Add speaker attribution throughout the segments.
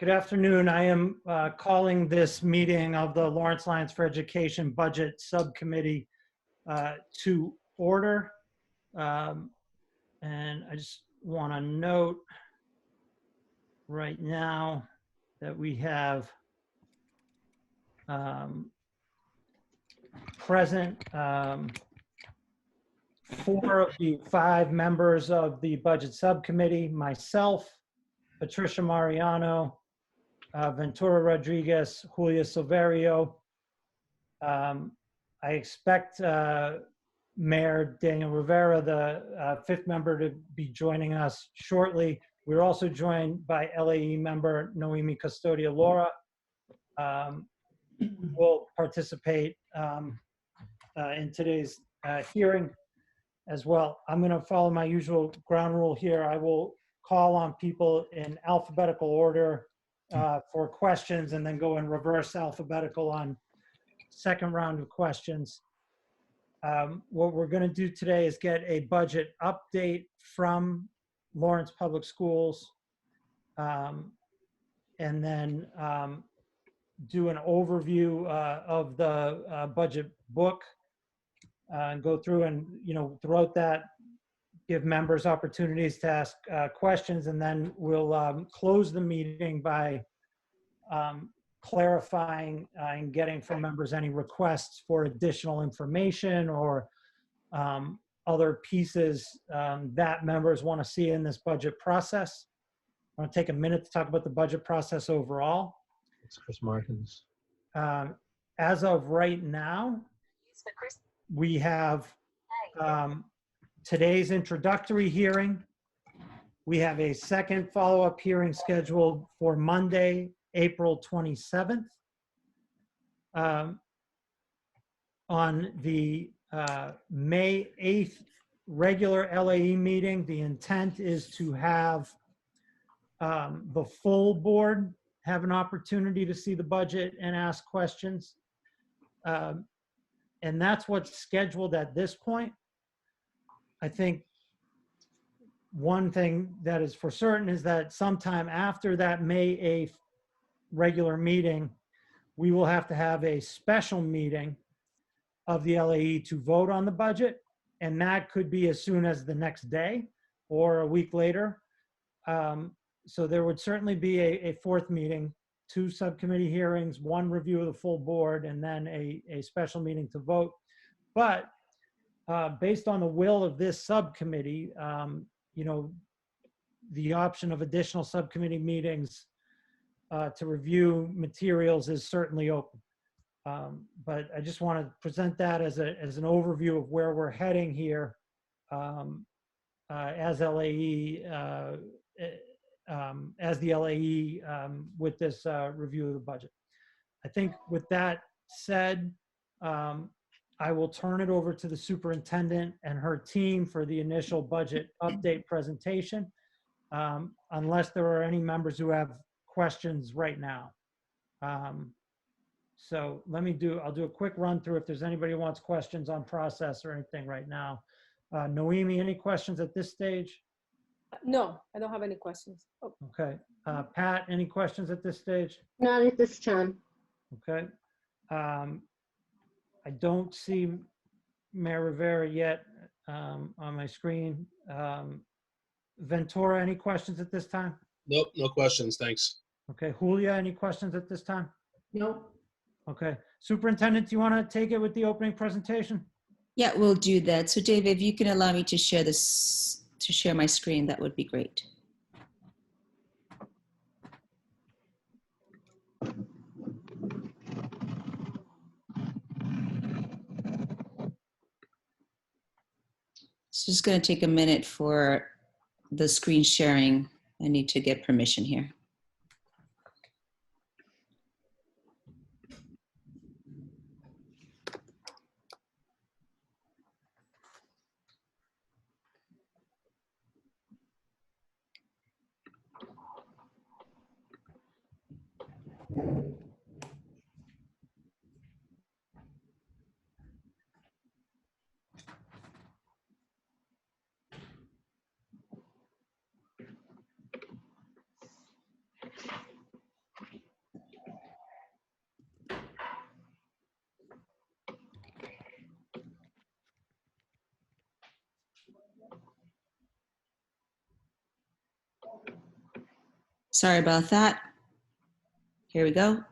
Speaker 1: Good afternoon. I am calling this meeting of the Lawrence Alliance for Education Budget Subcommittee to order. And I just want to note right now that we have present 4 of the 5 members of the Budget Subcommittee, myself, Patricia Mariano, Ventura Rodriguez, Julia Silverio. I expect Mayor Daniel Rivera, the 5th member, to be joining us shortly. We're also joined by LAE member Noemi Custodia Laura, who will participate in today's hearing as well. I'm going to follow my usual ground rule here. I will call on people in alphabetical order for questions and then go in reverse alphabetical on second round of questions. What we're going to do today is get a budget update from Lawrence Public Schools, and then do an overview of the budget book, and go through and, throughout that, give members opportunities to ask questions, and then we'll close the meeting by clarifying and getting from members any requests for additional information or other pieces that members want to see in this budget process. I want to take a minute to talk about the budget process overall.
Speaker 2: It's Chris Martins.
Speaker 1: As of right now, we have today's introductory hearing. We have a second follow-up hearing scheduled for Monday, April 27th. On the May 8th regular LAE meeting, the intent is to have the full board have an opportunity to see the budget and ask questions. And that's what's scheduled at this point. I think one thing that is for certain is that sometime after that May 8th regular meeting, we will have to have a special meeting of the LAE to vote on the budget. And that could be as soon as the next day or a week later. So there would certainly be a 4th meeting, 2 subcommittee hearings, 1 review of the full board, and then a special meeting to vote. But based on the will of this subcommittee, the option of additional subcommittee meetings to review materials is certainly open. But I just want to present that as an overview of where we're heading here as LAE, as the LAE with this review of the budget. I think with that said, I will turn it over to the superintendent and her team for the initial budget update presentation, unless there are any members who have questions right now. So I'll do a quick run through if there's anybody who wants questions on process or anything right now. Noemi, any questions at this stage?
Speaker 3: No, I don't have any questions. Oh.
Speaker 1: Okay. Pat, any questions at this stage?
Speaker 4: Not at this time.
Speaker 1: Okay. I don't see Mayor Rivera yet on my screen. Ventura, any questions at this time?
Speaker 5: Nope, no questions, thanks.
Speaker 1: Okay. Julia, any questions at this time?
Speaker 4: Nope.
Speaker 1: Okay. Superintendent, do you want to take it with the opening presentation?
Speaker 6: Yeah, we'll do that. So Dave, if you can allow me to share this, to share my screen, that would be great. It's just going to take a minute for the screen sharing. I need to get permission here. Sorry about that. Here we go.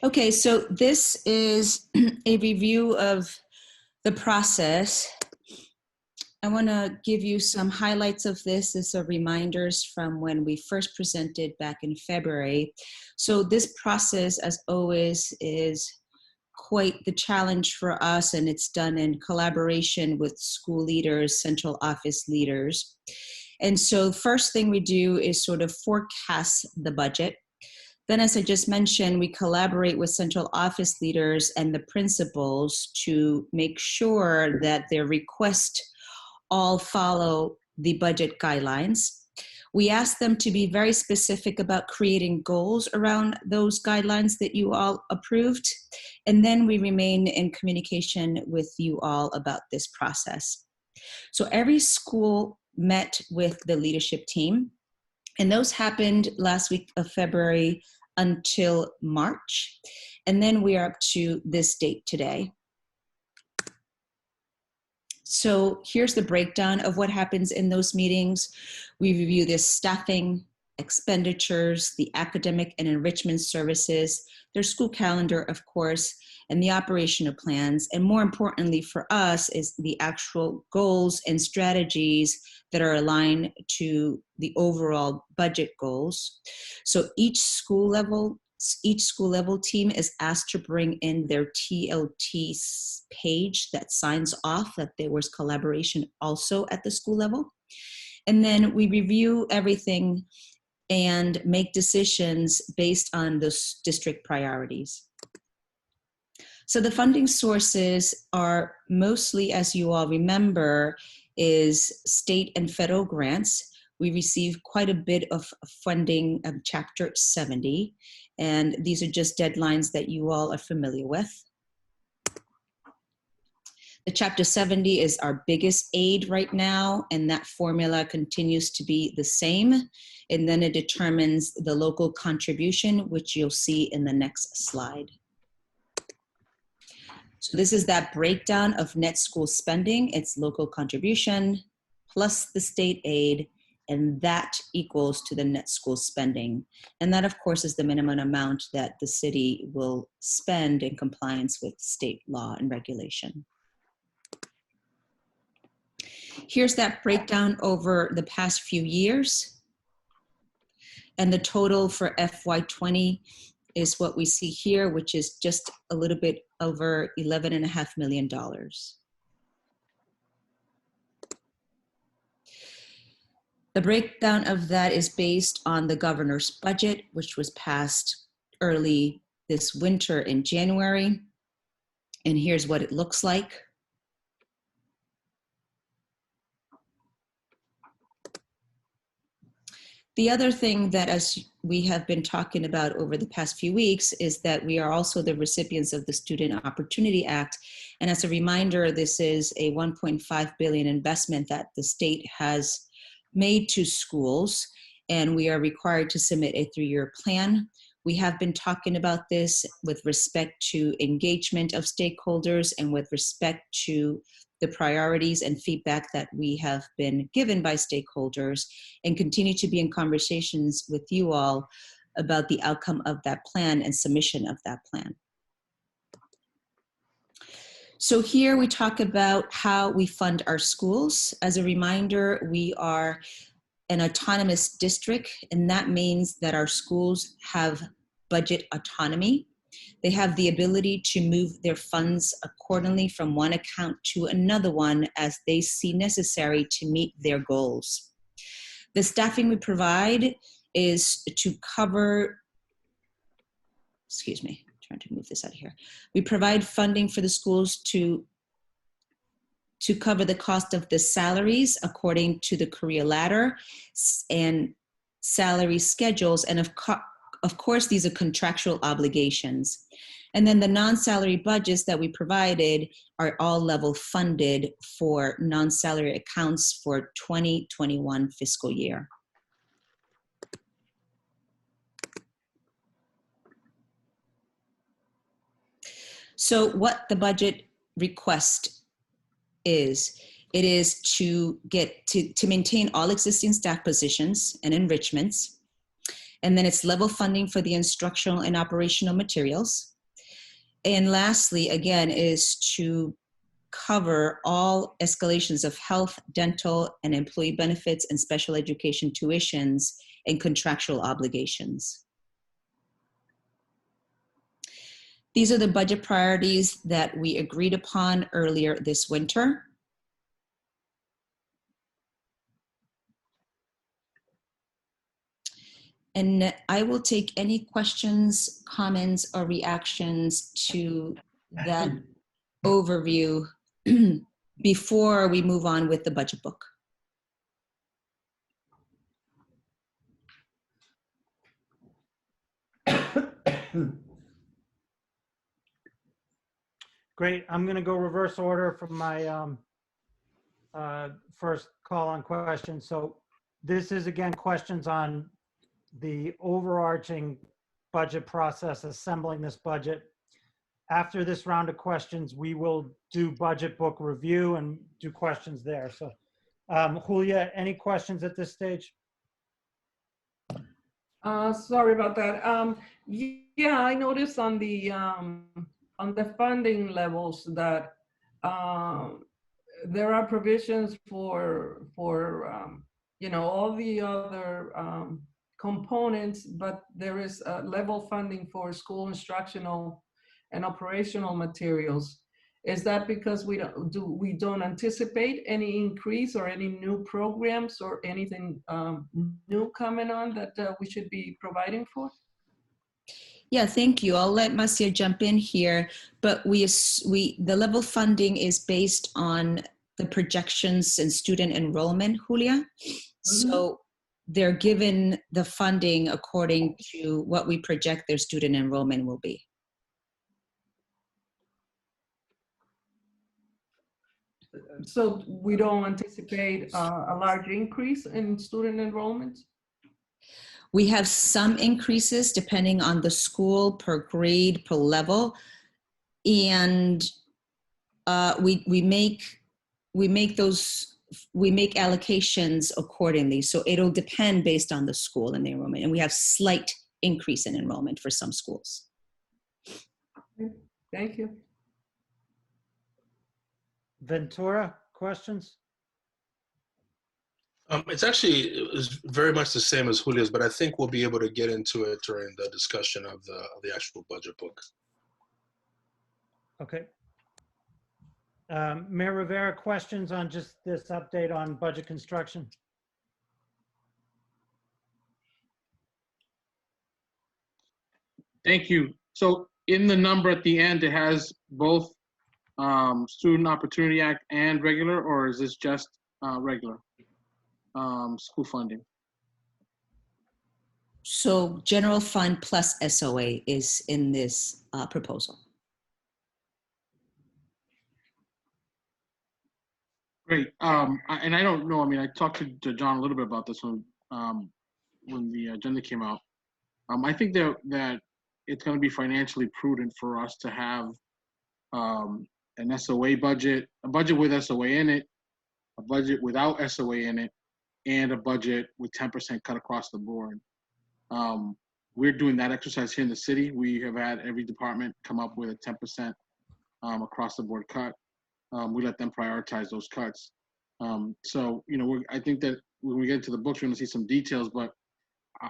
Speaker 6: Okay, so this is a review of the process. I want to give you some highlights of this as a reminders from when we first presented back in February. So this process, as always, is quite the challenge for us, and it's done in collaboration with school leaders, central office leaders. And so first thing we do is sort of forecast the budget. Then, as I just mentioned, we collaborate with central office leaders and the principals to make sure that their requests all follow the budget guidelines. We ask them to be very specific about creating goals around those guidelines that you all approved. And then we remain in communication with you all about this process. So every school met with the leadership team, and those happened last week of February until March. And then we are up to this date today. So here's the breakdown of what happens in those meetings. We review the staffing, expenditures, the academic and enrichment services, their school calendar, of course, and the operational plans. And more importantly for us is the actual goals and strategies that are aligned to the overall budget goals. So each school level team is asked to bring in their TLT page that signs off that there was collaboration also at the school level. And then we review everything and make decisions based on those district priorities. So the funding sources are mostly, as you all remember, is state and federal grants. We receive quite a bit of funding of Chapter 70, and these are just deadlines that you all are familiar with. The Chapter 70 is our biggest aid right now, and that formula continues to be the same. And then it determines the local contribution, which you'll see in the next slide. So this is that breakdown of net school spending. It's local contribution plus the state aid, and that equals to the net school spending. And that, of course, is the minimum amount that the city will spend in compliance with state law and regulation. Here's that breakdown over the past few years. And the total for FY20 is what we see here, which is just a little bit over $11.5 million. The breakdown of that is based on the governor's budget, which was passed early this winter in January. And here's what it looks like. The other thing that, as we have been talking about over the past few weeks, is that we are also the recipients of the Student Opportunity Act. And as a reminder, this is a $1.5 billion investment that the state has made to schools, and we are required to submit a 3-year plan. We have been talking about this with respect to engagement of stakeholders and with respect to the priorities and feedback that we have been given by stakeholders, and continue to be in conversations with you all about the outcome of that plan and submission of that plan. So here we talk about how we fund our schools. As a reminder, we are an autonomous district, and that means that our schools have budget autonomy. They have the ability to move their funds accordingly from one account to another one as they see necessary to meet their goals. The staffing we provide is to cover, trying to move this out of here. We provide funding for the schools to cover the cost of the salaries according to the career ladder and salary schedules. And of course, these are contractual obligations. And then the non-salary budgets that we provided are all level funded for non-salary accounts for 2021 fiscal year. So what the budget request is, it is to maintain all existing staff positions and enrichments. And then it's level funding for the instructional and operational materials. And lastly, again, is to cover all escalations of health, dental, and employee benefits and special education tuitions and contractual obligations. These are the budget priorities that we agreed upon earlier this winter. And I will take any questions, comments, or reactions to that overview before we move on with the budget book.
Speaker 1: Great. I'm going to go reverse order from my first call on questions. So this is, again, questions on the overarching budget process, assembling this budget. After this round of questions, we will do budget book review and do questions there. So Julia, any questions at this stage?
Speaker 4: Sorry about that. Yeah, I noticed on the funding levels that there are provisions for you know, all the other components, but there is level funding for school instructional and operational materials. Is that because we don't anticipate any increase or any new programs or anything new coming on that we should be providing for?
Speaker 6: Yeah, thank you. I'll let Marcia jump in here, but the level funding is based on the projections and student enrollment, Julia. So they're given the funding according to what we project their student enrollment will be.
Speaker 4: So we don't anticipate a large increase in student enrollment?
Speaker 6: We have some increases depending on the school per grade, per level. And we make allocations accordingly. So it'll depend based on the school and the enrollment. And we have slight increase in enrollment for some schools.
Speaker 4: Thank you.
Speaker 1: Ventura, questions?
Speaker 5: It's very much the same as Julia's, but I think we'll be able to get into it during the discussion of the actual budget book.
Speaker 1: Okay. Mayor Rivera, questions on just this update on budget construction?
Speaker 7: Thank you. So in the number at the end, it has both Student Opportunity Act and regular, or is this just regular school funding?
Speaker 6: So general fund plus SOA is in this proposal.
Speaker 7: Great. And I don't know, I mean, I talked to John a little bit about this when the agenda came out. I think that it's going to be financially prudent for us to have an SOA budget, a budget with SOA in it, a budget without SOA in it, and a budget with 10% cut across the board. We're doing that exercise here in the city. We have had every department come up with a 10% across the board cut. We let them prioritize those cuts. So, you know, I think that when we get into the books, we're going to see some details, but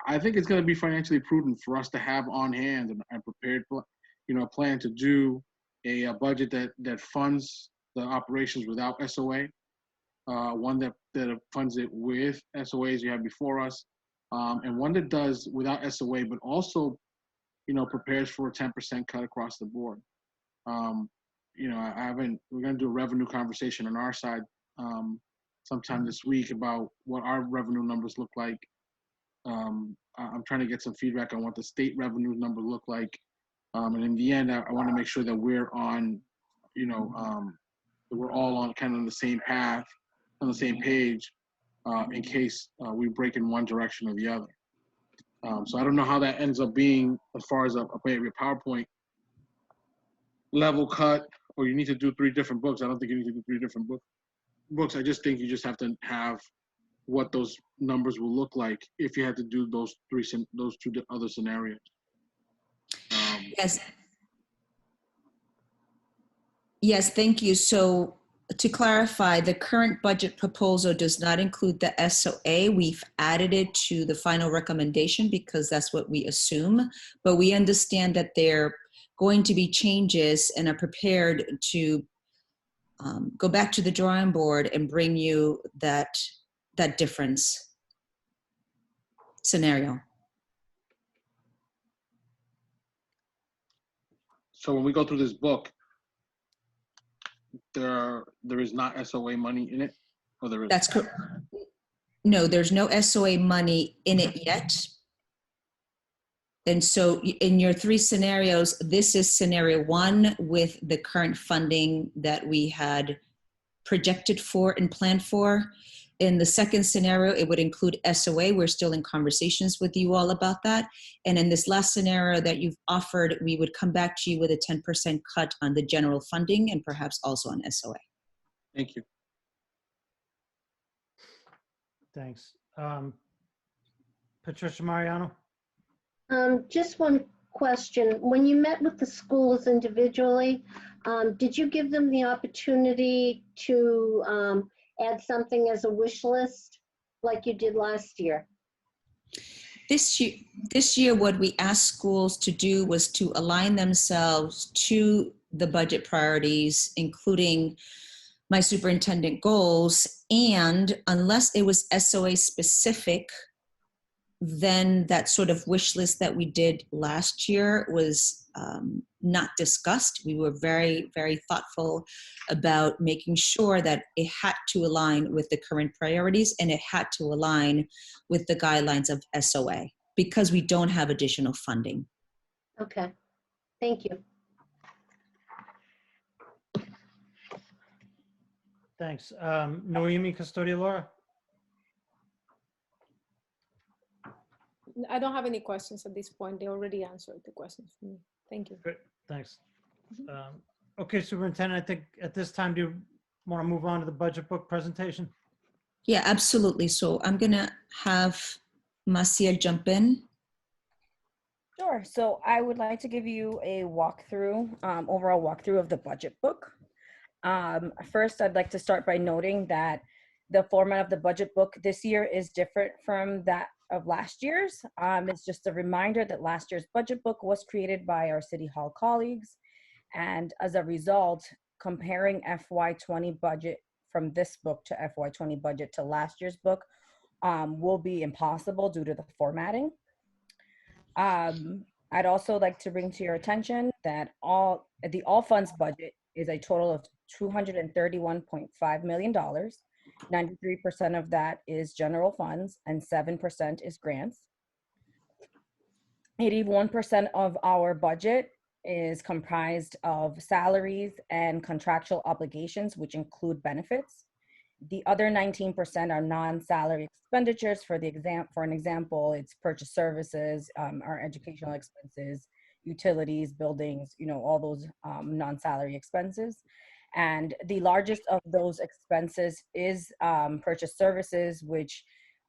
Speaker 7: I think it's going to be financially prudent for us to have on hand and prepared, you know, a plan to do a budget that funds the operations without SOA, one that funds it with SOAs you have before us, and one that does without SOA, but also, you know, prepares for a 10% cut across the board. You know, we're going to do a revenue conversation on our side sometime this week about what our revenue numbers look like. I'm trying to get some feedback on what the state revenue number look like. And in the end, I want to make sure that we're on, that we're all on kind of the same path, on the same page, in case we break in one direction or the other. So I don't know how that ends up being as far as maybe a PowerPoint level cut, or you need to do 3 different books. I don't think you need to do 3 different books. I just think you just have to have what those numbers will look like if you had to do those 2 other scenarios.
Speaker 6: Yes. Yes, thank you. So to clarify, the current budget proposal does not include the SOA. We've added it to the final recommendation because that's what we assume, but we understand that there are going to be changes and are prepared to go back to the drawing board and bring you that difference scenario.
Speaker 7: So when we go through this book, there is not SOA money in it, or there is?
Speaker 6: That's correct. No, there's no SOA money in it yet. And so in your 3 scenarios, this is scenario 1 with the current funding that we had projected for and planned for. In the second scenario, it would include SOA. We're still in conversations with you all about that. And in this last scenario that you've offered, we would come back to you with a 10% cut on the general funding and perhaps also on SOA.
Speaker 7: Thank you.
Speaker 1: Thanks. Patricia Mariano?
Speaker 8: Just one question. When you met with the schools individually, did you give them the opportunity to add something as a wish list like you did last year?
Speaker 6: This year, what we asked schools to do was to align themselves to the budget priorities, including my superintendent goals. And unless it was SOA specific, then that sort of wish list that we did last year was not discussed. We were very, very thoughtful about making sure that it had to align with the current priorities and it had to align with the guidelines of SOA because we don't have additional funding.
Speaker 8: Okay, thank you.
Speaker 1: Thanks. Noemi Custodio-Laura?
Speaker 3: I don't have any questions at this point. They already answered the questions for me. Thank you.
Speaker 1: Great, thanks. Okay, Superintendent, I think at this time, do you want to move on to the budget book presentation?
Speaker 6: Yeah, absolutely. So I'm gonna have Maciel jump in.
Speaker 9: Sure. So I would like to give you a walkthrough, overall walkthrough of the budget book. First, I'd like to start by noting that the format of the budget book this year is different from that of last year's. It's just a reminder that last year's budget book was created by our City Hall colleagues. And as a result, comparing FY20 budget from this book to FY20 budget to last year's book will be impossible due to the formatting. I'd also like to bring to your attention that the all funds budget is a total of $231.5 million. 93% of that is general funds and 7% is grants. 81% of our budget is comprised of salaries and contractual obligations, which include benefits. The other 19% are non-salary expenditures. For an example, it's purchase services, our educational expenses, utilities, buildings, all those non-salary expenses. And the largest of those expenses is purchase services, which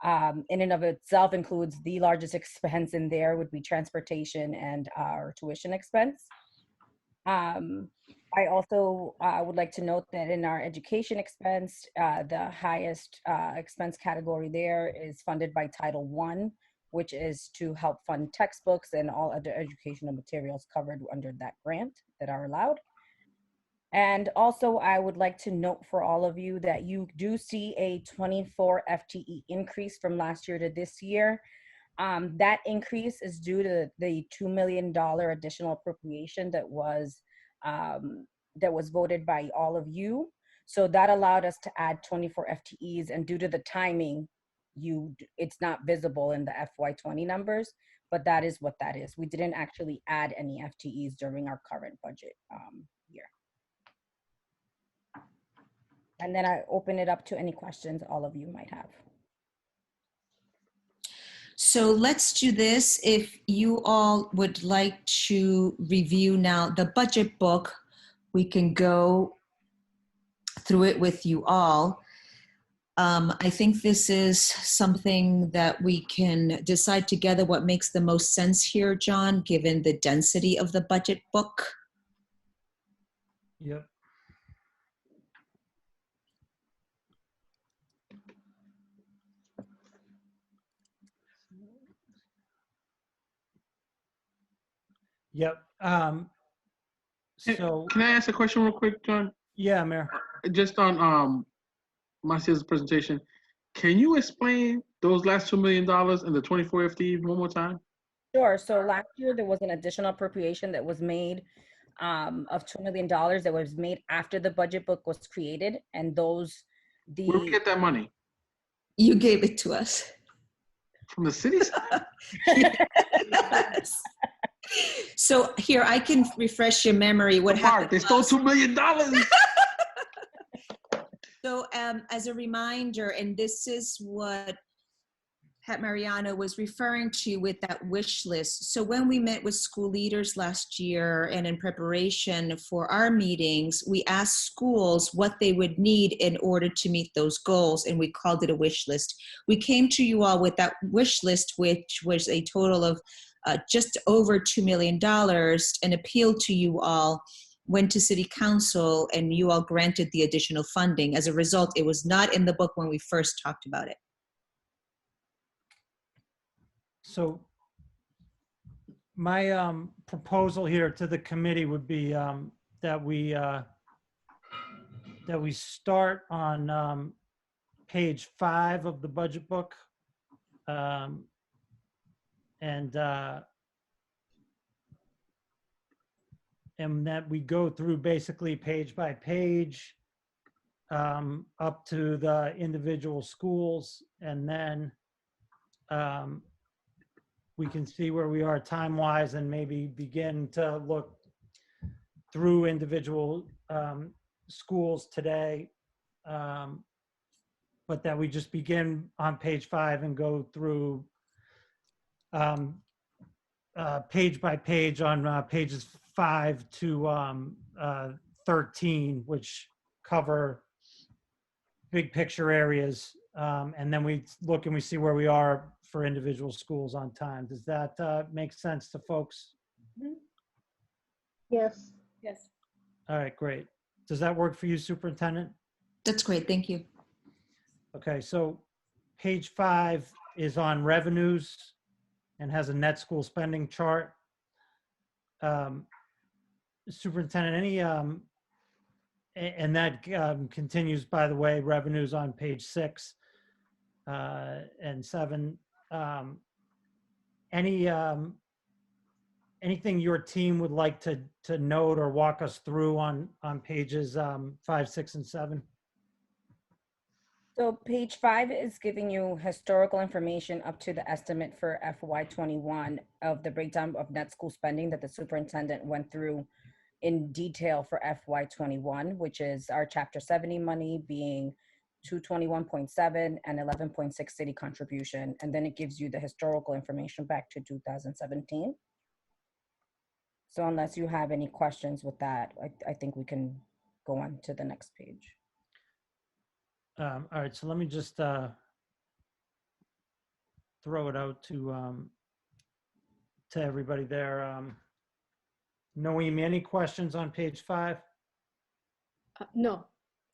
Speaker 9: in and of itself includes the largest expense in there would be transportation and our tuition expense. I also would like to note that in our education expense, the highest expense category there is funded by Title I, which is to help fund textbooks and all other educational materials covered under that grant that are allowed. And also, I would like to note for all of you that you do see a 24 FTE increase from last year to this year. That increase is due to the $2 million additional appropriation that was voted by all of you. So that allowed us to add 24 FTEs, and due to the timing, it's not visible in the FY20 numbers, but that is what that is. We didn't actually add any FTEs during our current budget year. And then I open it up to any questions all of you might have.
Speaker 6: So let's do this. If you all would like to review now the budget book, we can go through it with you all. I think this is something that we can decide together what makes the most sense here, John, given the density of the budget book.
Speaker 1: Yep. Yep. So,
Speaker 7: Can I ask a question real quick, John?
Speaker 1: yeah, Mayor.
Speaker 7: Just on Marcia's presentation, can you explain those last $2 million and the 24 FTE one more time?
Speaker 9: Sure. So last year there was an additional appropriation that was made of $2 million that was made after the budget book was created, and those
Speaker 7: Where do we get that money?
Speaker 6: You gave it to us.
Speaker 7: From the cities?
Speaker 6: Yes. So here, I can refresh your memory. What
Speaker 7: Mark,
Speaker 6: happened?
Speaker 7: they stole $2 million.
Speaker 6: So as a reminder, and this is what Pat Mariano was referring to with that wish list. So when we met with school leaders last year and in preparation for our meetings, we asked schools what they would need in order to meet those goals, and we called it a wish list. We came to you all with that wish list, which was a total of just over $2 million, and appealed to you all, went to City Council, and you all granted the additional funding. As a result, it was not in the book when we first talked about it.
Speaker 1: So my proposal here to the committee would be that we start on page 5 of the budget book, and that we go through basically page by page up to the individual schools, and then we can see where we are time-wise and maybe begin to look through individual schools today. But that we just begin on page 5 and go through page by page on pages 5 to 13, which cover big picture areas. And then we look and we see where we are for individual schools on time. Does that make sense to folks?
Speaker 8: Yes.
Speaker 3: Yes.
Speaker 1: All right, great. Does that work for you, Superintendent?
Speaker 6: That's great, thank you.
Speaker 1: Okay, so page 5 is on revenues and has a net school spending chart. Superintendent, any, and that continues, by the way, revenues on page 6 and 7. Anything your team would like to note or walk us through on pages 5, 6, and 7?
Speaker 9: So page 5 is giving you historical information up to the estimate for FY21 of the breakdown of net school spending that the superintendent went through in detail for FY21, which is our Chapter 70 money being 221.7 and 11.6 city contribution. And then it gives you the historical information back to 2017. So unless you have any questions with that, I think we can go on to the next page.
Speaker 1: All right, so let me just throw it out to everybody there. Noemi, any questions on page 5?
Speaker 3: No,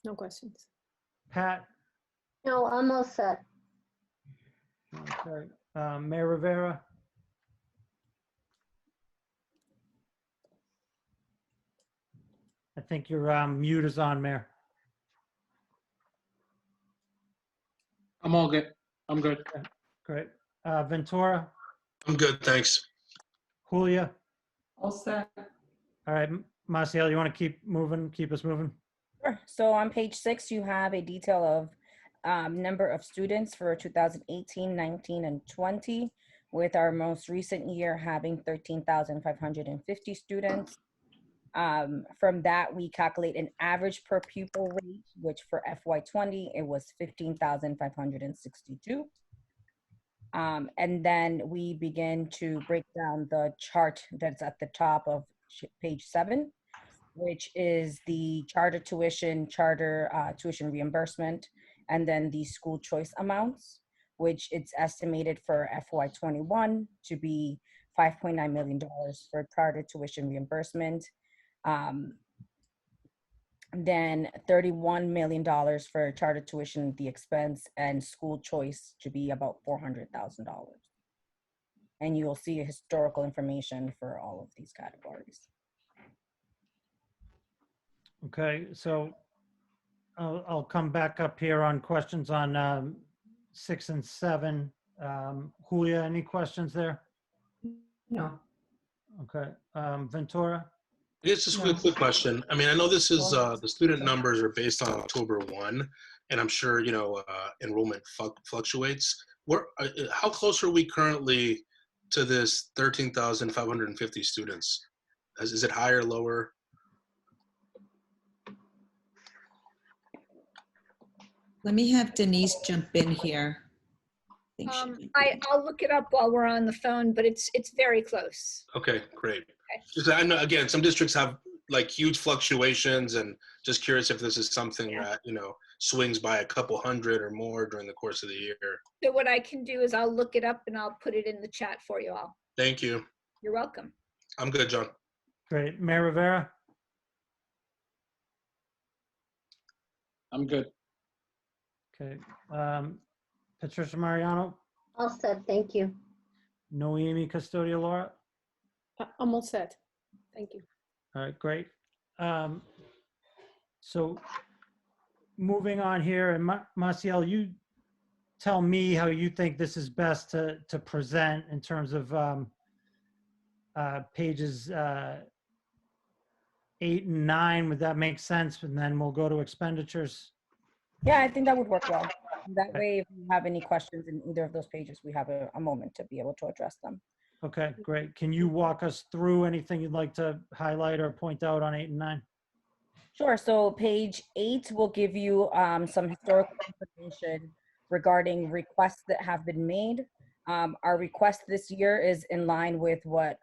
Speaker 3: no questions.
Speaker 1: Pat?
Speaker 8: No, I'm all set.
Speaker 1: Okay. Mayor Rivera? I think your mute is on, Mayor.
Speaker 7: I'm all good. I'm good.
Speaker 1: Great. Ventura?
Speaker 5: I'm good, thanks.
Speaker 1: Julia?
Speaker 4: All set.
Speaker 1: All right, Marcial, you want to keep us moving?
Speaker 9: Sure. So on page 6, you have a detail of number of students for 2018, 19, and 20. with our most recent year having 13,550 students. From that, we calculate an average per pupil rate, which for FY20, it was 15,562. And then we begin to break down the chart that's at the top of page 7, which is the charter tuition reimbursement, and then the school choice amounts, which it's estimated for FY21 to be $5.9 million for charter tuition reimbursement. Then $31 million for charter tuition, the expense, and school choice to be about $400,000. And you will see historical information for all of these categories.
Speaker 1: Okay, so I'll come back up here on questions on 6 and 7. Julia, any questions there?
Speaker 4: No.
Speaker 1: Okay, Ventura?
Speaker 5: I guess just a quick question. I mean, I know this is, the student numbers are based on October 1, and I'm sure, you know, enrollment fluctuates. How close are we currently to this 13,550 students? Is it higher, lower?
Speaker 6: Let me have Denise jump in here. I think she did.
Speaker 10: I'll look it up while we're on the phone, but it's very close.
Speaker 5: Okay, great. Just, I know, again, some districts have like huge fluctuations, and just curious if this is something that, you know, swings by a couple hundred or more during the course of the year.
Speaker 10: So what I can do is I'll look it up and I'll put it in the chat for you all.
Speaker 5: Thank you.
Speaker 10: You're welcome.
Speaker 5: I'm good, John.
Speaker 1: Great, Mayor Rivera?
Speaker 7: I'm good.
Speaker 1: Okay, Patricia Mariano?
Speaker 8: All said, thank you.
Speaker 1: Noemi Custodia Laura?
Speaker 3: I'm all set. Thank you.
Speaker 1: All right, great. So moving on here, and Marcial, you tell me how you think this is best to present in terms of pages 8 and 9. Would that make sense? And then we'll go to expenditures.
Speaker 9: Yeah, I think that would work well. That way, if you have any questions in either of those pages, we have a moment to be able to address them.
Speaker 1: Okay, great. Can you walk us through anything you'd like to highlight or point out on 8 and 9?
Speaker 9: Sure. So page 8 will give you some historical information regarding requests that have been made. Our request this year is in line with what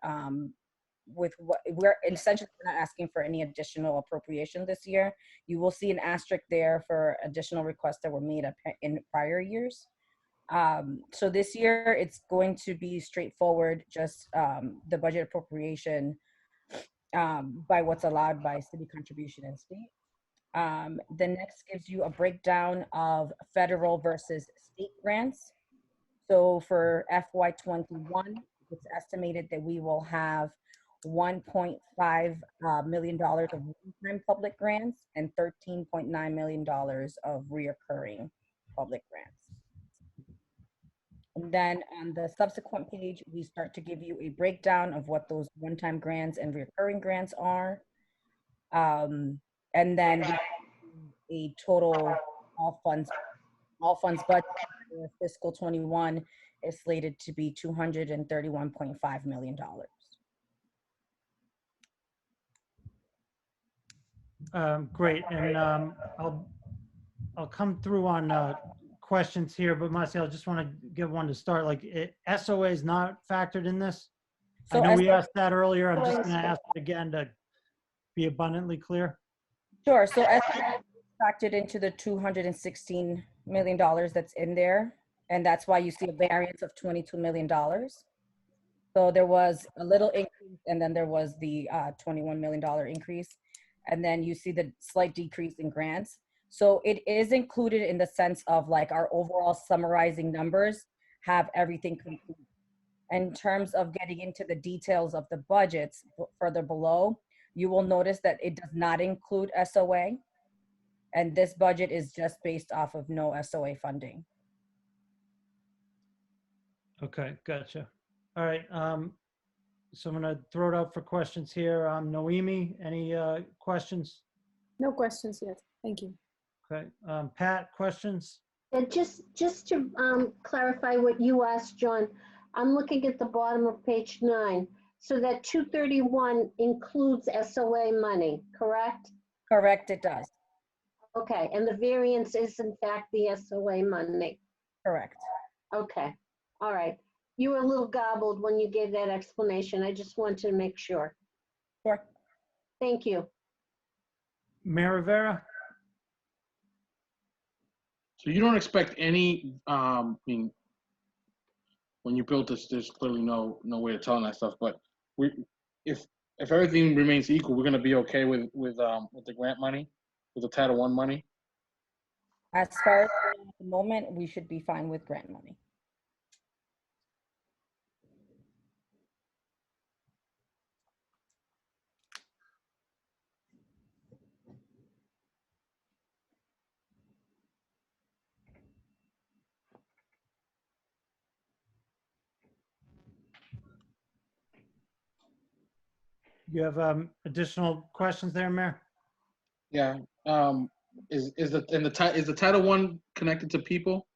Speaker 9: we're essentially not asking for any additional appropriation this year. You will see an asterisk there for additional requests that were made in prior years. So this year it's going to be straightforward, just the budget appropriation by what's allowed by city contribution and state. The next gives you a breakdown of federal versus state grants. So for FY21, it's estimated that we will have $1.5 million of one-time public grants and $13.9 million of reoccurring public grants. And then on the subsequent page, we start to give you a breakdown of what those one-time grants and recurring grants are. And then a total all funds budget for fiscal 21 is slated to be $231.5 million.
Speaker 1: Great, and I'll come through on questions here, but Marcel, I just want to get one to start. Like, SOA is not factored in this?
Speaker 9: So
Speaker 1: I know we asked that earlier. I'm just going to ask it again to be abundantly clear.
Speaker 9: Sure. So SOA is factored into the $216 million that's in there, and that's why you see a variance of $22 million. So there was a little increase, and then there was the $21 million increase, and then you see the slight decrease in grants. So it is included in the sense of like our overall summarizing numbers have everything complete. In terms of getting into the details of the budgets further below, you will notice that it does not include SOA. And this budget is just based off of no SOA funding.
Speaker 1: Okay, gotcha. All right, so I'm going to throw it out for questions here. Noemi, any questions?
Speaker 3: No questions yet. Thank you.
Speaker 1: Okay, Pat, questions?
Speaker 8: And just to clarify what you asked, John, I'm looking at the bottom of page 9. So that 231 includes SOA money, correct?
Speaker 9: Correct, it does.
Speaker 8: Okay, and the variance is in fact the SOA money.
Speaker 9: Correct.
Speaker 8: Okay, all right. You were a little gobbled when you gave that explanation. I just wanted to make sure.
Speaker 9: Sure.
Speaker 8: Thank you.
Speaker 1: Mayor Rivera?
Speaker 7: So you don't expect any, I mean, when you built this, there's clearly no way of telling that stuff, but if everything remains equal, we're gonna be okay with the grant money, with the Title I money?
Speaker 9: As far as at the moment, we should be fine with grant money.
Speaker 1: You have additional questions there, Mayor?
Speaker 7: Yeah, is the Title I connected to people?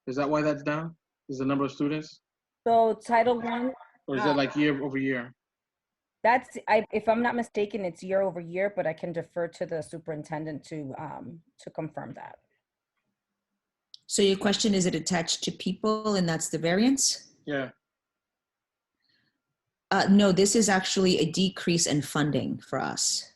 Speaker 7: Is that why that's down? Is the number of students?
Speaker 9: So Title I,
Speaker 7: Or is that like year over year?
Speaker 9: if I'm not mistaken, it's year over year, but I can defer to the superintendent to confirm that.
Speaker 6: So your question, is it attached to people and that's the variance?
Speaker 7: Yeah,
Speaker 6: No, this is actually a decrease in funding for us.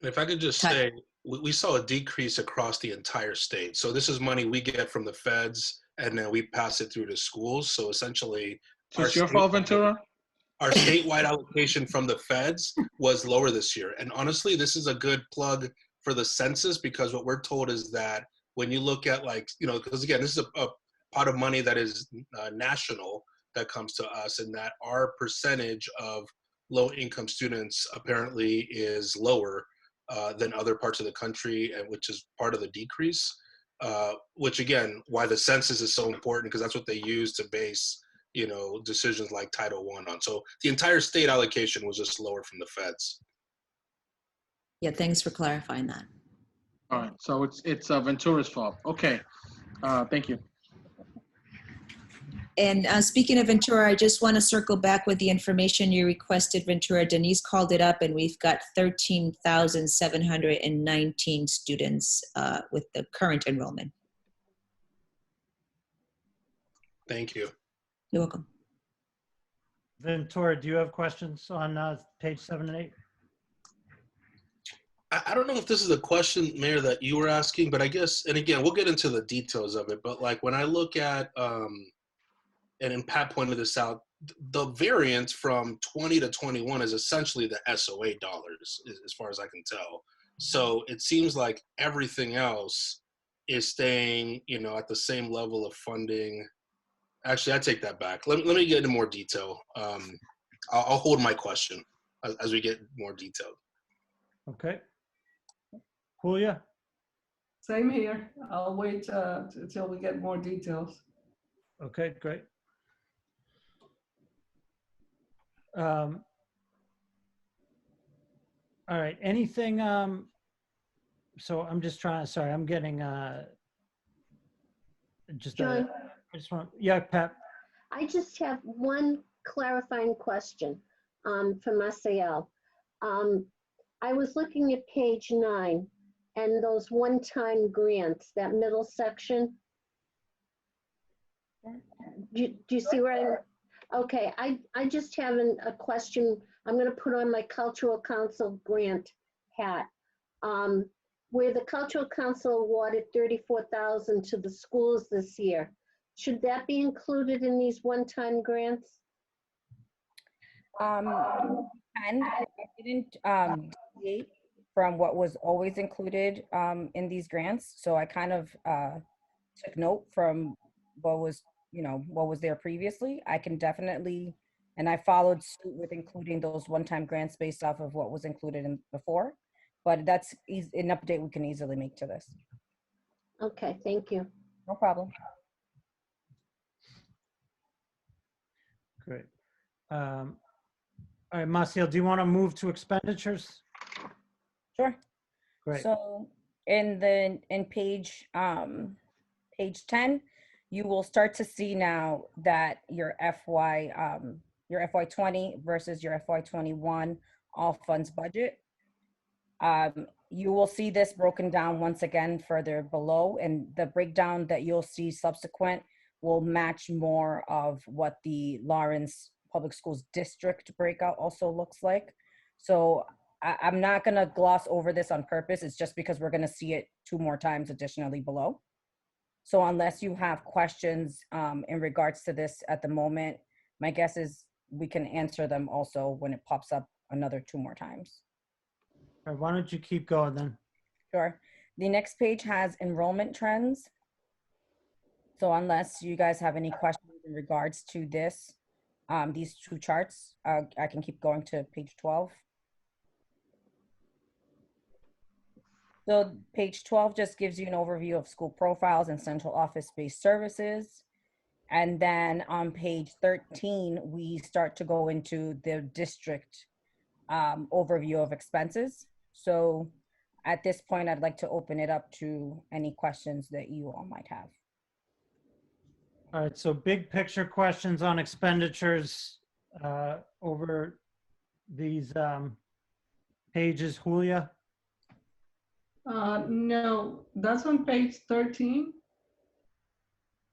Speaker 5: And if I could just say, we saw a decrease across the entire state. So this is money we get from the feds, and then we pass it through to schools. So essentially,
Speaker 7: so it's your fault, Ventura?
Speaker 5: our statewide allocation from the feds was lower this year. And honestly, this is a good plug for the census, because what we're told is that when you look at, like, you know, because again, this is a pot of money that is national that comes to us, and that our percentage of low income students apparently is lower than other parts of the country, and which is part of the decrease, which again, why the census is so important, because that's what they use to base, you know, decisions like Title I on. So the entire state allocation was just lower from the feds.
Speaker 6: Yeah, thanks for clarifying that.
Speaker 7: All right, so it's Ventura's fault. Okay, thank you.
Speaker 6: And speaking of Ventura, I just want to circle back with the information you requested, Ventura. Denise called it up, and we've got 13,719 students with the current enrollment.
Speaker 5: Thank you.
Speaker 6: You're welcome.
Speaker 1: Ventura, do you have questions on page 7 and 8?
Speaker 5: I don't know if this is a question, Mayor, that you were asking, but I guess, and again, we'll get into the details of it, but like when I look at, and Pat pointed this out, the variance from 20 to 21 is essentially the SOA dollars, as far as I can tell. So it seems like everything else is staying, you know, at the same level of funding. Actually, I take that back. Let me get into more detail. I'll hold my question as we get more detailed.
Speaker 1: Okay. Julia?
Speaker 4: Same here. I'll wait until we get more details.
Speaker 1: Okay, great. All right, anything, so I'm just trying, sorry, I'm getting, just,
Speaker 8: John,
Speaker 1: I just want, yeah, Pat,
Speaker 8: I just have one clarifying question for Marcial. I was looking at page 9 and those one-time grants, that middle section. Do you see where I'm? Okay, I just have a question. I'm going to put on my Cultural Council grant hat. Where the Cultural Council awarded $34,000 to the schools this year, should that be included in these one-time grants?
Speaker 9: And I didn't deviate from what was always included in these grants. So I kind of took note from what was, you know, what was there previously. I can definitely, and I followed suit with including those one-time grants based off of what was included in before. But that's an update we can easily make to this.
Speaker 8: Okay, thank you.
Speaker 9: No problem.
Speaker 1: great. All right, Marcial, do you want to move to expenditures?
Speaker 9: Sure.
Speaker 1: Great.
Speaker 9: So in page 10, you will start to see now that your FY20 versus your FY21 all funds budget. You will see this broken down once again further below, and the breakdown that you'll see subsequent will match more of what the Lawrence Public Schools District breakout also looks like. So I'm not gonna gloss over this on purpose. It's just because we're gonna see it 2 more times additionally below. So unless you have questions in regards to this at the moment, my guess is we can answer them also when it pops up another 2 more times.
Speaker 1: All right, why don't you keep going then?
Speaker 9: Sure. The next page has enrollment trends. So unless you guys have any questions in regards to this, these 2 charts, I can keep going to page 12. So page 12 just gives you an overview of school profiles and central office-based services. And then on page 13, we start to go into the district overview of expenses. So at this point, I'd like to open it up to any questions that you all might have.
Speaker 1: All right, so big picture questions on expenditures over these pages, Julia?
Speaker 4: No, that's on page 13.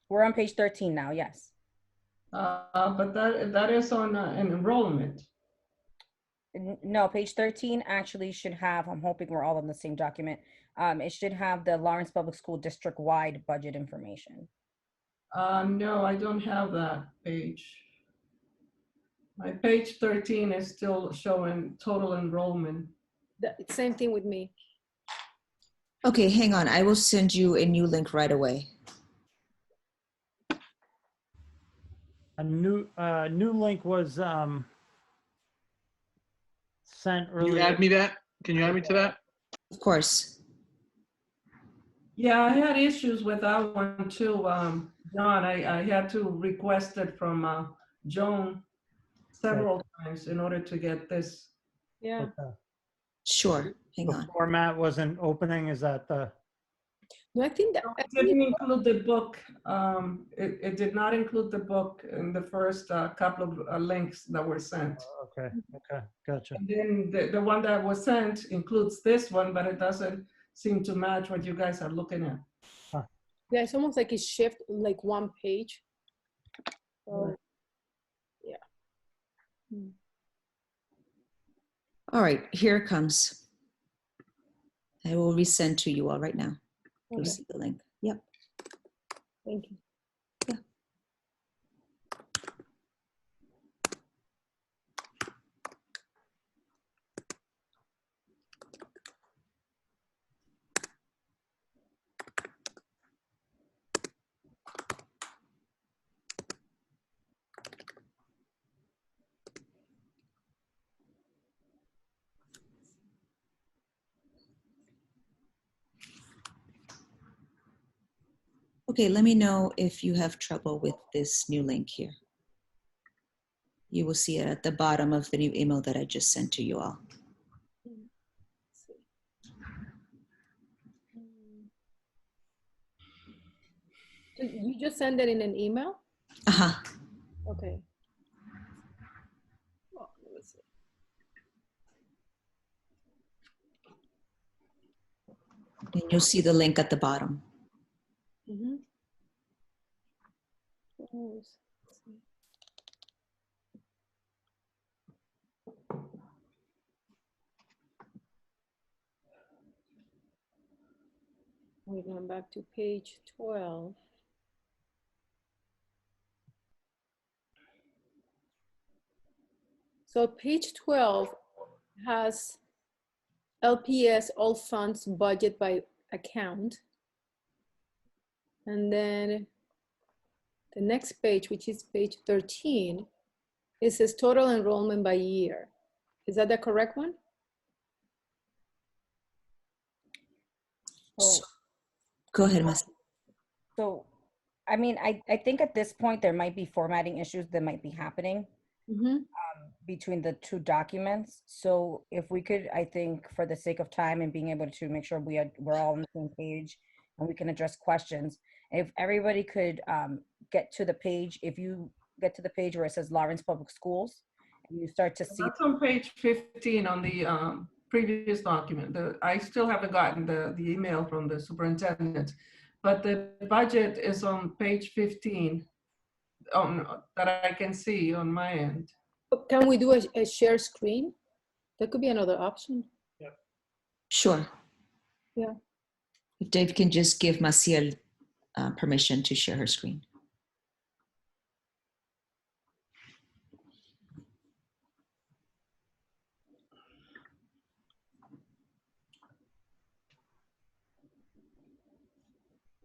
Speaker 9: We're on page 13 now, yes.
Speaker 4: But that is on an enrollment.
Speaker 9: No, page 13 actually should have, I'm hoping we're all on the same document. It should have the Lawrence Public School District-wide budget information.
Speaker 4: No, I don't have that page. My page 13 is still showing total enrollment.
Speaker 3: Same thing with me.
Speaker 6: Okay, hang on. I will send you a new link right away.
Speaker 1: A new link was sent
Speaker 7: Can
Speaker 1: earlier.
Speaker 7: you add me that? Can you add me to that?
Speaker 6: Of course.
Speaker 4: Yeah, I had issues with that one too, John. I had to request it from Joan several times in order to get this.
Speaker 3: Yeah.
Speaker 1: Okay.
Speaker 6: Sure. Hang
Speaker 1: The
Speaker 6: on.
Speaker 1: format wasn't opening, is that the?
Speaker 3: No, I think that
Speaker 4: It didn't include the book. It did not include the book in the first couple of links that were sent.
Speaker 1: Okay, gotcha.
Speaker 4: And then the one that was sent includes this one, but it doesn't seem to match what you guys are looking at.
Speaker 3: yeah, it's almost like it shift like one page. So, yeah.
Speaker 6: All right, here it comes. I will resend to you all right now. You'll
Speaker 3: Okay.
Speaker 6: see the link. Yep.
Speaker 3: Thank you.
Speaker 6: Okay, let me know if you have trouble with this new link here. You will see it at the bottom of the new email that I just sent to you all.
Speaker 3: So you just send it in an email?
Speaker 6: Uh-huh.
Speaker 3: Okay. Well, let me see.
Speaker 6: And you'll see the link at the bottom.
Speaker 3: Mm-hmm. Oh, let's see. We're going back to page 12. So page 12 has LPS all funds budget by account. And then the next page, which is page 13, it says total enrollment by year. Is that the correct one?
Speaker 9: So,
Speaker 6: Go ahead, Mas.
Speaker 9: so I mean, I think at this point, there might be formatting issues that might be happening between the 2 documents. So if we could, I think for the sake of time and being able to make sure we're all on the same page and we can address questions, If everybody could get to the page, if you get to the page where it says Lawrence Public Schools, and you start to see.
Speaker 4: That's on page 15 on the previous document. I still haven't gotten the email from the superintendent, but the budget is on page 15 that I can see on my end.
Speaker 3: Can we do a share screen? That could be another option.
Speaker 6: Sure.
Speaker 3: Yeah.
Speaker 6: If Dave can just give Maciel permission to share her screen.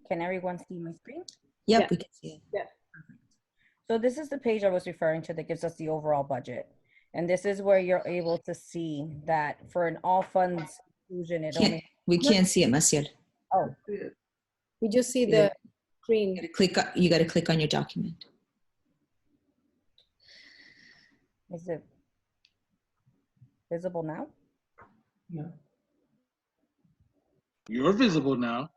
Speaker 9: Can everyone see my screen?
Speaker 6: Yep,
Speaker 3: Yeah.
Speaker 6: we can see it.
Speaker 3: Yeah.
Speaker 9: So this is the page I was referring to that gives us the overall budget. And this is where you're able to see that for an all funds inclusion, it only,
Speaker 6: We can't see it, Maciel.
Speaker 9: oh,
Speaker 3: We just see
Speaker 6: Yeah.
Speaker 3: the screen.
Speaker 6: You got to click on your document.
Speaker 9: is it visible now?
Speaker 4: No.
Speaker 7: You're visible now.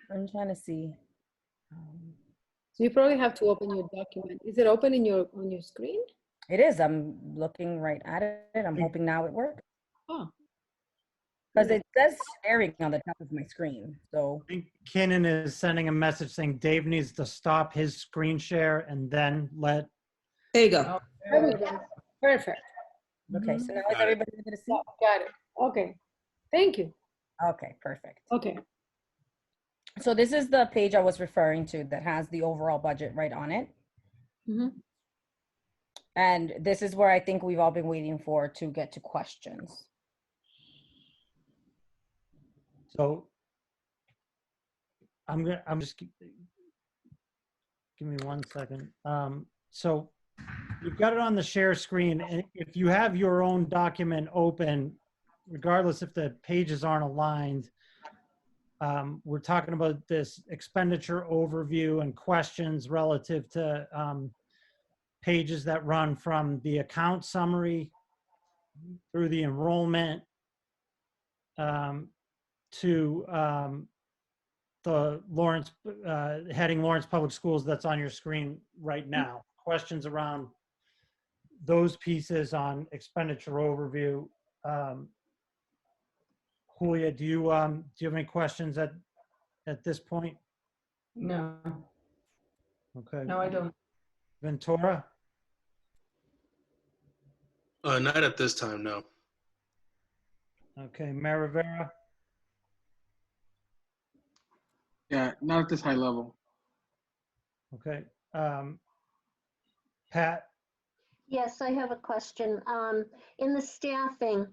Speaker 9: I'm trying to see.
Speaker 3: So you probably have to open your document. Is it open in your on your screen?
Speaker 9: It is, I'm looking right at it. I'm hoping now it works.
Speaker 3: Oh,
Speaker 9: Because it says sharing on the top of my screen, so.
Speaker 1: I think Kinnan is sending a message saying Dave needs to stop his screen share and then let.
Speaker 6: There you go.
Speaker 3: there we go. Perfect.
Speaker 9: Okay, so now is
Speaker 5: Got it.
Speaker 9: everybody able to see?
Speaker 3: Got it. Okay. Thank you.
Speaker 9: Okay, perfect.
Speaker 3: Okay.
Speaker 9: So this is the page I was referring to that has the overall budget right on it.
Speaker 3: Mhm.
Speaker 9: And this is where I think we've all been waiting for to get to questions.
Speaker 1: So I'm just, give me 1 second. So you've got it on the share screen. And if you have your own document open, regardless if the pages aren't aligned, we're talking about this expenditure overview and questions relative to pages that run from the account summary through the enrollment to the Lawrence, heading Lawrence Public Schools that's on your screen right now. Questions around those pieces on expenditure overview. Julia, do you have any questions at this point?
Speaker 4: No,
Speaker 1: Okay.
Speaker 4: no, I don't.
Speaker 1: Ventura?
Speaker 5: Not at this time, no.
Speaker 1: Okay, Mayor Rivera?
Speaker 7: Yeah, not at this high level.
Speaker 1: Okay. Pat?
Speaker 8: Yes, I have a question. In the staffing,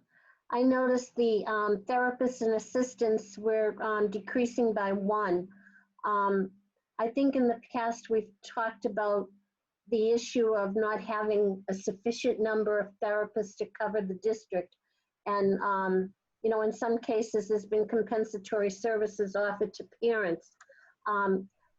Speaker 8: I noticed the therapists and assistants were decreasing by 1. I think in the past, we've talked about the issue of not having a sufficient number of therapists to cover the district. And, you know, in some cases, there's been compensatory services offered to parents.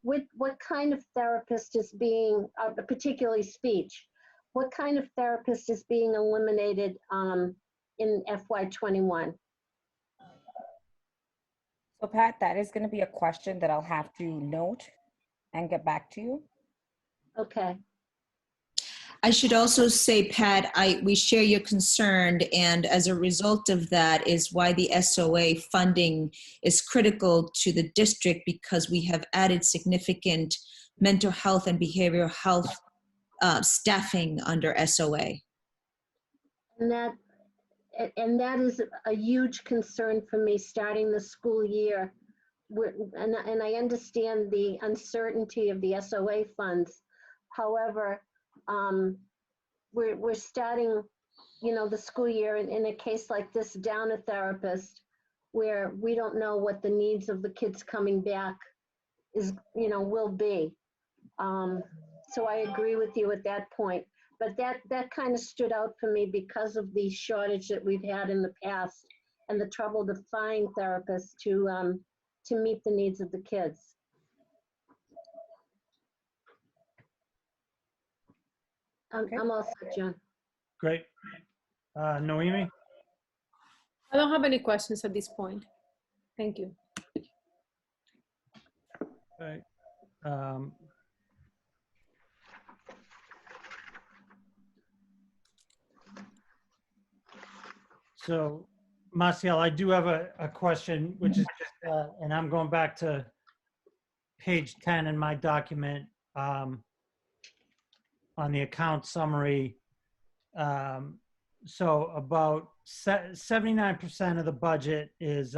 Speaker 8: What kind of therapist is being, particularly speech, what kind of therapist is being eliminated in FY21?
Speaker 9: So Pat, that is going to be a question that I'll have to note and get back to you.
Speaker 8: Okay.
Speaker 6: I should also say, Pat, we share your concern, and as a result of that is why the SOA funding is critical to the district, because we have added significant mental health and behavioral health staffing under SOA.
Speaker 8: And that is a huge concern for me starting the school year. And I understand the uncertainty of the SOA funds. However, we're starting, you know, the school year in a case like this down a therapist where we don't know what the needs of the kids coming back is, you know, will be. So I agree with you at that point. But that kind of stood out for me because of the shortage that we've had in the past and the trouble to find therapists to meet the needs of the kids. I'm all set, John.
Speaker 1: Great. Noemi?
Speaker 3: I don't have any questions at this point. Thank you.
Speaker 1: Right. Um, So, Marcial, I do have a question, which is, and I'm going back to page 10 in my document on the account summary. So about 79% of the budget is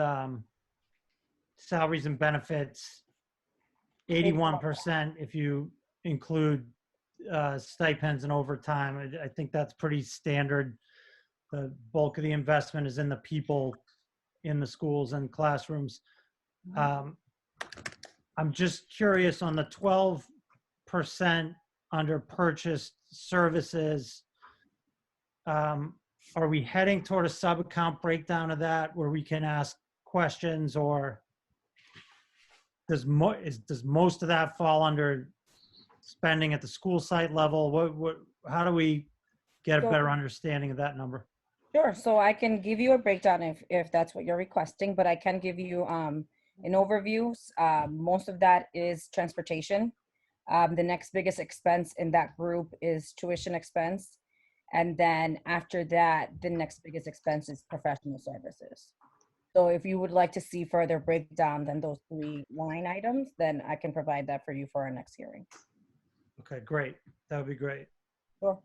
Speaker 1: salaries and benefits, 81% if you include stipends and overtime. I think that's pretty standard. The bulk of the investment is in the people in the schools and classrooms. I'm just curious on the 12% under purchased services. Are we heading toward a sub-account breakdown of that where we can ask questions, or does most of that fall under spending at the school site level? How do we get a better understanding of that number?
Speaker 9: Sure. So I can give you a breakdown if that's what you're requesting, but I can give you an overview. Most of that is transportation. The next biggest expense in that group is tuition expense. And then after that, the next biggest expense is professional services. So if you would like to see further breakdown than those 3 line items, then I can provide that for you for our next hearing.
Speaker 1: Okay, great. That would be great.
Speaker 9: Sure.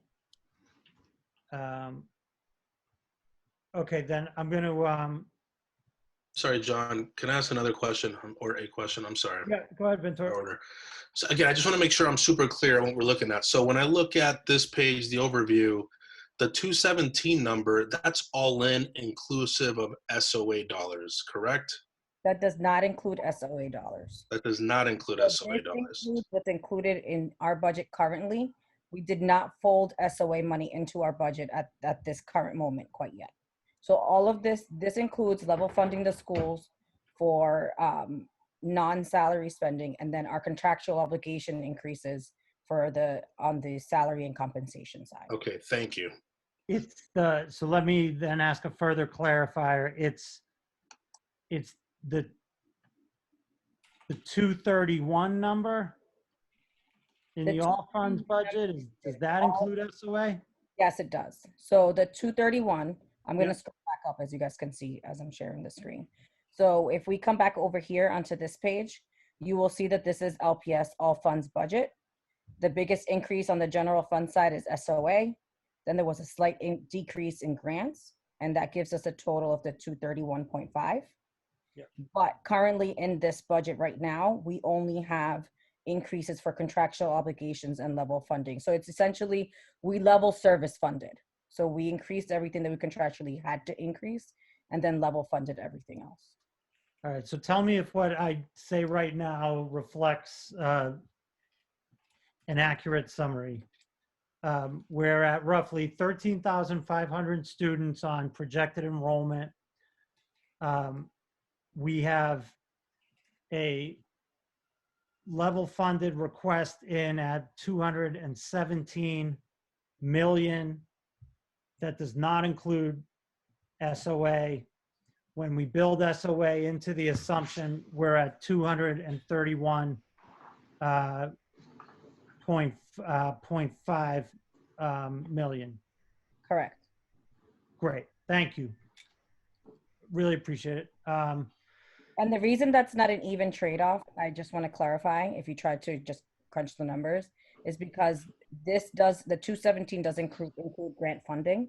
Speaker 1: Okay, then I'm going to,
Speaker 5: Sorry, John, can I ask another question or a question? I'm sorry.
Speaker 1: yeah, go ahead, Ventura.
Speaker 5: Order. So again, I just want to make sure I'm super clear on what we're looking at. So when I look at this page, the overview, the 217 number, that's all in inclusive of SOA dollars, correct?
Speaker 9: That does not include SOA dollars.
Speaker 5: That does not include
Speaker 9: So
Speaker 5: SOA
Speaker 9: this
Speaker 5: dollars.
Speaker 9: includes what's included in our budget currently. We did not fold SOA money into our budget at this current moment quite yet. So all of this includes level funding the schools for non-salary spending, and then our contractual obligation increases for on the salary and compensation side.
Speaker 5: Okay, thank you.
Speaker 1: So let me then ask a further clarifier. It's the 231 number in
Speaker 9: The
Speaker 1: the all funds budget. Does that include SOA?
Speaker 9: Yes, it does. So the 231, I'm going to
Speaker 1: Yep.
Speaker 9: scroll back up as you guys can see as I'm sharing the screen. So if we come back over here onto this page, you will see that this is LPS all funds budget. The biggest increase on the general fund side is SOA. Then there was a slight decrease in grants, and that gives us a total of the 231.5.
Speaker 1: Yep.
Speaker 9: But currently in this budget right now, we only have increases for contractual obligations and level funding. So it's essentially, we level service funded. So we increased everything that we contractually had to increase, and then level funded everything else.
Speaker 1: All right, so tell me if what I say right now reflects an accurate summary. We're at roughly 13,500 students on projected enrollment. We have a level funded request in at 217 million. That does not include SOA. When we build SOA into the assumption, we're at 231.5 million.
Speaker 9: Correct.
Speaker 1: Great, thank you. Really appreciate it.
Speaker 9: And the reason that's not an even trade-off, I just want to clarify, if you try to just crunch the numbers, is because the 217 does include grant funding.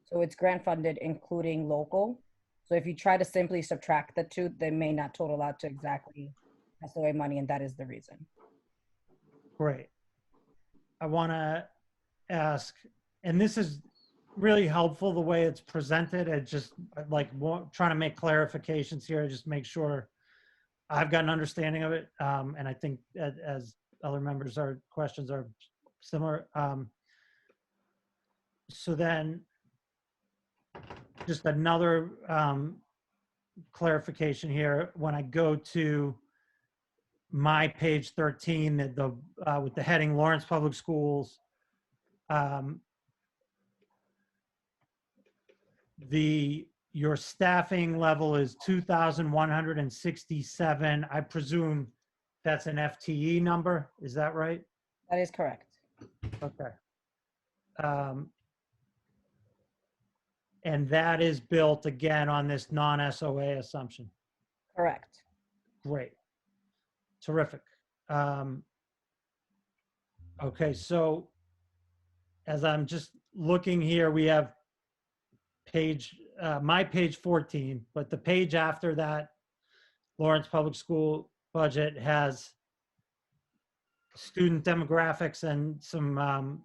Speaker 9: So it's grant funded, including local. So if you try to simply subtract the two, they may not total out to exactly SOA money, and that is the reason.
Speaker 1: Great. I want to ask, and this is really helpful the way it's presented. I just trying to make clarifications here, just make sure I've got an understanding of it. And I think as other members, our questions are similar. So then just another clarification here. When I go to my page 13, with the heading Lawrence Public Schools, your staffing level is 2,167. I presume that's an FTE number, is that right?
Speaker 9: That is correct.
Speaker 1: Okay. And that is built again on this non-SOA assumption.
Speaker 9: Correct.
Speaker 1: Great. Terrific. Okay, so as I'm just looking here, we have my page 14, but the page after that, Lawrence Public School budget has student demographics and some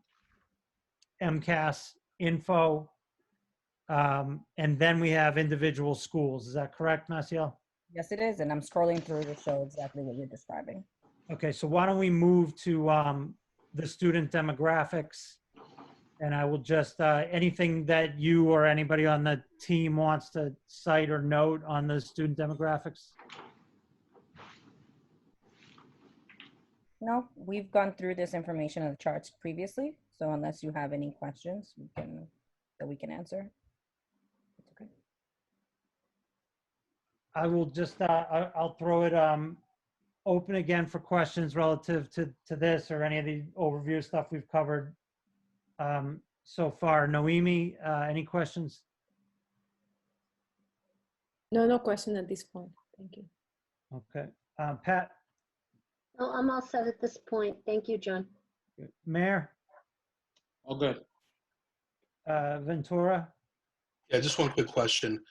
Speaker 1: MCAS info. And then we have individual schools. Is that correct, Maciel?
Speaker 9: Yes, it is. And I'm scrolling through to show exactly what you're describing.
Speaker 1: Okay, so why don't we move to the student demographics? And I will just, anything that you or anybody on the team wants to cite or note on the student demographics?
Speaker 9: No, we've gone through this information in the charts previously. So unless you have any questions, we can answer. It's okay.
Speaker 1: I will just, I'll throw it open again for questions relative to this or any of the overview stuff we've covered so far. Noemi, any questions?
Speaker 3: No question at this point. Thank you.
Speaker 1: Okay. Pat?
Speaker 8: Oh, I'm all set at this point. Thank you, John.
Speaker 1: Mayor?
Speaker 7: All good.
Speaker 1: Ventura?
Speaker 5: Yeah, just one quick question.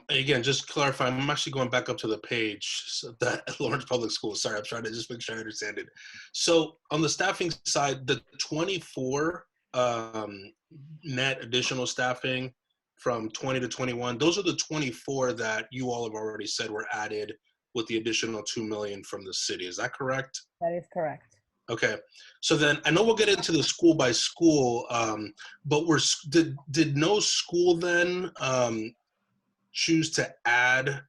Speaker 5: Again, just clarify, I'm actually going back up to the page, so that Lawrence Public Schools. Sorry, I'm trying to just make sure I understand it. So on the staffing side, the 24 net additional staffing from 20 to 21, those are the 24 that you all have already said were added with the additional 2 million from the city. Is that correct?
Speaker 9: That is correct.
Speaker 5: Okay, so then I know we'll get into the school by school, but did no school then choose to add,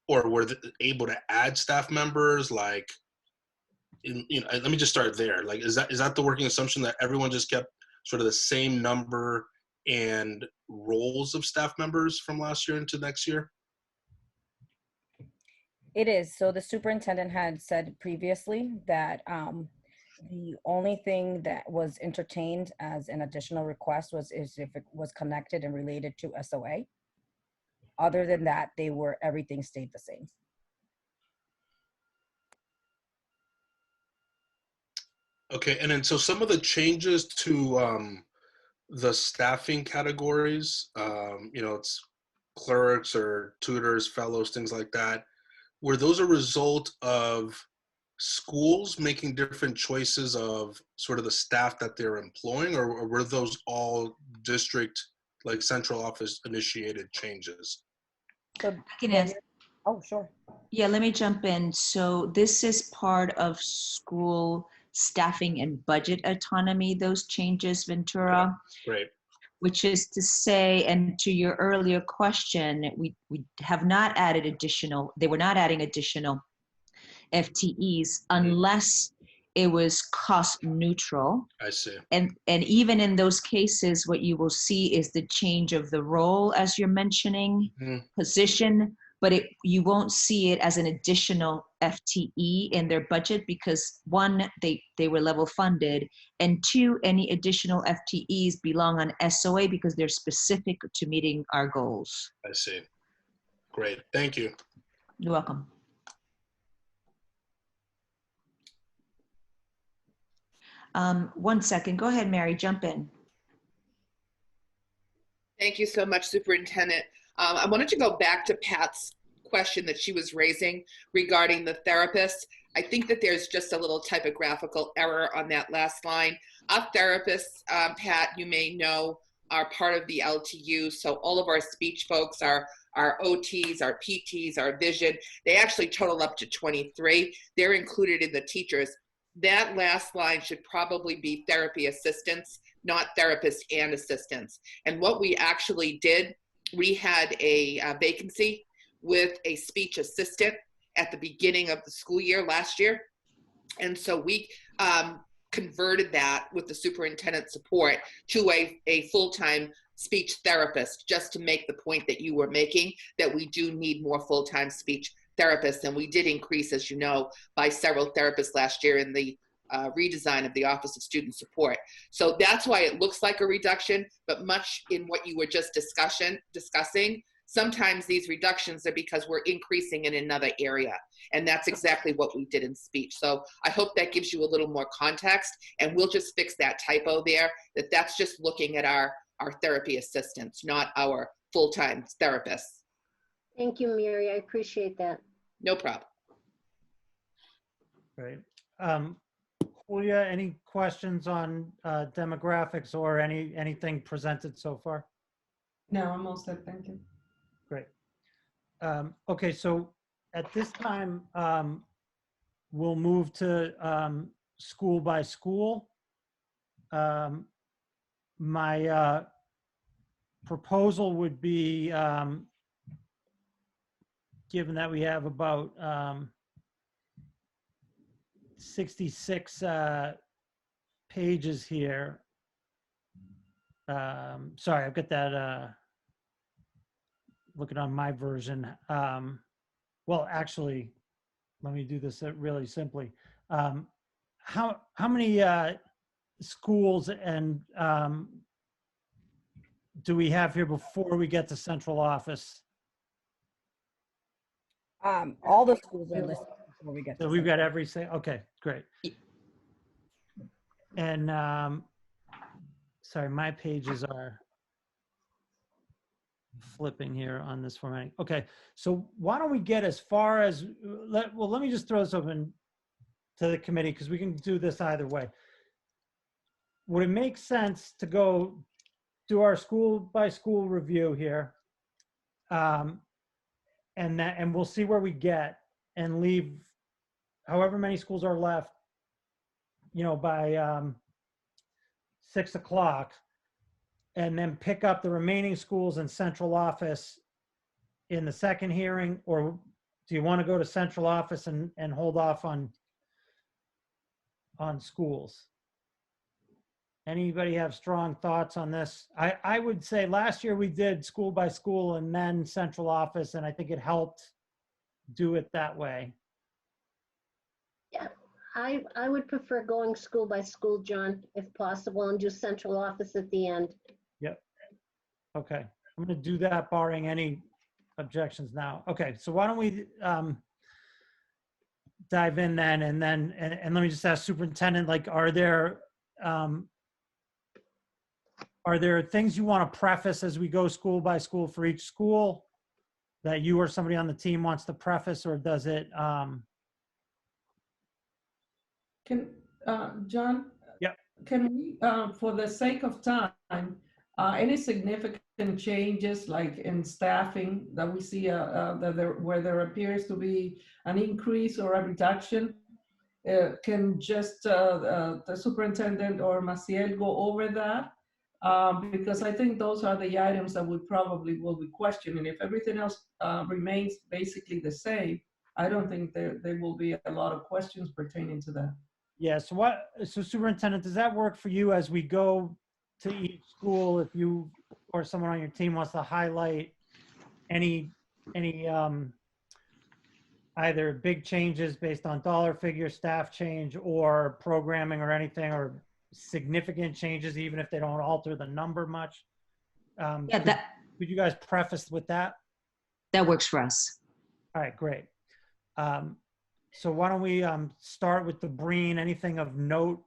Speaker 5: or were they able to add staff members? Like, let me just start there. Like, is that the working assumption that everyone just kept sort of the same number and roles of staff members from last year into next year?
Speaker 9: It is. So the superintendent had said previously that the only thing that was entertained as an additional request was if it was connected and related to SOA. Other than that, everything stayed the same.
Speaker 5: Okay, and then so some of the changes to the staffing categories, it's clerks or tutors, fellows, things like that. Were those a result of schools making different choices of sort of the staff that they're employing, or were those all district, like central office initiated changes?
Speaker 9: So,
Speaker 6: I can answer.
Speaker 9: oh, sure.
Speaker 6: Yeah, let me jump in. So this is part of school staffing and budget autonomy, those changes, Ventura.
Speaker 5: Great.
Speaker 6: Which is to say, and to your earlier question, we have not added additional, they were not adding additional FTEs unless it was cost neutral.
Speaker 5: I see.
Speaker 6: And even in those cases, what you will see is the change of the role, as you're mentioning, position, but you won't see it as an additional FTE in their budget because one, they were level funded, and two, any additional FTEs belong on SOA because they're specific to meeting our goals.
Speaker 5: I see. Great. Thank you.
Speaker 6: You're welcome. One second. Go ahead, Mary. Jump in.
Speaker 11: Thank you so much, Superintendent. I wanted to go back to Pat's question that she was raising regarding the therapists. I think that there's just a little typographical error on that last line. Our therapists, Pat, you may know, are part of the LTU. So all of our speech folks, our OTs, our PTs, our vision, they actually total up to 23. They're included in the teachers. That last line should probably be therapy assistants, not therapists and assistants. And what we actually did, we had a vacancy with a speech assistant at the beginning of the school year last year. And so we converted that with the superintendent's support to a full-time speech therapist, just to make the point that you were making, that we do need more full-time speech therapists, and we did increase, as you know, by several therapists last year in the redesign of the Office of Student Support. So that's why it looks like a reduction, but much in what you were just discussing, sometimes these reductions are because we're increasing in another area. And that's exactly what we did in speech. So I hope that gives you a little more context, and we'll just fix that typo there, that's just looking at our therapy assistants, not our full-time therapists.
Speaker 8: Thank you, Mary. I appreciate that.
Speaker 11: No problem.
Speaker 1: Great. Julia, any questions on demographics or anything presented so far?
Speaker 4: No, I'm all set, thank you.
Speaker 1: Great. Okay, so at this time, we'll move to school by school. My proposal would be, given that we have about 66 pages here. Sorry, I've got that looking on my version. Well, actually, let me do this really simply. How many schools and do we have here before we get to central office?
Speaker 9: All the schools are listed before we get to
Speaker 1: So we've got okay, great. And sorry, my pages are flipping here on this formatting. Okay, so why don't we get as far as, let me just throw this open to the committee because we can do this either way. Would it make sense to go do our school by school review here? And we'll see where we get and leave however many schools are left, by 6 o'clock, and then pick up the remaining schools in central office in the second hearing? Or do you want to go to central office and hold off on schools? Anybody have strong thoughts on this? I would say last year we did school by school and then central office, and I think it helped do it that way.
Speaker 8: Yeah, I would prefer going school by school, John, if possible, and do central office at the end.
Speaker 1: Yep. Okay, I'm going to do that barring any objections now. Okay, so why don't we dive in then, and let me just ask Superintendent, like, are there things you want to preface as we go school by school for each school that you or somebody on the team wants to preface, or does it?
Speaker 4: John?
Speaker 1: Yeah.
Speaker 4: Can we, for the sake of time, any significant changes like in staffing that we see where there appears to be an increase or a reduction? Can just the superintendent or Maciel go over that? Because I think those are the items that we probably will be questioning. If everything else remains basically the same, I don't think there will be a lot of questions pertaining to that.
Speaker 1: Yeah, so Superintendent, does that work for you as we go to each school? If you or someone on your team wants to highlight any either big changes based on dollar figure, staff change, or programming or anything, or significant changes, even if they don't alter the number much. Could you guys preface with that?
Speaker 6: That works for us.
Speaker 1: All right, great. So why don't we start with the Breen? Anything of note?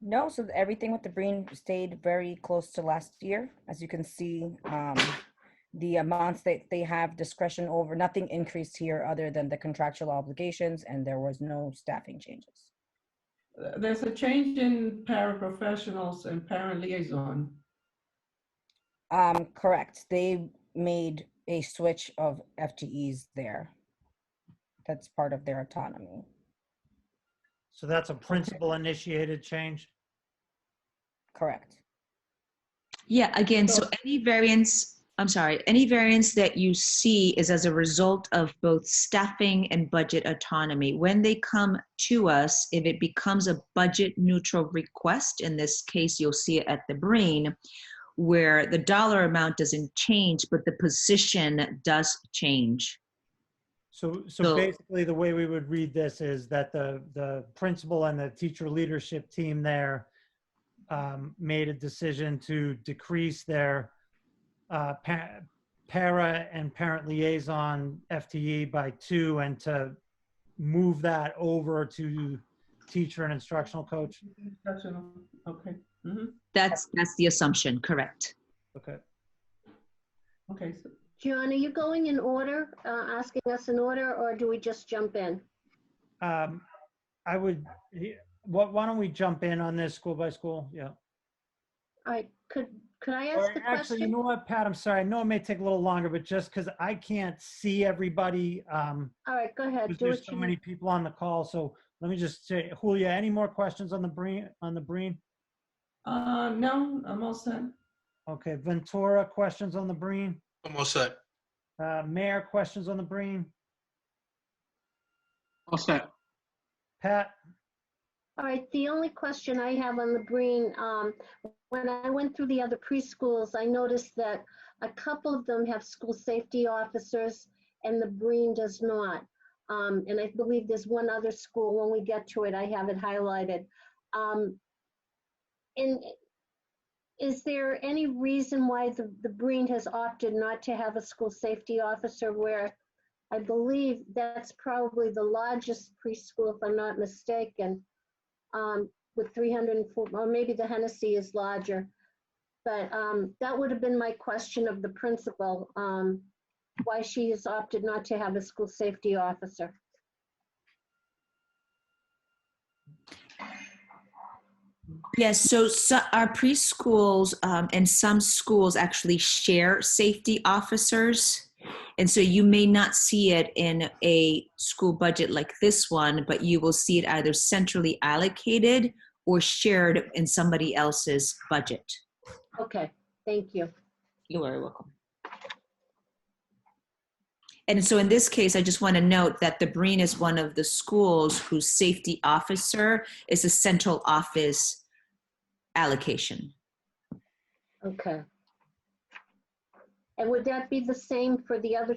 Speaker 9: No, so everything with the Breen stayed very close to last year. As you can see, the amounts that they have discretion over, nothing increased here other than the contractual obligations, and there was no staffing changes.
Speaker 4: There's a change in paraprofessionals and parent liaison.
Speaker 9: Correct. They made a switch of FTEs there. That's part of their autonomy.
Speaker 1: So that's a principal initiated change?
Speaker 9: Correct.
Speaker 6: Yeah, again, so any variance that you see is as a result of both staffing and budget autonomy. When they come to us, if it becomes a budget neutral request, in this case, you'll see it at the Breen, where the dollar amount doesn't change, but the position does change.
Speaker 1: So
Speaker 6: So-
Speaker 1: basically, the way we would read this is that the principal and the teacher leadership team there made a decision to decrease their para and parent liaison FTE by 2 and to move that over to teacher and instructional coach.
Speaker 4: Okay. Mhm.
Speaker 6: That's the assumption, correct?
Speaker 1: Okay.
Speaker 4: Okay. So
Speaker 8: John, are you going in order, asking us in order, or do we just jump in?
Speaker 1: I would, why don't we jump in on this school by school? Yeah.
Speaker 8: All right, could I
Speaker 1: Or
Speaker 8: ask a
Speaker 1: actually, you
Speaker 8: question?
Speaker 1: know what, Pat, I'm sorry. I know it may take a little longer, but just because I can't see everybody,
Speaker 8: All right, go ahead.
Speaker 1: because
Speaker 8: Do
Speaker 1: there's
Speaker 8: what
Speaker 1: so
Speaker 8: you
Speaker 1: many
Speaker 8: need.
Speaker 1: people on the call. So let me just say, Julia, any more questions on the Breen?
Speaker 4: no, I'm all set.
Speaker 1: Okay, Ventura, questions on the Breen?
Speaker 5: Almost set.
Speaker 1: Mayor, questions on the Breen?
Speaker 7: All set.
Speaker 1: Pat?
Speaker 8: All right, the only question I have on the Breen, when I went through the other preschools, I noticed that a couple of them have school safety officers and the Breen does not. And I believe there's one other school, when we get to it, I have it highlighted. And is there any reason why the Breen has opted not to have a school safety officer, where I believe that's probably the largest preschool, if I'm not mistaken, with 304, or maybe the Hennessy is larger. But that would have been my question of the principal, why she has opted not to have a school safety officer.
Speaker 6: Yes, so our preschools and some schools actually share safety officers. And so you may not see it in a school budget like this one, but you will see it either centrally allocated or shared in somebody else's budget.
Speaker 8: Okay, thank you.
Speaker 6: You're very welcome. And so in this case, I just want to note that the Breen is one of the schools whose safety officer is a central office allocation.
Speaker 8: Okay. And would that be the same for the other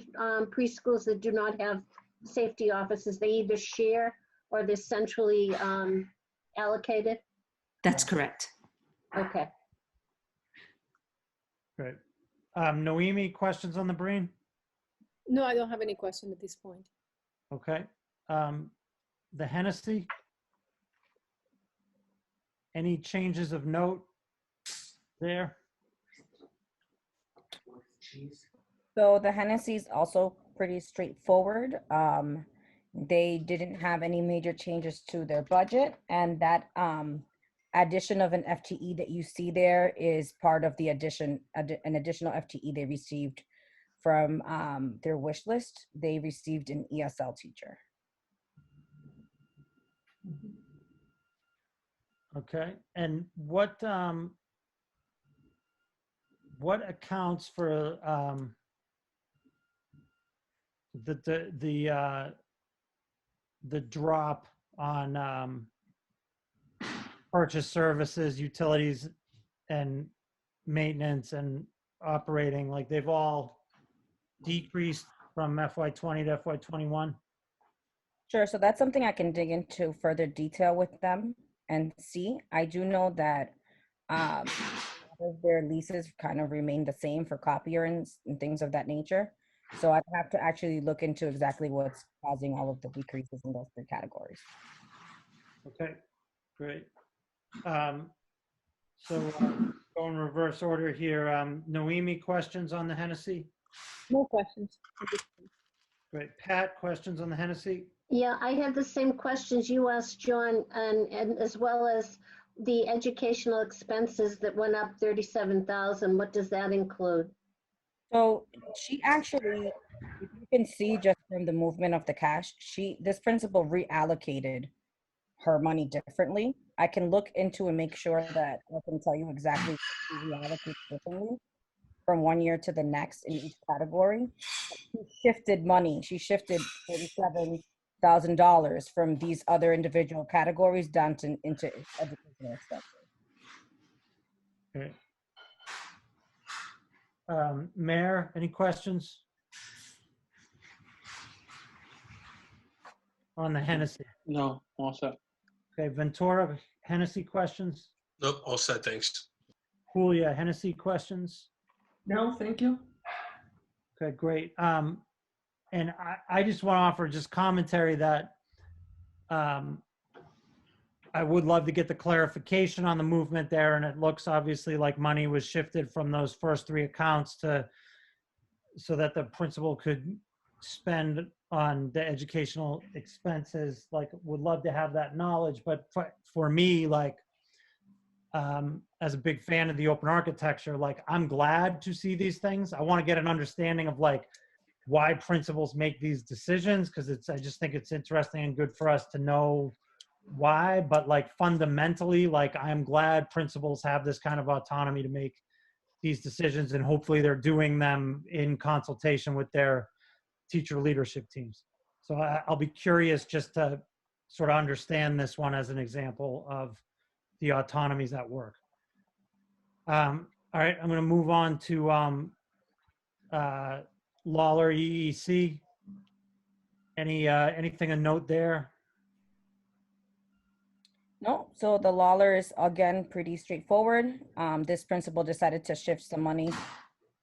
Speaker 8: preschools that do not have safety officers? They either share or they're centrally allocated?
Speaker 6: That's correct.
Speaker 8: Okay.
Speaker 1: Great. Noemi, questions on the Breen?
Speaker 3: No, I don't have any question at this point.
Speaker 1: Okay. The Hennessy? Any changes of note there?
Speaker 9: So the Hennessy is also pretty straightforward. They didn't have any major changes to their budget, and that addition of an FTE that you see there is part of the an additional FTE they received from their wish list. They received an ESL teacher.
Speaker 1: Okay, and what accounts for the drop on purchase services, utilities, and maintenance and operating? Like, they've all decreased from FY20 to FY21?
Speaker 9: Sure, so that's something I can dig into further detail with them and see. I do know that their leases kind of remain the same for copier and things of that nature. So I'd have to actually look into exactly what's causing all of the decreases in those three categories.
Speaker 1: Okay, great. So go in reverse order here. Noemi, questions on the Hennessy?
Speaker 3: No questions.
Speaker 1: Great. Pat, questions on the Hennessy?
Speaker 8: Yeah, I had the same questions you asked, John, and as well as the educational expenses that went up 37,000. What does that include?
Speaker 9: So she actually, if you can see just from the movement of the cash, this principal reallocated her money differently. I can look into and make sure that I can tell you exactly what she reallocated differently from one year to the next in each category. She shifted money. She shifted $37,000 from these other individual categories down into educational expenses.
Speaker 1: Okay. Mayor, any questions? On the Hennessy.
Speaker 7: No, all set.
Speaker 1: Okay, Ventura, Hennessy questions?
Speaker 5: Nope, all set, thanks.
Speaker 1: Julia, Hennessy questions?
Speaker 4: No, thank you.
Speaker 1: Okay, great. And I just want to offer just commentary that I would love to get the clarification on the movement there, and it looks obviously like money was shifted from those first 3 accounts so that the principal could spend on the educational expenses. Like, would love to have that knowledge, but for me, like, as a big fan of the open architecture, like, I'm glad to see these things. I want to get an understanding of like why principals make these decisions, because I just think it's interesting and good for us to know why. But like, fundamentally, like, I'm glad principals have this kind of autonomy to make these decisions, and hopefully they're doing them in consultation with their teacher leadership teams. So I'll be curious just to sort of understand this one as an example of the autonomies at work. All right, I'm going to move on to Lawler EEC. Anything of note there?
Speaker 9: No, so the Lawler is again pretty straightforward. This principal decided to shift some money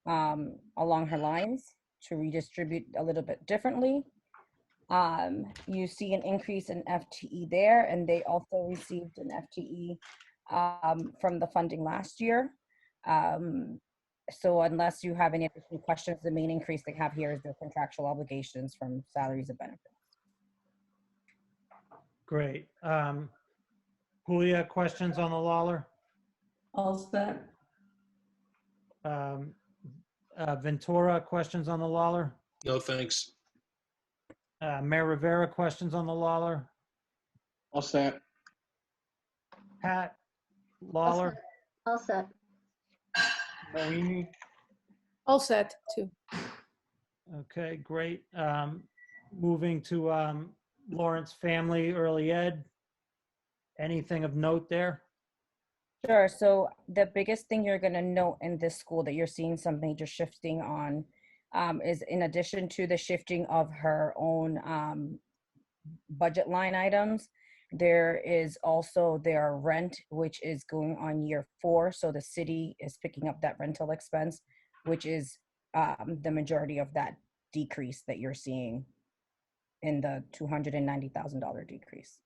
Speaker 9: along her lines to redistribute a little bit differently. You see an increase in FTE there, and they also received an FTE from the funding last year. So unless you have any additional questions, the main increase they have here is their contractual obligations from salaries and benefits.
Speaker 1: Great. Julia, questions on the Lawler?
Speaker 4: All set.
Speaker 1: Ventura, questions on the Lawler?
Speaker 5: No, thanks.
Speaker 1: Mayor Rivera, questions on the Lawler?
Speaker 7: All set.
Speaker 1: Pat, Lawler,
Speaker 8: All set.
Speaker 1: Noemi?
Speaker 3: All set too.
Speaker 1: Okay, great. Moving to Lawrence Family Early Ed. Anything of note there?
Speaker 9: Sure. So the biggest thing you're going to note in this school that you're seeing some major shifting on is, in addition to the shifting of her own budget line items, there is also their rent, which is going on year 4. So the city is picking up that rental expense, which is the majority of that decrease that you're seeing in the $290,000 decrease.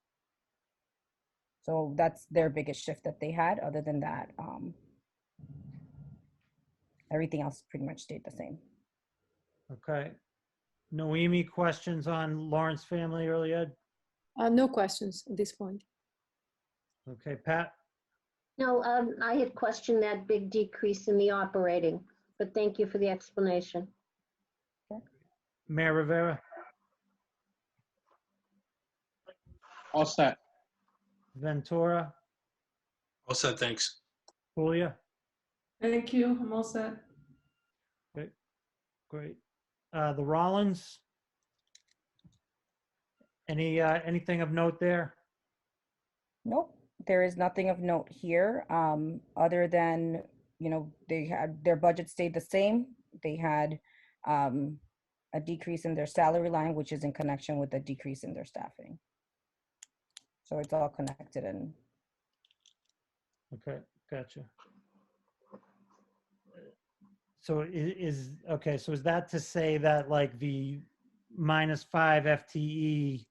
Speaker 9: So that's their biggest shift that they had. Other than that, everything else pretty much stayed the same.
Speaker 1: Okay. Noemi, questions on Lawrence Family Early Ed?
Speaker 3: No questions at this point.
Speaker 1: Okay, Pat?
Speaker 8: No, I had questioned that big decrease in the operating, but thank you for the explanation.
Speaker 1: Mayor Rivera?
Speaker 7: All set.
Speaker 1: Ventura?
Speaker 5: All set, thanks.
Speaker 1: Julia?
Speaker 4: Thank you. I'm all set.
Speaker 1: Okay, great. The Rollins? Anything of note there?
Speaker 9: Nope, there is nothing of note here, other than, you know, they had their budget stayed the same. They had a decrease in their salary line, which is in connection with the decrease in their staffing. So it's all connected. And
Speaker 1: Okay, gotcha. So okay, so is that to say that like the -5 FTE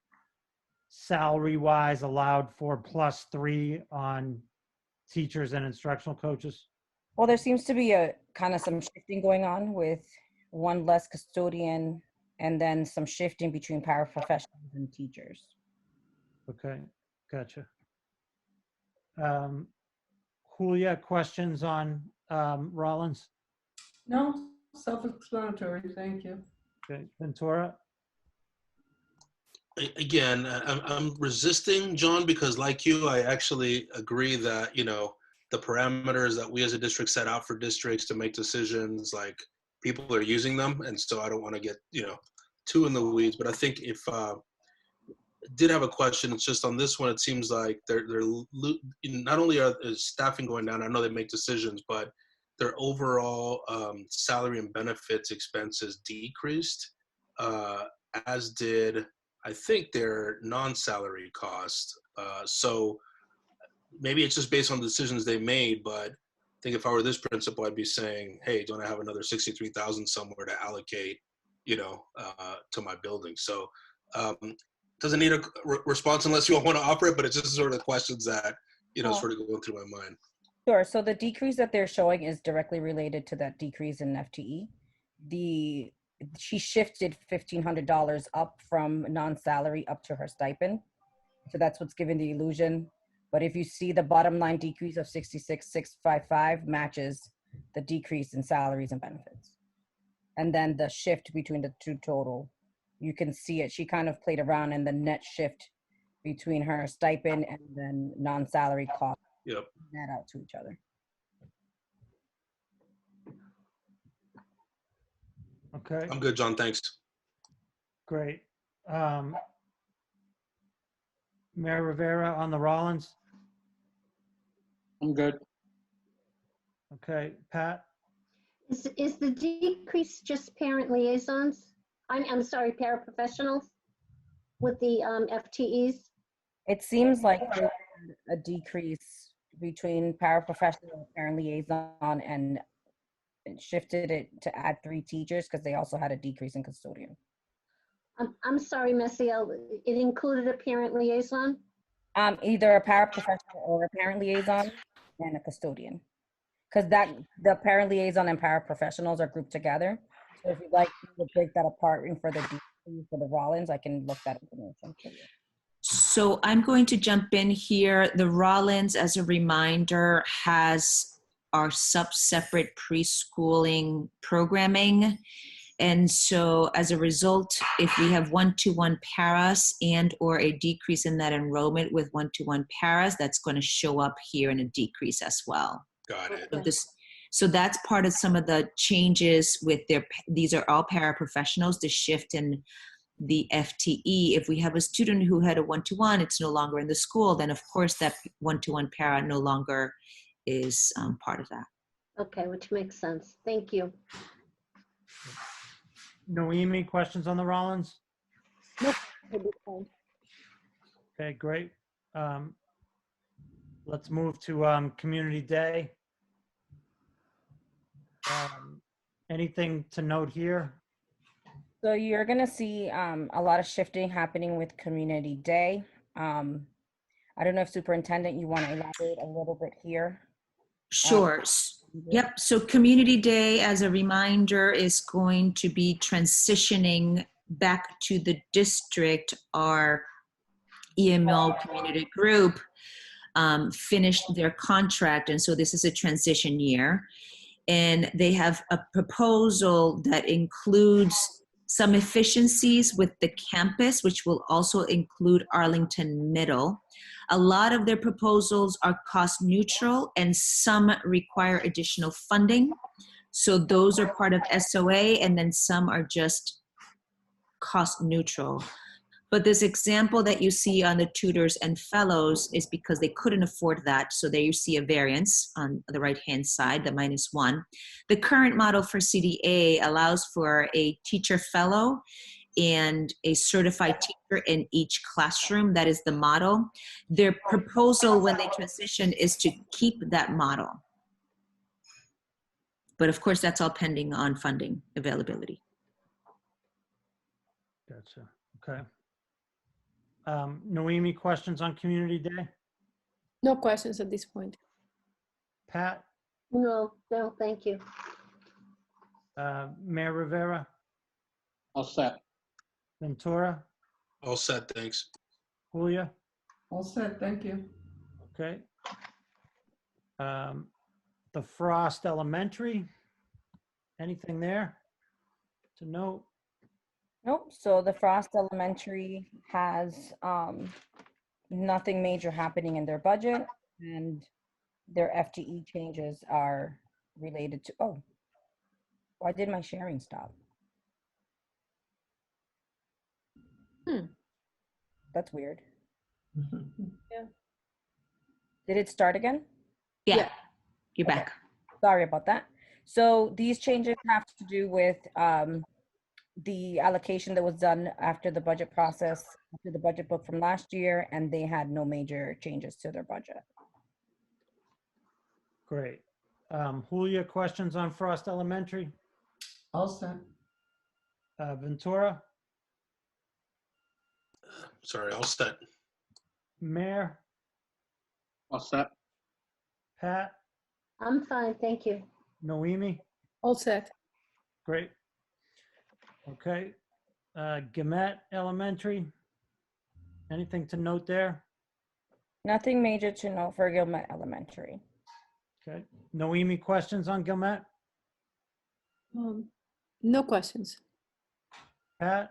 Speaker 1: salary-wise allowed for +3 on teachers and instructional coaches?
Speaker 9: well, there seems to be a kind of some shifting going on with one less custodian, and then some shifting between paraprofessionals and teachers.
Speaker 1: Okay, gotcha. Julia, questions on Rollins?
Speaker 4: No, self-explanatory. Thank you.
Speaker 1: Okay, Ventura?
Speaker 5: Again, I'm resisting, John, because like you, I actually agree that, you know, the parameters that we as a district set out for districts to make decisions, like, people are using them. And so I don't want to get, you know, too in the weeds. But I think if did have a question, it's just on this one, it seems like they're not only is staffing going down, I know they make decisions, but their overall salary and benefits expenses decreased, as did, I think, their non-salary costs. So maybe it's just based on the decisions they made, but I think if I were this principal, I'd be saying, hey, don't I have another 63,000 somewhere to allocate, to my building? So doesn't need a response unless you all want to offer it, but it's just sort of questions that, sort of going through my mind.
Speaker 9: Sure. So the decrease that they're showing is directly related to that decrease in FTE. She shifted $1,500 up from non-salary up to her stipend. So that's what's giving the illusion. But if you see the bottom line decrease of 66,655 matches the decrease in salaries and benefits. And then the shift between the two total, you can see it. She kind of played around in the net shift between her stipend and then non-salary costs.
Speaker 5: Yep.
Speaker 9: Net out to each other.
Speaker 1: Okay,
Speaker 5: I'm good, John. Thanks.
Speaker 1: great. Mayor Rivera on the Rollins.
Speaker 7: I'm good.
Speaker 1: Okay, Pat?
Speaker 8: Is the decrease just parent liaisons? I'm sorry, paraprofessionals with the FTEs?
Speaker 9: It seems like there's a decrease between paraprofessional and parent liaison, and it shifted it to add 3 teachers because they also had a decrease in custodian.
Speaker 8: I'm sorry, Messiel, it included a parent liaison?
Speaker 9: Either a paraprofessional or a parent liaison and a custodian. Because the parent liaison and paraprofessionals are grouped together. So if you'd like to break that apart and for the decrease for the Rollins, I can look that information for you.
Speaker 6: So I'm going to jump in here. The Rollins, as a reminder, has our separate preschooling programming. And so as a result, if we have 1-to-1 paras and or a decrease in that enrollment with 1-to-1 paras, that's going to show up here in a decrease as well.
Speaker 5: Got it.
Speaker 6: So that's part of some of the changes with these are all paraprofessionals, the shift in the FTE. If we have a student who had a 1-to-1, it's no longer in the school, then of course that 1-to-1 para no longer is part of that.
Speaker 8: Okay, which makes sense. Thank you.
Speaker 1: Noemi, questions on the Rollins?
Speaker 3: Nope. It'll be fine.
Speaker 1: Okay, great. Let's move to Community Day. Anything to note here?
Speaker 9: So you're going to see a lot of shifting happening with Community Day. I don't know if Superintendent, you want to elaborate a little bit here.
Speaker 6: Sure. Yep. So Community Day, as a reminder, is going to be transitioning back to the district. Our EML community group finished their contract, and so this is a transition year. And they have a proposal that includes some efficiencies with the campus, which will also include Arlington Middle. A lot of their proposals are cost neutral and some require additional funding. So those are part of SOA, and then some are just cost neutral. But this example that you see on the tutors and fellows is because they couldn't afford that. So there you see a variance on the right-hand side, the -1. The current model for CDA allows for a teacher fellow and a certified teacher in each classroom. That is the model. Their proposal when they transition is to keep that model. But of course, that's all pending on funding availability.
Speaker 1: Gotcha. Okay. Noemi, questions on Community Day?
Speaker 3: No questions at this point.
Speaker 1: Pat?
Speaker 8: No, thank you.
Speaker 1: Mayor Rivera?
Speaker 7: All set.
Speaker 1: Ventura?
Speaker 5: All set. Thanks.
Speaker 1: Julia?
Speaker 4: All set, thank you.
Speaker 1: Okay. The Frost Elementary? Anything there to note?
Speaker 9: Nope. So the Frost Elementary has nothing major happening in their budget, and their FTE changes are related to, oh, why did my sharing stop? That's weird.
Speaker 3: Yeah.
Speaker 9: Did it start again?
Speaker 6: Yeah,
Speaker 3: Yeah.
Speaker 6: you're back.
Speaker 9: Sorry about that. So these changes have to do with the allocation that was done after the budget process, after the budget book from last year, and they had no major changes to their budget.
Speaker 1: Great. Julia, questions on Frost Elementary?
Speaker 4: All set.
Speaker 1: Ventura,
Speaker 5: Sorry, all set.
Speaker 1: Mayor,
Speaker 7: All set.
Speaker 1: Pat,
Speaker 8: I'm fine, thank you.
Speaker 1: Noemi?
Speaker 3: All set.
Speaker 1: Great. Okay. Gumet Elementary? Anything to note there?
Speaker 9: Nothing major to note for Gilmet Elementary.
Speaker 1: Okay. Noemi, questions on Gumet?
Speaker 3: No questions.
Speaker 1: Pat,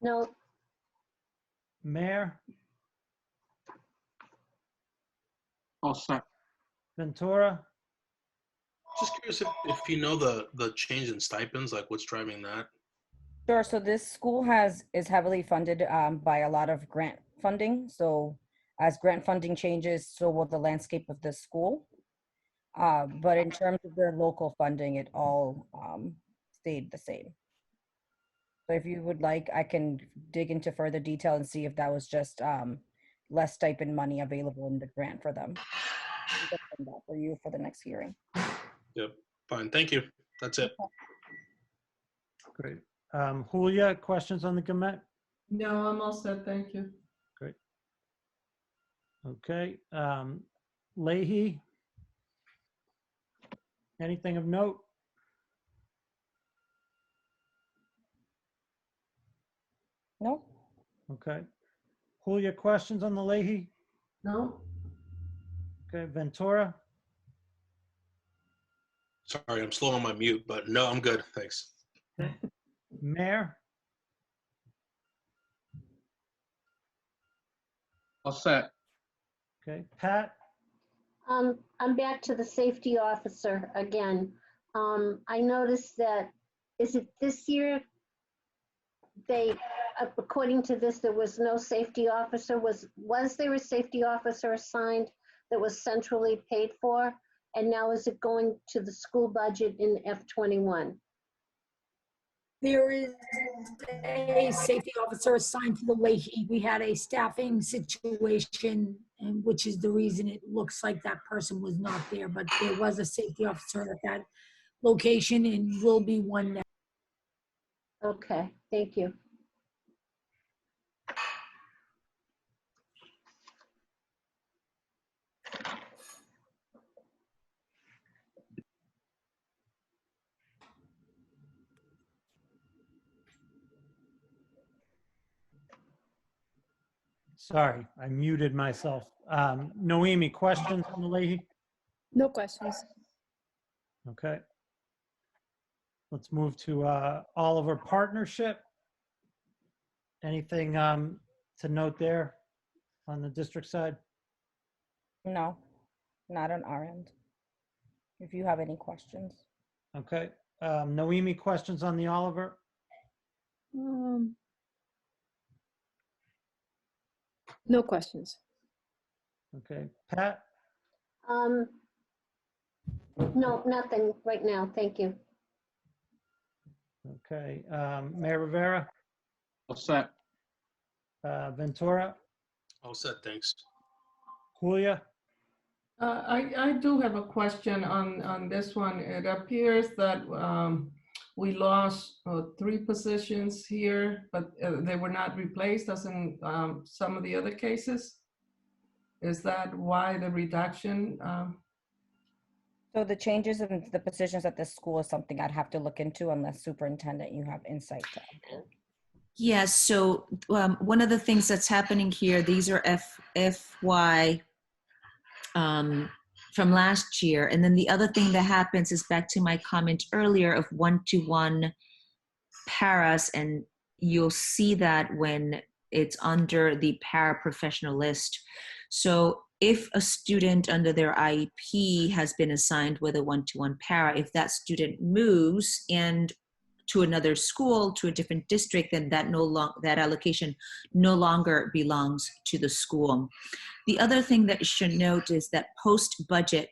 Speaker 8: No,
Speaker 1: Mayor,
Speaker 7: All set.
Speaker 1: Ventura?
Speaker 5: Just curious if you know the change in stipends, like what's driving that?
Speaker 9: Sure. So this school is heavily funded by a lot of grant funding. So as grant funding changes, so will the landscape of the school. But in terms of their local funding, it all stayed the same. So if you would like, I can dig into further detail and see if that was just less stipend money available in the grant for them. I'll get that for you for the next hearing.
Speaker 5: Yep, fine, thank you. That's it.
Speaker 1: Great. Julia, questions on the Gumet?
Speaker 4: No, I'm all set, thank you.
Speaker 1: Great. Okay. LAE? Anything of note?
Speaker 9: No?
Speaker 1: Okay. Julia, questions on the LAE?
Speaker 4: No?
Speaker 1: Okay. Ventura?
Speaker 5: Sorry, I'm slow on my mute, but no, I'm good, thanks.
Speaker 1: Mayor?
Speaker 7: All set.
Speaker 1: Okay. Pat?
Speaker 8: I'm back to the safety officer again. I noticed that, is it this year? According to this, there was no safety officer. Was there a safety officer assigned that was centrally paid for? And now is it going to the school budget in F21?
Speaker 12: There is a safety officer assigned to the LAE. We had a staffing situation, and which is the reason it looks like that person was not there, but there was a safety officer at that location and will be one now.
Speaker 8: Okay, thank you.
Speaker 1: Sorry, I muted myself. Noemi, questions on the LAE?
Speaker 3: No questions.
Speaker 1: Okay. Let's move to Oliver Partnership. Anything to note there on the district side?
Speaker 9: No, not on our end. If you have any questions.
Speaker 1: Okay. Noemi, questions on the Oliver?
Speaker 3: No questions.
Speaker 1: Okay. Pat?
Speaker 8: No, nothing right now, thank you.
Speaker 1: Okay. Mayor Rivera?
Speaker 7: All set.
Speaker 1: Ventura?
Speaker 5: All set, thanks.
Speaker 1: Julia?
Speaker 4: I do have a question on this one. It appears that we lost 3 positions here, but they were not replaced as in some of the other cases. Is that why the reduction?
Speaker 9: So the changes in the positions at this school is something I'd have to look into unless superintendent, you have insight to.
Speaker 6: Yes, so one of the things that's happening here, these are FY from last year. And then the other thing that happens is back to my comment earlier of one-to-one paras, and you'll see that when it's under the paraprofessional list. So if a student under their IEP has been assigned with a one-to-one para, if that student moves and to another school, to a different district, then that allocation no longer belongs to the school. The other thing that you should note is that post-budget,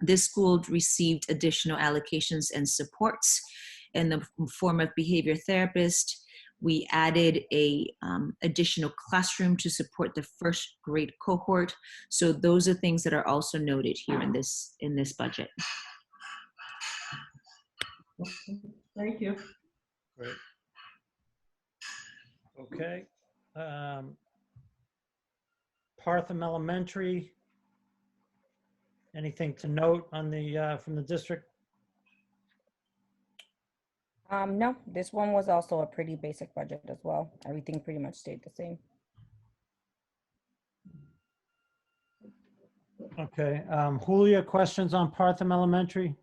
Speaker 6: This school received additional allocations and supports in the form of behavior therapist. We added a additional classroom to support the first grade cohort. So those are things that are also noted here in this budget.
Speaker 4: Thank you.
Speaker 1: Great. Okay. Partham Elementary. Anything to note on the from the district?
Speaker 9: No, this one was also a pretty basic budget as well. Everything pretty much stayed the same.
Speaker 1: Okay. Julia, questions on Partham Elementary?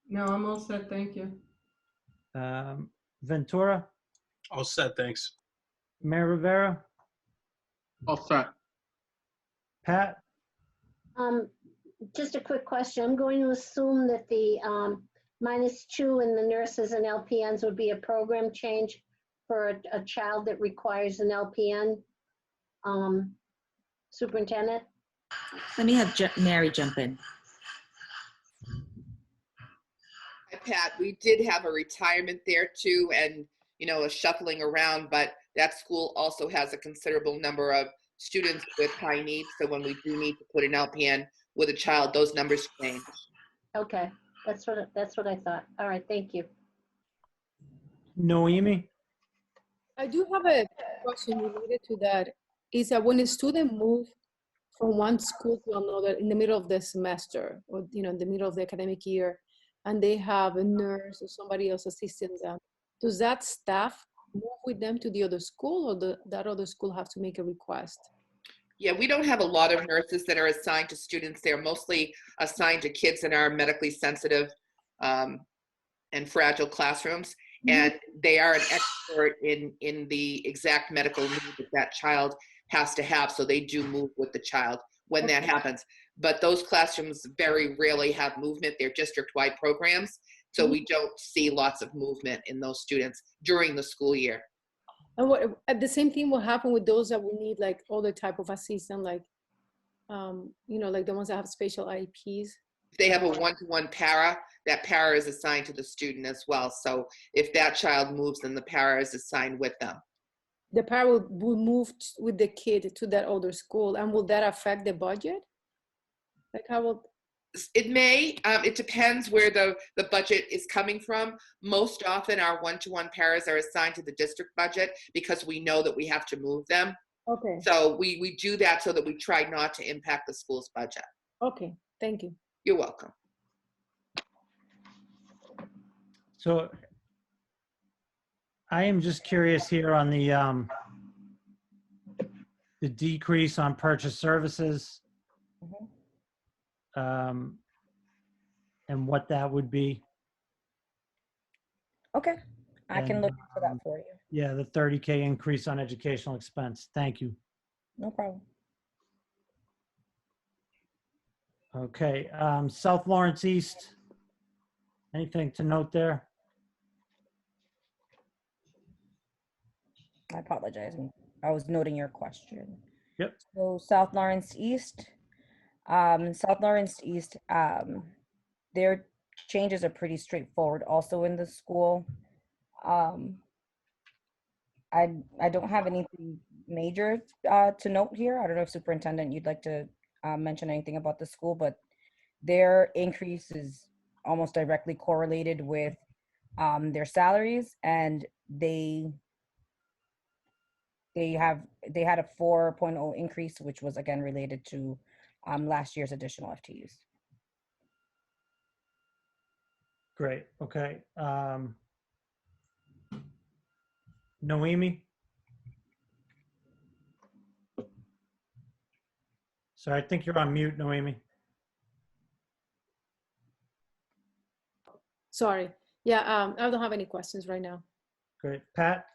Speaker 4: No, I'm all set. Thank you.
Speaker 1: Ventura,
Speaker 5: All set, thanks.
Speaker 1: Mayor Rivera,
Speaker 7: All set.
Speaker 1: Pat?
Speaker 8: Just a quick question. I'm going to assume that the -2 in the nurses and LPNs would be a program change for a child that requires an LPN superintendent.
Speaker 6: Let me have Mary jump in.
Speaker 11: Hi, Pat, we did have a retirement there too, and a shuffling around, but that school also has a considerable number of students with high needs. So when we do need to put an LPN with a child, those numbers change.
Speaker 8: Okay, that's what I thought. All right, thank you.
Speaker 1: Noemi?
Speaker 3: I do have a question related to that. Is that when a student moves from one school to another in the middle of the semester or in the middle of the academic year, and they have a nurse or somebody else assisting them, does that staff move with them to the other school, or that other school have to make a request?
Speaker 11: Yeah, we don't have a lot of nurses that are assigned to students. They're mostly assigned to kids in our medically sensitive and fragile classrooms. And they are an expert in the exact medical need that child has to have. So they do move with the child when that happens. But those classrooms very rarely have movement. They're district-wide programs. So we don't see lots of movement in those students during the school year.
Speaker 3: And the same thing will happen with those that will need like other type of assistance, like, like the ones that have special IEPs.
Speaker 11: If they have a one-to-one para, that para is assigned to the student as well. So if that child moves, then the para is assigned with them.
Speaker 3: The para will move with the kid to that other school, and will that affect the budget? Like how will?
Speaker 11: It may. It depends where the budget is coming from. Most often our one-to-one paras are assigned to the district budget because we know that we have to move them.
Speaker 3: Okay.
Speaker 11: So we do that so that we try not to impact the school's budget.
Speaker 3: Okay, thank you.
Speaker 11: You're welcome.
Speaker 1: So I am just curious here on the decrease on purchase services. And what that would be.
Speaker 9: Okay, I can look into that for you.
Speaker 1: Yeah, the 30K increase on educational expense. Thank you.
Speaker 9: No problem.
Speaker 1: Okay, South Lawrence East. Anything to note there?
Speaker 9: I apologize. I was noting your question.
Speaker 1: Yep.
Speaker 9: So South Lawrence East. Their changes are pretty straightforward also in the school. I don't have anything major to note here. I don't know if Superintendent, you'd like to mention anything about the school, but their increase is almost directly correlated with their salaries, and they had a 4.0 increase, which was again related to last year's additional FTEs.
Speaker 1: Great, okay. Noemi? Sorry, I think you're on mute, Noemi.
Speaker 3: Sorry. Yeah, I don't have any questions right now.
Speaker 1: Great. Pat?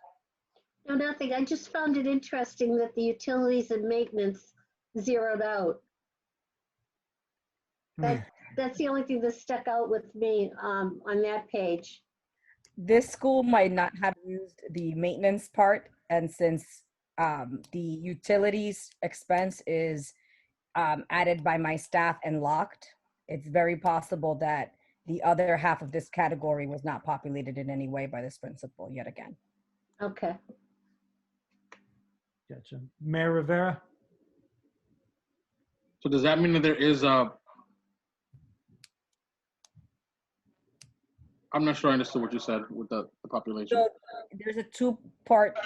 Speaker 8: No, nothing. I just found it interesting that the utilities and maintenance zeroed out. That's the only thing that stuck out with me on that page.
Speaker 9: This school might not have used the maintenance part, and since the utilities expense is added by my staff and locked, It's very possible that the other half of this category was not populated in any way by this principal yet again.
Speaker 8: Okay.
Speaker 1: Gotcha. Mayor Rivera?
Speaker 7: So does that mean that there is a, I'm not sure I understood what you said with the population.
Speaker 9: So there's a two-part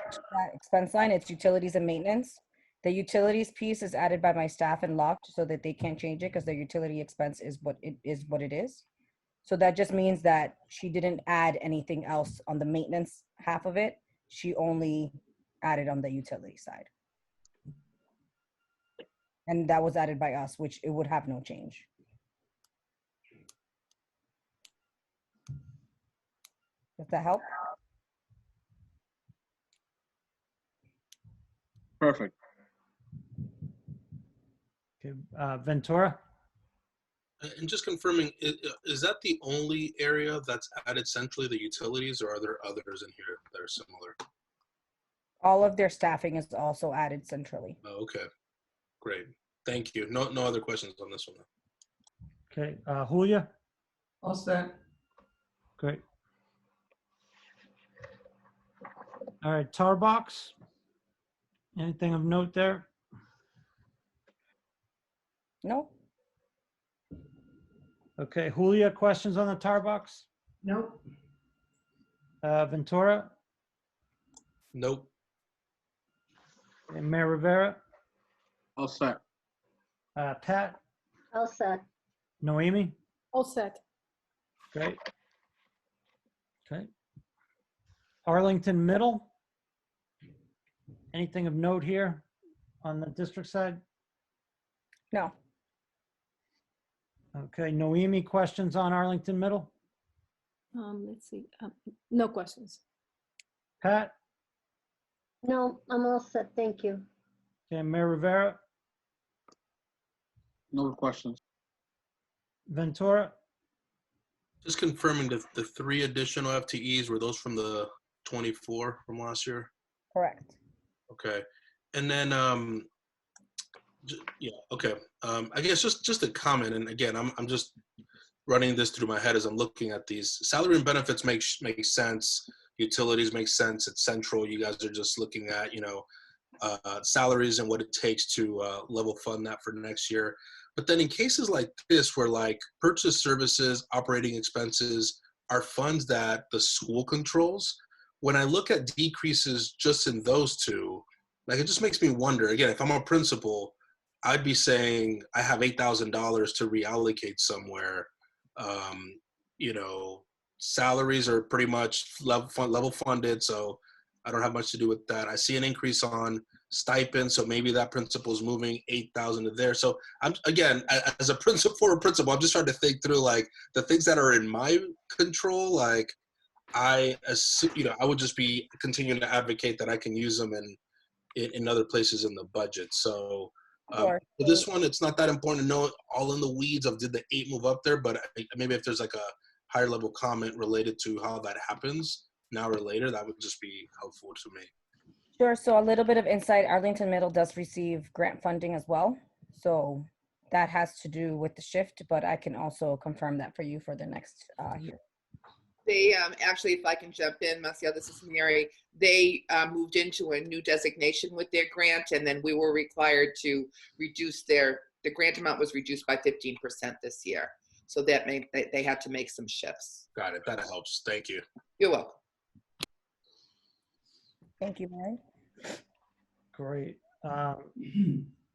Speaker 9: expense line. It's utilities and maintenance. The utilities piece is added by my staff and locked so that they can't change it because their utility expense is what it is. So that just means that she didn't add anything else on the maintenance half of it. She only added on the utility side. And that was added by us, which it would have no change. Does that help?
Speaker 7: Perfect.
Speaker 1: Okay, Ventura?
Speaker 5: And just confirming, is that the only area that's added centrally, the utilities, or are there others in here that are similar?
Speaker 9: All of their staffing is also added centrally.
Speaker 5: Oh, okay, great. Thank you. No other questions on this one.
Speaker 1: Okay, Julia?
Speaker 4: All set.
Speaker 1: Great. All right, tar box? Anything of note there?
Speaker 9: No?
Speaker 1: Okay, Julia, questions on the tar box?
Speaker 4: Nope.
Speaker 1: Ventura?
Speaker 5: Nope.
Speaker 1: And Mayor Rivera?
Speaker 7: All set.
Speaker 1: Pat?
Speaker 8: All set.
Speaker 1: Noemi?
Speaker 3: All set.
Speaker 1: Great. Okay. Arlington Middle? Anything of note here on the district side?
Speaker 9: No.
Speaker 1: Okay, Noemi, questions on Arlington Middle?
Speaker 3: Let's see. No questions.
Speaker 1: Pat?
Speaker 8: No, I'm all set. Thank you.
Speaker 1: Okay, Mayor Rivera?
Speaker 7: No questions.
Speaker 1: Ventura?
Speaker 5: Just confirming that the 3 additional FTEs, were those from the 24 from last year?
Speaker 9: Correct.
Speaker 5: Okay. And then, yeah, okay. I guess just a comment, and again, I'm just running this through my head as I'm looking at these. Salary and benefits make sense. Utilities make sense. It's central. You guys are just looking at, salaries and what it takes to level fund that for next year. But then in cases like this, where like purchase services, operating expenses are funds that the school controls, when I look at decreases just in those two, like it just makes me wonder, again, if I'm a principal, I'd be saying I have $8,000 to reallocate somewhere. Salaries are pretty much level funded, so I don't have much to do with that. I see an increase on stipends, so maybe that principal is moving $8,000 to there. So I'm, again, as a principal, I'm just trying to think through like the things that are in my control. Like I would just be continuing to advocate that I can use them in other places in the budget. So
Speaker 9: Sure.
Speaker 5: for this one, it's not that important to know all in the weeds of did the 8 move up there, but maybe if there's like a higher level comment related to how that happens now or later, that would just be helpful to me.
Speaker 9: Sure. So a little bit of insight, Arlington Middle does receive grant funding as well. So that has to do with the shift, but I can also confirm that for you for the next year.
Speaker 11: They actually, if I can jump in, Marcia, this is Mary. They moved into a new designation with their grant, and then we were required to reduce the grant amount was reduced by 15% this year. So that made they had to make some shifts.
Speaker 5: Got it. That helps. Thank you.
Speaker 11: You're welcome.
Speaker 9: Thank you, Mary.
Speaker 1: Great.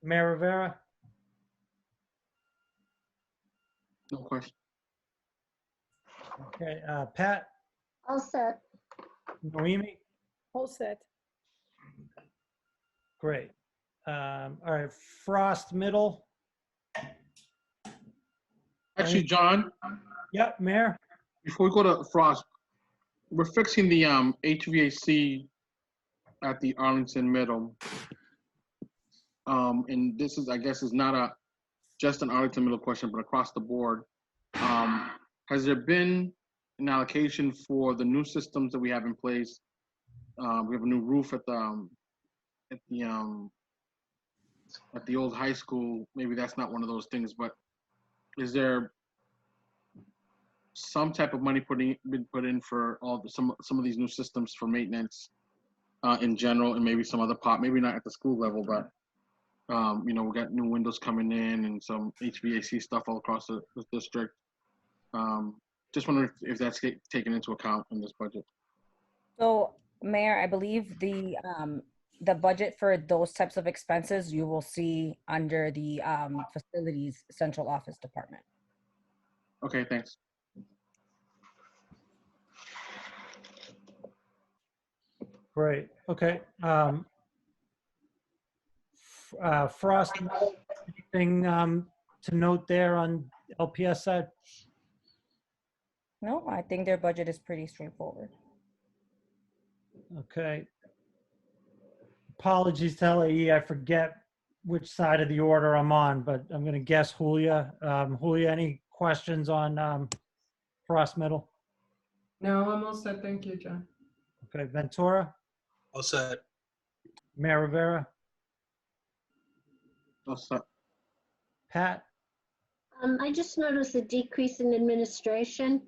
Speaker 1: Mayor Rivera?
Speaker 7: No question.
Speaker 1: Okay, Pat?
Speaker 8: All set.
Speaker 1: Noemi?
Speaker 3: All set.
Speaker 1: Great. All right, Frost Middle?
Speaker 7: Actually, John,
Speaker 1: Yep, Mayor?
Speaker 7: before we go to Frost, we're fixing the HVAC at the Arlington Middle. And this is, I guess, is not just an Arlington Middle question, but across the board. Has there been an allocation for the new systems that we have in place? We have a new roof at the old high school. Maybe that's not one of those things, but is there some type of money been put in for some of these new systems for maintenance in general, and maybe some other part, maybe not at the school level, but we got new windows coming in and some HVAC stuff all across the district. Just wondering if that's taken into account in this budget.
Speaker 9: So, Mayor, I believe the budget for those types of expenses you will see under the facilities central office department.
Speaker 7: Okay, thanks.
Speaker 1: Great. Okay. Frost, anything to note there on LPS side?
Speaker 9: No, I think their budget is pretty straightforward.
Speaker 1: Okay. Apologies to LAE, I forget which side of the order I'm on, but I'm going to guess Julia. Julia, any questions on Frost Middle?
Speaker 4: No, I'm all set. Thank you, John.
Speaker 1: Okay, Ventura,
Speaker 5: All set.
Speaker 1: Mayor Rivera,
Speaker 7: All set.
Speaker 1: Pat?
Speaker 8: I just noticed a decrease in administration.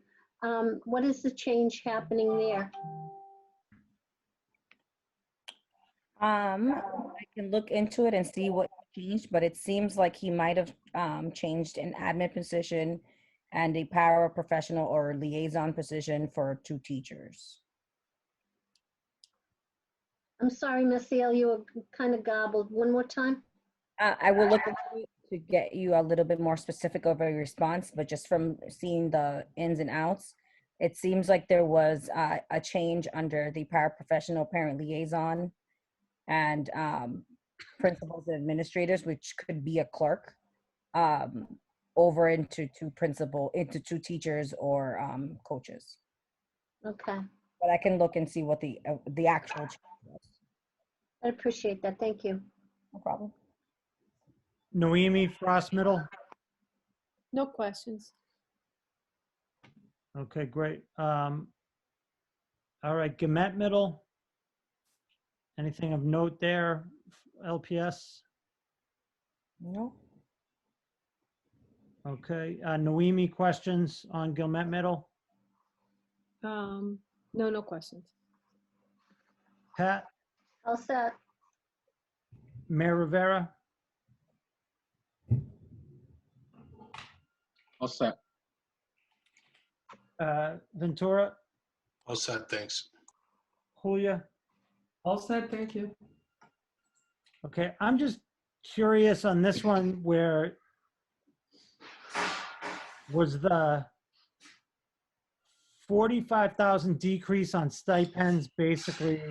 Speaker 8: What is the change happening there?
Speaker 9: I can look into it and see what changed, but it seems like he might have changed an admin position and a paraprofessional or liaison position for 2 teachers.
Speaker 8: I'm sorry, Miss L, you were kind of garbled. One more time?
Speaker 9: I will look into it to get you a little bit more specific of a response, but just from seeing the ins and outs, it seems like there was a change under the paraprofessional parent liaison and principals and administrators, which could be a clerk, over into 2 teachers or coaches.
Speaker 8: Okay,
Speaker 9: But I can look and see what the actual change was.
Speaker 8: I appreciate that. Thank you.
Speaker 9: No problem.
Speaker 1: Noemi, Frost Middle?
Speaker 3: No questions.
Speaker 1: Okay, great. All right, Gemet Middle? Anything of note there, LPS?
Speaker 9: No.
Speaker 1: Okay, Noemi, questions on Gilmet Middle?
Speaker 3: No questions.
Speaker 1: Pat?
Speaker 8: All set.
Speaker 1: Mayor Rivera?
Speaker 7: All set.
Speaker 1: Ventura?
Speaker 5: All set, thanks.
Speaker 1: Julia?
Speaker 4: All set. Thank you.
Speaker 1: Okay, I'm just curious on this one where was the 45,000 decrease on stipends basically,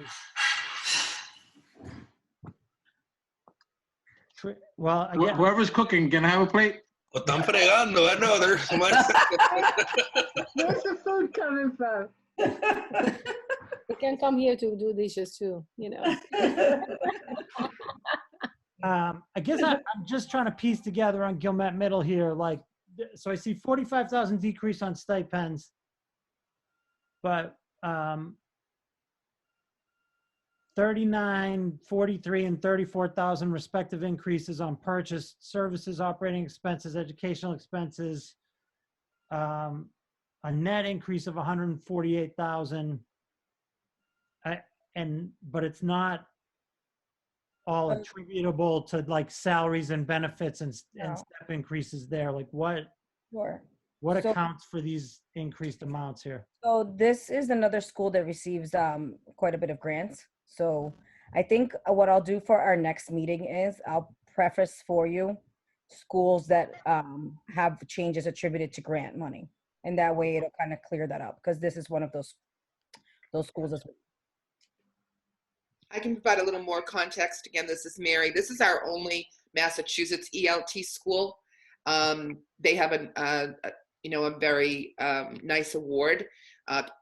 Speaker 1: well, I guess,
Speaker 7: Whoever's cooking, can I have a plate?
Speaker 5: Lo están fregando, I know.
Speaker 8: Where's the food coming from?
Speaker 3: You can come here to do dishes too,
Speaker 1: I guess I'm just trying to piece together on Gilmet Middle here, like, so I see 45,000 decrease on stipends, but 39, 43, and 34,000 respective increases on purchased services, operating expenses, educational expenses, a net increase of 148,000. But it's not all attributable to like salaries and benefits and step increases there. Like what
Speaker 9: Sure.
Speaker 1: accounts for these increased amounts here?
Speaker 9: So this is another school that receives quite a bit of grants. So I think what I'll do for our next meeting is I'll preface for you schools that have changes attributed to grant money. And that way it'll kind of clear that up because this is one of those schools as well.
Speaker 11: I can provide a little more context. Again, this is Mary. This is our only Massachusetts ELT school. They have a very nice award.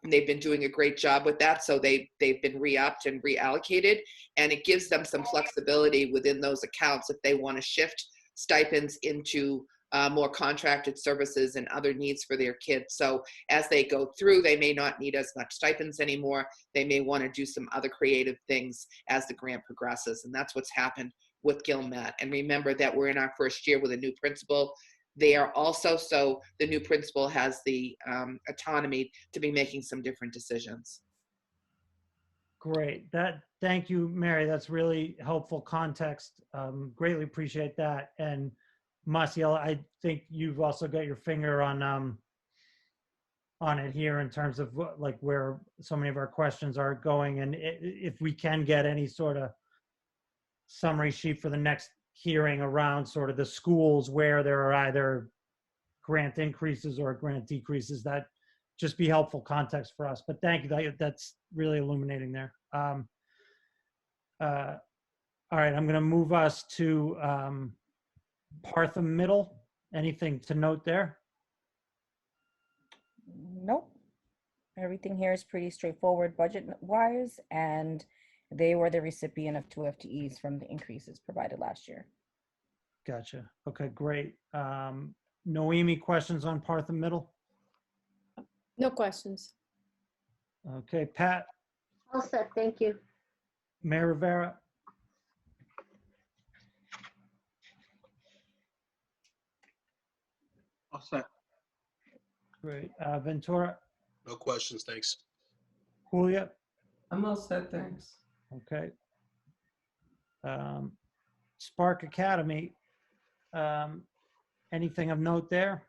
Speaker 11: They've been doing a great job with that. So they've been re-upped and reallocated, and it gives them some flexibility within those accounts if they want to shift stipends into more contracted services and other needs for their kids. So as they go through, they may not need as much stipends anymore. They may want to do some other creative things as the grant progresses. And that's what's happened with Gilmet. And remember that we're in our first year with a new principal. there also. So the new principal has the autonomy to be making some different decisions.
Speaker 1: Great. Thank you, Mary. That's really helpful context. Greatly appreciate that. And Maciel, I think you've also got your finger on it here in terms of like where so many of our questions are going. And if we can get any sort of summary sheet for the next hearing around sort of the schools where there are either grant increases or grant decreases, that just be helpful context for us. But thank you. That's really illuminating there. All right, I'm going to move us to Partham Middle. Anything to note there?
Speaker 9: Nope. Everything here is pretty straightforward budget-wise, and they were the recipient of 2 FTEs from the increases provided last year.
Speaker 1: Gotcha. Okay, great. Noemi, questions on Partham Middle?
Speaker 3: No questions.
Speaker 1: Okay, Pat,
Speaker 8: All set, thank you.
Speaker 1: Mayor Rivera,
Speaker 7: All set.
Speaker 1: great. Ventura,
Speaker 5: No questions, thanks.
Speaker 1: Julia,
Speaker 4: I'm all set, thanks.
Speaker 1: okay. Spark Academy, anything of note there?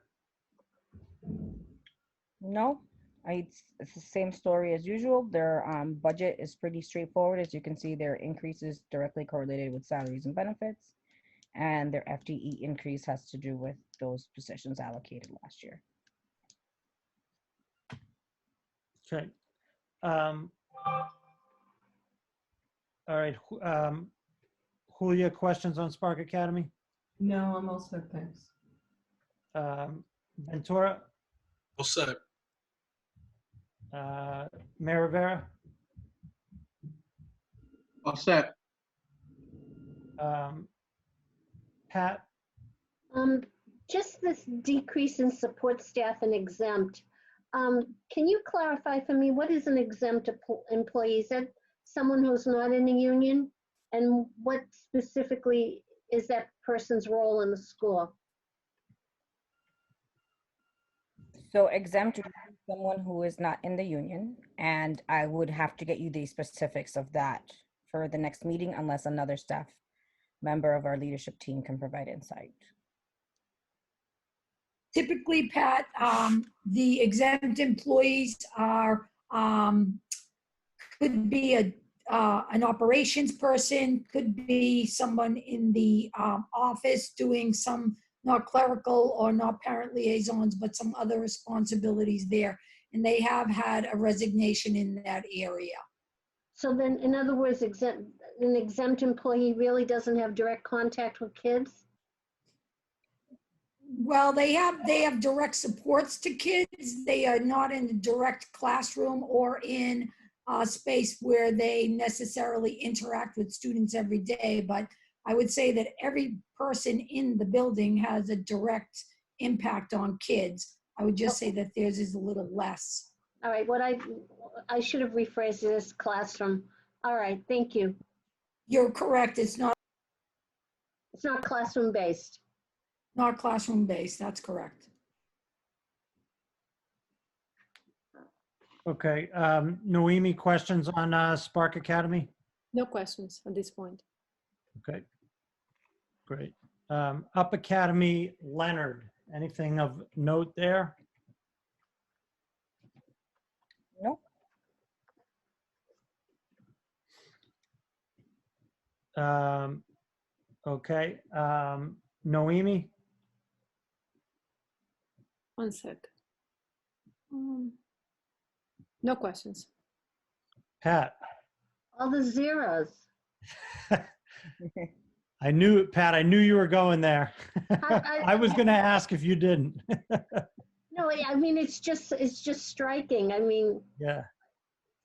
Speaker 9: No, it's the same story as usual. Their budget is pretty straightforward. As you can see, their increases directly correlated with salaries and benefits, and their FTE increase has to do with those positions allocated last year.
Speaker 1: Okay. All right. Julia, questions on Spark Academy?
Speaker 4: No, I'm all set, thanks.
Speaker 1: Ventura,
Speaker 5: All set.
Speaker 1: Mayor Rivera,
Speaker 7: All set.
Speaker 1: Pat,
Speaker 8: Just this decrease in support staff and exempt. Can you clarify for me, what is an exempt employee? Is that someone who's not in the union? And what specifically is that person's role in the school?
Speaker 9: So exempt would be someone who is not in the union, and I would have to get you the specifics of that for the next meeting unless another staff member of our leadership team can provide insight.
Speaker 12: Typically, Pat, the exempt employees are, could be an operations person, could be someone in the office doing some not clerical or not parent liaisons, but some other responsibilities there. And they have had a resignation in that area.
Speaker 8: So then, in other words, an exempt employee really doesn't have direct contact with kids?
Speaker 12: Well, they have direct supports to kids. They are not in a direct classroom or in a space where they necessarily interact with students every day. But I would say that every person in the building has a direct impact on kids. I would just say that theirs is a little less.
Speaker 8: All right, what I should have rephrased it as classroom. All right, thank you.
Speaker 12: You're correct. It's not
Speaker 8: classroom based.
Speaker 12: Not classroom based. That's correct.
Speaker 1: okay. Noemi, questions on Spark Academy?
Speaker 3: No questions at this point.
Speaker 1: Okay, great. Up Academy, Leonard, anything of note there?
Speaker 9: Nope.
Speaker 1: Okay, Noemi,
Speaker 3: One sec. No questions.
Speaker 1: Pat.
Speaker 8: All the zeros.
Speaker 1: I knew it, Pat. I knew you were going there.
Speaker 8: I-
Speaker 1: I was going to ask if you didn't.
Speaker 8: No, I mean, it's just striking. I mean,
Speaker 1: Yeah.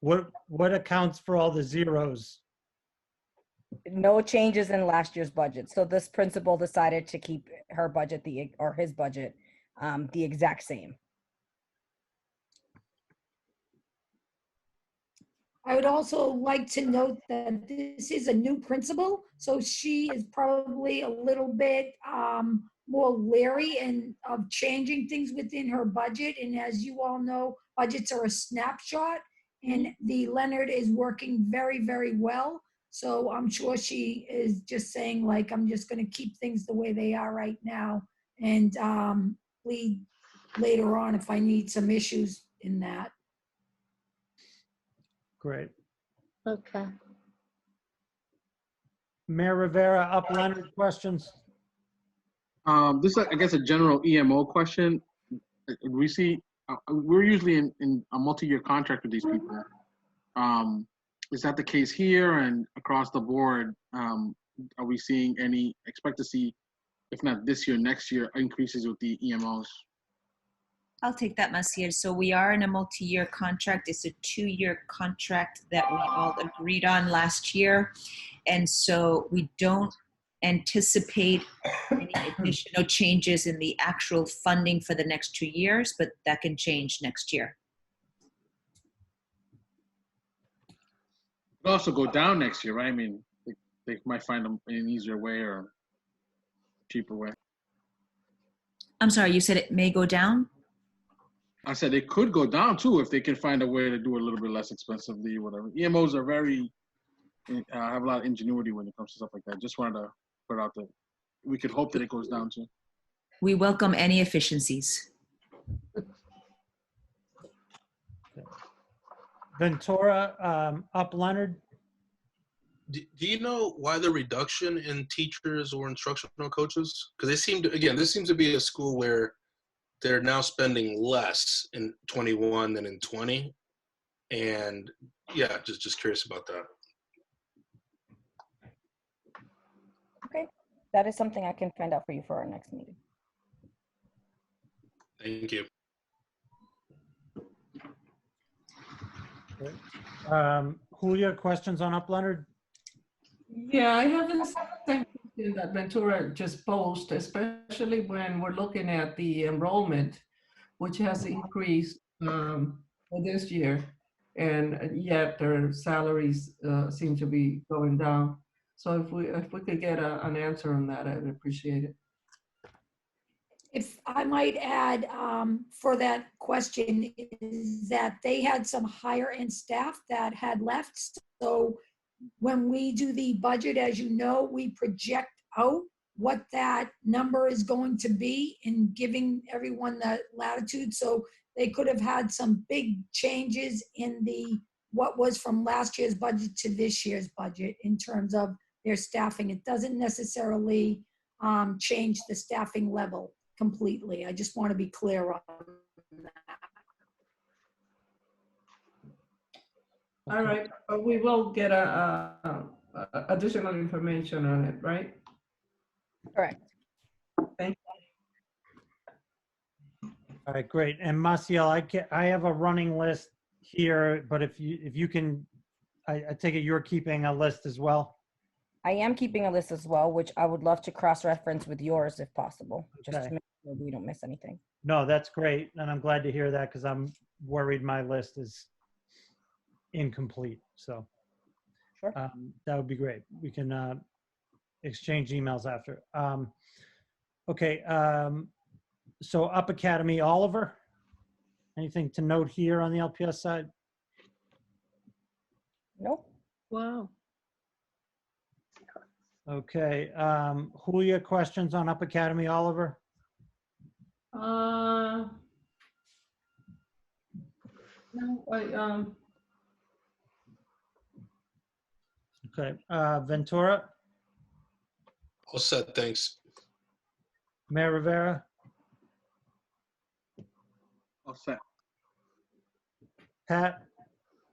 Speaker 1: What accounts for all the zeros?
Speaker 9: No changes in last year's budget. So this principal decided to keep her budget, his budget, the exact same.
Speaker 12: I would also like to note that this is a new principal, so she is probably a little bit more leery and of changing things within her budget. And as you all know, budgets are a snapshot, and the Leonard is working very, very well. So I'm sure she is just saying, like, I'm just going to keep things the way they are right now, and lead later on if I need some issues in that.
Speaker 1: Great.
Speaker 8: Okay.
Speaker 1: Mayor Rivera, up Leonard, questions?
Speaker 7: This is, I guess, a general EMO question. We see, we're usually in a multi-year contract with these people. Is that the case here and across the board? Are we seeing expect to see, if not this year, next year, increases with the EMOs?
Speaker 6: I'll take that, Masir. So we are in a multi-year contract. It's a 2-year contract that we all agreed on last year. And so we don't anticipate any additional changes in the actual funding for the next 2 years, but that can change next year.
Speaker 7: It'll also go down next year, right? I mean, they might find an easier way or cheaper way.
Speaker 6: I'm sorry, you said it may go down?
Speaker 7: I said it could go down too if they can find a way to do it a little bit less expensively, whatever. EMOs are very, have a lot of ingenuity when it comes to stuff like that. Just wanted to put out that we could hope that it goes down too.
Speaker 6: We welcome any efficiencies.
Speaker 1: Ventura, up Leonard?
Speaker 5: Do you know why the reduction in teachers or instructional coaches? Because they seem to, again, this seems to be a school where they're now spending less in 21 than in 20. And yeah, just curious about that.
Speaker 9: Okay, that is something I can find out for you for our next meeting.
Speaker 5: Thank you.
Speaker 1: Julia, questions on up Leonard?
Speaker 4: Yeah, I have the same question that Ventura just posed, especially when we're looking at the enrollment, which has increased for this year, and yet their salaries seem to be going down. So if we could get an answer on that, I'd appreciate it.
Speaker 12: If I might add for that question, is that they had some higher end staff that had left. So when we do the budget, as you know, we project out what that number is going to be in giving everyone that latitude. So they could have had some big changes in what was from last year's budget to this year's budget in terms of their staffing. It doesn't necessarily change the staffing level completely. I just want to be clear on that.
Speaker 4: All right, we will get additional information on it, right?
Speaker 9: Correct.
Speaker 4: Thank
Speaker 1: All right, great. And Maciel, I have a running list here, but if you can, I take it you're keeping a list as well?
Speaker 9: I am keeping a list as well, which I would love to cross-reference with yours if possible, just
Speaker 1: Okay.
Speaker 9: to make sure we don't miss anything.
Speaker 1: No, that's great. And I'm glad to hear that because I'm worried my list is incomplete. So
Speaker 9: Sure.
Speaker 1: that would be great. We can exchange emails after. Okay. So Up Academy, Oliver, anything to note here on the LPS side?
Speaker 9: Nope.
Speaker 3: Wow.
Speaker 1: Okay. Julia, questions on Up Academy, Oliver?
Speaker 4: No,
Speaker 1: Okay. Ventura,
Speaker 5: All set, thanks.
Speaker 1: Mayor Rivera,
Speaker 7: All set.
Speaker 1: Pat,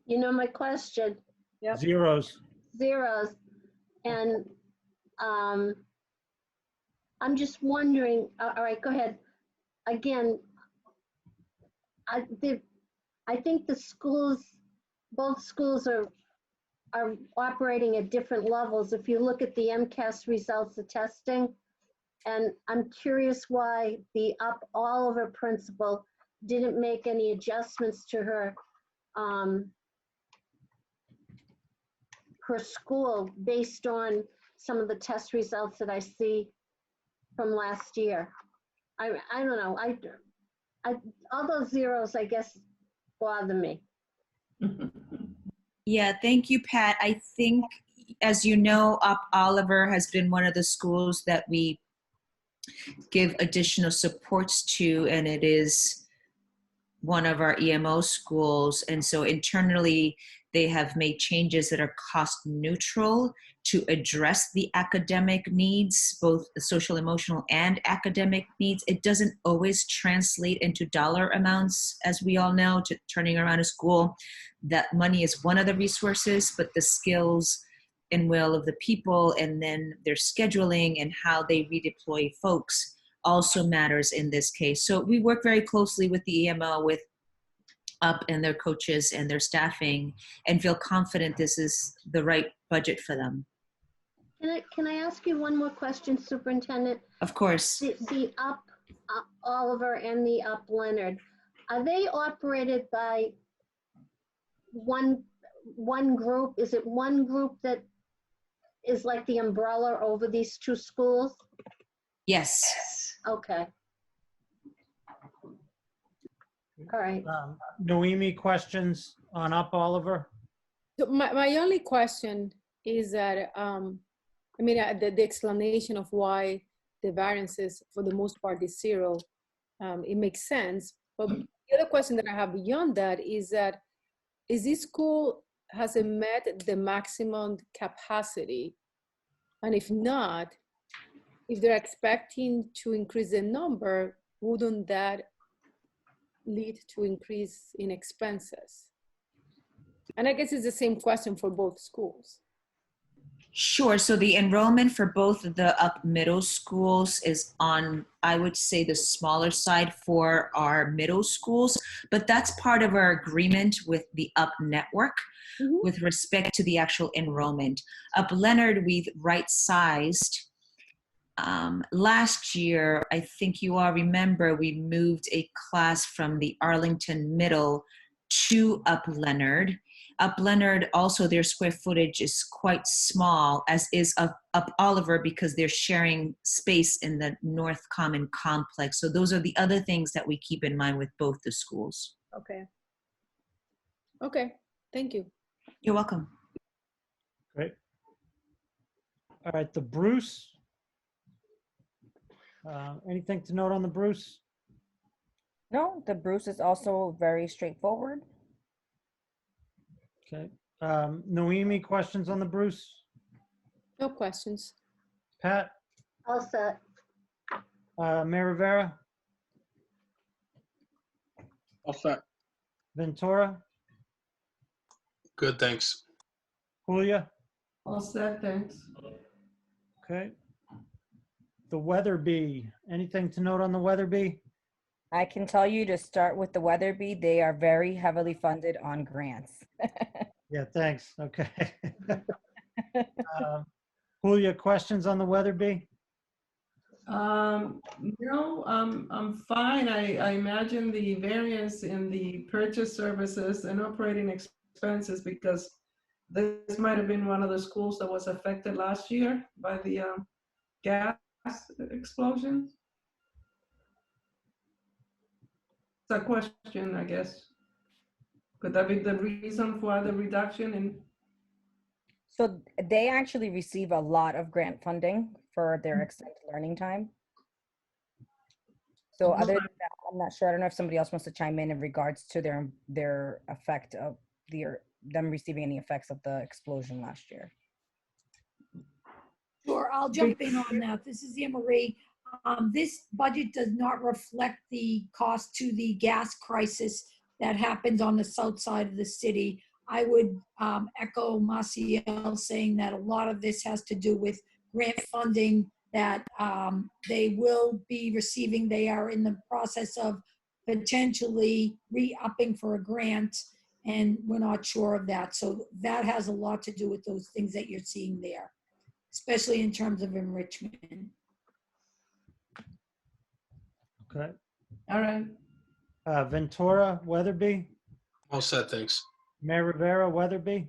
Speaker 8: You know my question,
Speaker 3: Yep.
Speaker 1: zeros.
Speaker 8: zeros. And I'm just wondering, all right, go ahead. Again, I think the schools, both schools are operating at different levels. If you look at the MCAS results of testing, and I'm curious why the Up Oliver principal didn't make any adjustments to her her school based on some of the test results that I see from last year. I don't know, all those zeros, I guess, bother me.
Speaker 6: Yeah, thank you, Pat. I think, as you know, Up Oliver has been one of the schools that we give additional supports to, and it is one of our EMO schools. And so internally, they have made changes that are cost neutral to address the academic needs, both the social, emotional, and academic needs. It doesn't always translate into dollar amounts, as we all know, to turning around a school. That money is one of the resources, but the skills and will of the people, and then their scheduling and how they redeploy folks also matters in this case. So we work very closely with the EMO, with Up and their coaches and their staffing, and feel confident this is the right budget for them.
Speaker 8: Can I ask you one more question, Superintendent?
Speaker 6: Of course.
Speaker 8: The Up Oliver and the Up Leonard, are they operated by one group? Is it one group that is like the umbrella over these two schools?
Speaker 6: Yes.
Speaker 8: Okay. All right.
Speaker 1: Noemi, questions on Up Oliver?
Speaker 3: So my only question is that, the explanation of why the variances for the most part is zero, it makes sense. But the other question that I have beyond that is this school, has it met the maximum capacity? And if not, if they're expecting to increase the number, wouldn't that lead to increase in expenses? And I guess it's the same question for both schools.
Speaker 6: Sure. So the enrollment for both of the Up middle schools is on, I would say, the smaller side for our middle schools, but that's part of our agreement with the Up network with respect to the actual enrollment. Up Leonard, we've right-sized. Last year, I think you all remember, we moved a class from the Arlington Middle to Up Leonard. Up Leonard, also their square footage is quite small, as is Up Oliver, because they're sharing space in the North Common complex. So those are the other things that we keep in mind with both the schools.
Speaker 3: Okay. Okay, thank you.
Speaker 6: You're welcome.
Speaker 1: Great. All right, the Bruce. Anything to note on the Bruce?
Speaker 9: No, the Bruce is also very straightforward.
Speaker 1: Okay. Noemi, questions on the Bruce?
Speaker 3: No questions.
Speaker 1: Pat?
Speaker 8: All set.
Speaker 1: Mayor Rivera?
Speaker 7: All set.
Speaker 1: Ventura?
Speaker 5: Good, thanks.
Speaker 1: Julia?
Speaker 4: All set, thanks.
Speaker 1: Okay. The Weatherby, anything to note on the Weatherby?
Speaker 9: I can tell you, to start with the Weatherby, they are very heavily funded on grants.
Speaker 1: Yeah, thanks. Okay. Julia, questions on the Weatherby?
Speaker 4: No, I'm fine. I imagine the variance in the purchase services and operating expenses, because this might have been one of the schools that was affected last year by the gas explosion. It's a question, I guess. Could that be the reason for the reduction in?
Speaker 9: So they actually receive a lot of grant funding for their extended learning time. So other than that, I'm not sure. I don't know if somebody else wants to chime in regards to their effect of them receiving any effects of the explosion last year.
Speaker 12: Sure, I'll jump in on that. This is Anne Marie. This budget does not reflect the cost to the gas crisis that happens on the south side of the city. I would echo Maciel saying that a lot of this has to do with grant funding that they will be receiving. They are in the process of potentially re-upping for a grant, and we're not sure of that. So that has a lot to do with those things that you're seeing there, especially in terms of enrichment.
Speaker 1: Okay.
Speaker 4: All right.
Speaker 1: Ventura, Weatherby?
Speaker 5: All set, thanks.
Speaker 1: Mayor Rivera, Weatherby?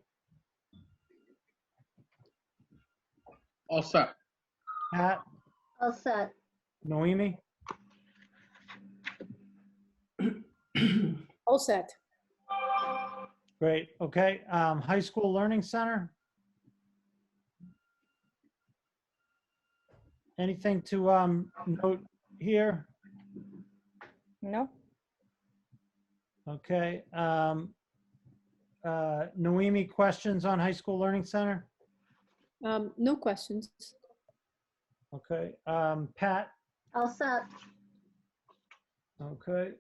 Speaker 7: All set.
Speaker 1: Pat?
Speaker 8: All set.
Speaker 1: Noemi?
Speaker 3: All set.
Speaker 1: Great, okay. High School Learning Center? Anything to note here?
Speaker 9: No?
Speaker 1: Okay. Noemi, questions on High School Learning Center?
Speaker 3: No questions.
Speaker 1: Okay. Pat?
Speaker 8: All set.
Speaker 1: Okay.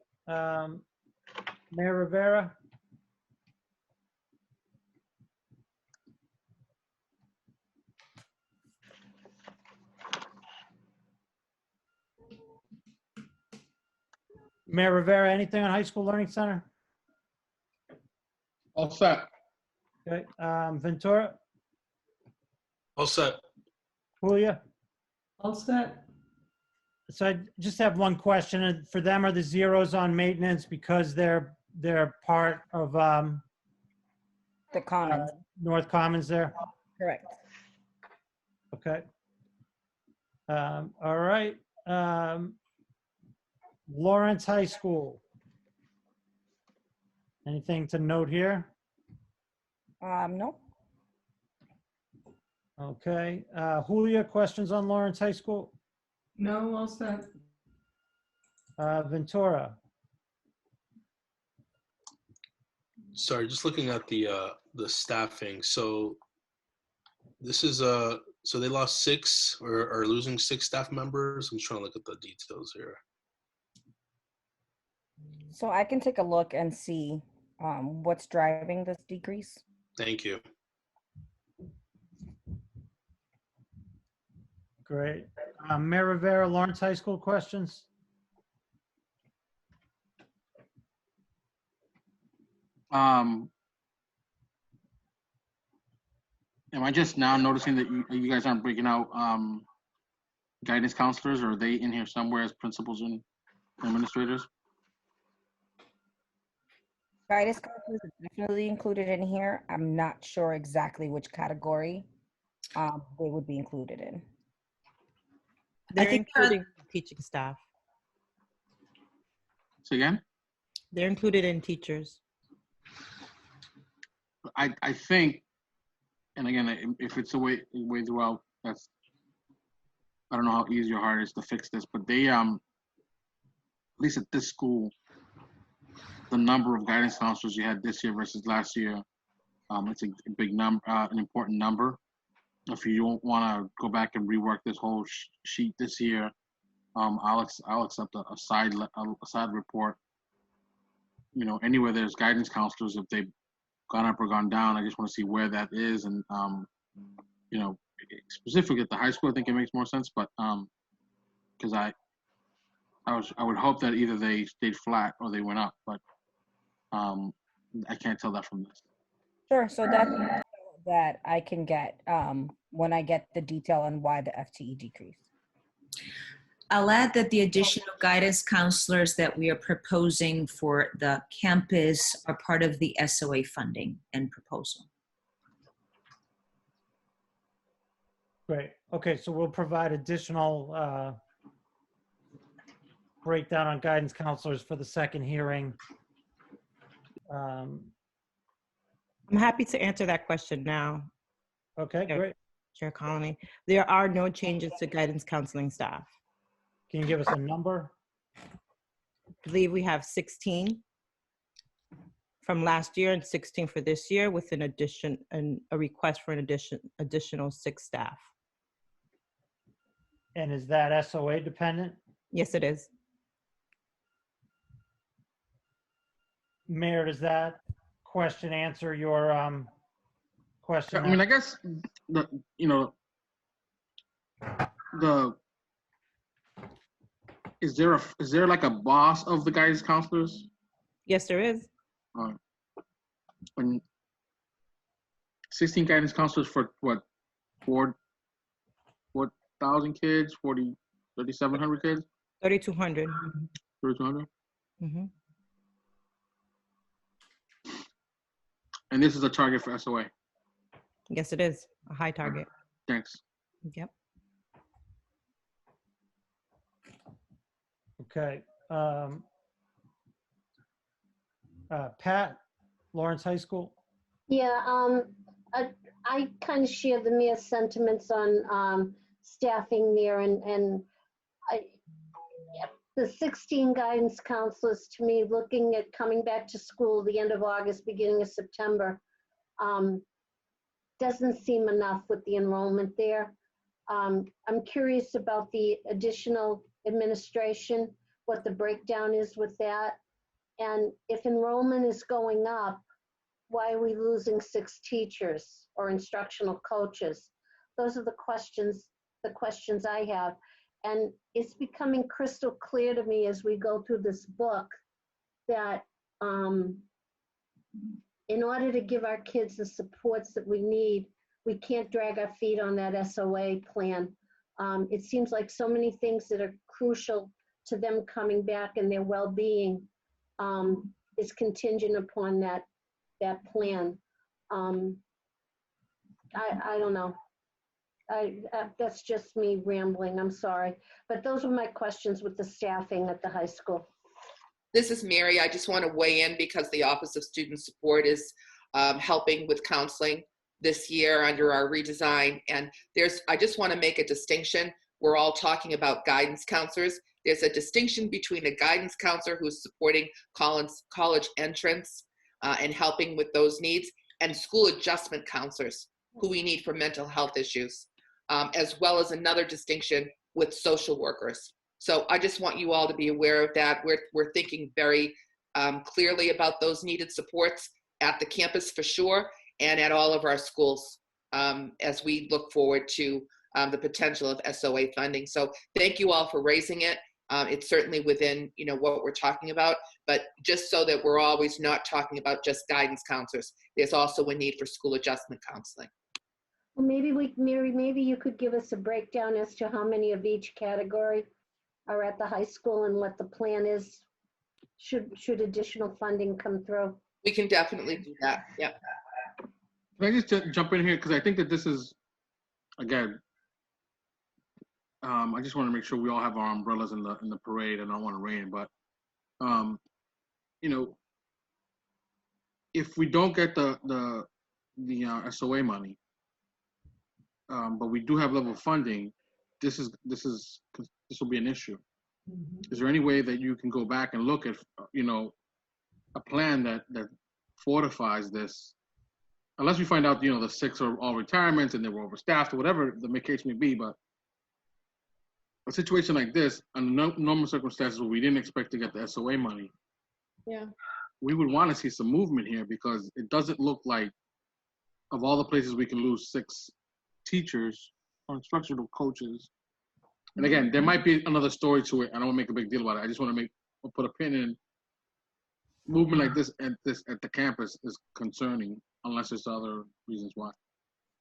Speaker 1: Mayor Rivera? Mayor Rivera, anything on High School Learning Center?
Speaker 7: All set.
Speaker 1: Okay. Ventura?
Speaker 5: All set.
Speaker 1: Julia?
Speaker 4: All set.
Speaker 1: So I just have one question. And for them, are the zeros on maintenance because they're part of
Speaker 9: The Commons,
Speaker 1: North Commons there?
Speaker 9: correct.
Speaker 1: Okay. All right. Lawrence High School. Anything to note here?
Speaker 9: No?
Speaker 1: Okay. Julia, questions on Lawrence High School?
Speaker 4: No, all set.
Speaker 1: Ventura?
Speaker 5: Sorry, just looking at the staffing. So this is so they lost 6 or are losing 6 staff members. I'm just trying to look at the details here.
Speaker 9: So I can take a look and see what's driving this decrease.
Speaker 5: Thank you.
Speaker 1: Great. Mayor Rivera, Lawrence High School questions?
Speaker 7: Am I just now noticing that you guys aren't breaking out guidance counselors, or are they in here somewhere as principals and administrators?
Speaker 9: Guidance counselors are definitely included in here. I'm not sure exactly which category they would be included in.
Speaker 13: They're
Speaker 6: think,
Speaker 13: including teaching staff.
Speaker 7: Say again?
Speaker 13: They're included in teachers.
Speaker 7: I think, and again, if it's a way throughout, that's, I don't know how easy or hard it is to fix this, but they, at least at this school, the number of guidance counselors you had this year versus last year, it's a big number, an important number. If you don't want to go back and rework this whole sheet this year, I'll accept a side report. You know, anywhere there's guidance counselors, if they've gone up or gone down, I just want to see where that is. And you know, specifically at the high school, I think it makes more sense. But because I would hope that either they stayed flat or they went up, but I can't tell that from this.
Speaker 9: Sure, so that's that I can get when I get the detail on why the FTE decreased.
Speaker 6: I'll add that the additional guidance counselors that we are proposing for the campus are part of the SOA funding and proposal.
Speaker 1: Great. Okay, so we'll provide additional breakdown on guidance counselors for the second hearing.
Speaker 13: I'm happy to answer that question now,
Speaker 1: Okay, great.
Speaker 13: Chair Colony. There are no changes to guidance counseling staff.
Speaker 1: Can you give us a number?
Speaker 13: I believe we have 16 from last year and 16 for this year, with an addition and a request for an additional 6 staff.
Speaker 1: And is that SOA dependent?
Speaker 13: Yes, it is.
Speaker 1: Mayor, does that question answer your question?
Speaker 7: I mean, I guess is there like a boss of the guidance counselors?
Speaker 13: Yes, there is.
Speaker 7: And 16 guidance counselors for what, 4,000 kids, 3,700 kids?
Speaker 13: 3,200.
Speaker 7: 3,200?
Speaker 13: Mm-hmm.
Speaker 7: And this is a target for SOA?
Speaker 13: Yes, it is. A high target.
Speaker 7: Thanks.
Speaker 13: Yep.
Speaker 1: Okay. Pat, Lawrence High School.
Speaker 8: Yeah, I kind of share the mayor's sentiments on staffing there, and the 16 guidance counselors, to me, looking at coming back to school the end of August, beginning of September, doesn't seem enough with the enrollment there. I'm curious about the additional administration, what the breakdown is with that. And if enrollment is going up, why are we losing 6 teachers or instructional coaches? Those are the questions I have. And it's becoming crystal clear to me as we go through this book that in order to give our kids the supports that we need, we can't drag our feet on that SOA plan. It seems like so many things that are crucial to them coming back and their well-being is contingent upon that plan. I don't know. That's just me rambling, I'm sorry. But those were my questions with the staffing at the high school.
Speaker 11: This is Mary. I just want to weigh in because the Office of Student Support is helping with counseling this year under our redesign. And I just want to make a distinction. We're all talking about guidance counselors. There's a distinction between a guidance counselor who's supporting college entrance and helping with those needs, and school adjustment counselors who we need for mental health issues, as well as another distinction with social workers. So I just want you all to be aware of that. We're thinking very clearly about those needed supports at the campus for sure, and at all of our schools as we look forward to the potential of SOA funding. So thank you all for raising it. It's certainly within what we're talking about, but just so that we're always not talking about just guidance counselors, there's also a need for school adjustment counseling.
Speaker 8: Well, Mary, maybe you could give us a breakdown as to how many of each category are at the high school and what the plan is should additional funding come through.
Speaker 11: We can definitely do that. Yeah.
Speaker 7: Can I just jump in here? Because I think that this is, again, I just want to make sure we all have our umbrellas in the parade, and I don't want to rain. But if we don't get the SOA money, but we do have level funding, this will be an issue. Is there any way that you can go back and look at a plan that fortifies this? Unless we find out the 6 are all retirements and they were overstaffed or whatever the case may be, but a situation like this, under normal circumstances where we didn't expect to get the SOA money,
Speaker 3: Yeah.
Speaker 7: we would want to see some movement here, because it doesn't look like, of all the places we can lose 6 teachers or instructional coaches. And again, there might be another story to it. I don't want to make a big deal about it. I just want to put a pin in. Movement like this at the campus is concerning, unless there's other reasons why.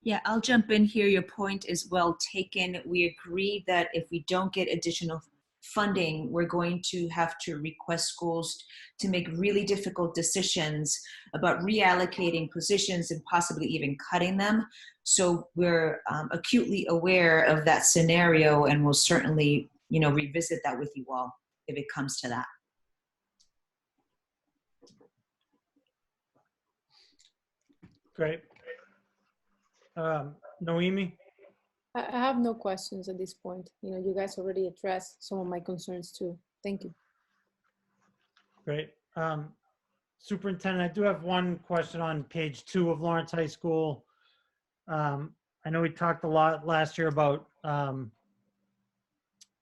Speaker 6: Yeah, I'll jump in here. Your point is well taken. We agree that if we don't get additional funding, we're going to have to request schools to make really difficult decisions about reallocating positions and possibly even cutting them. So we're acutely aware of that scenario, and we'll certainly, revisit that with you all if it comes to that.
Speaker 1: Great. Noemi?
Speaker 3: I have no questions at this point. You guys already addressed some of my concerns too. Thank you.
Speaker 1: Great. Superintendent, I do have one question on page 2 of Lawrence High School. I know we talked a lot last year about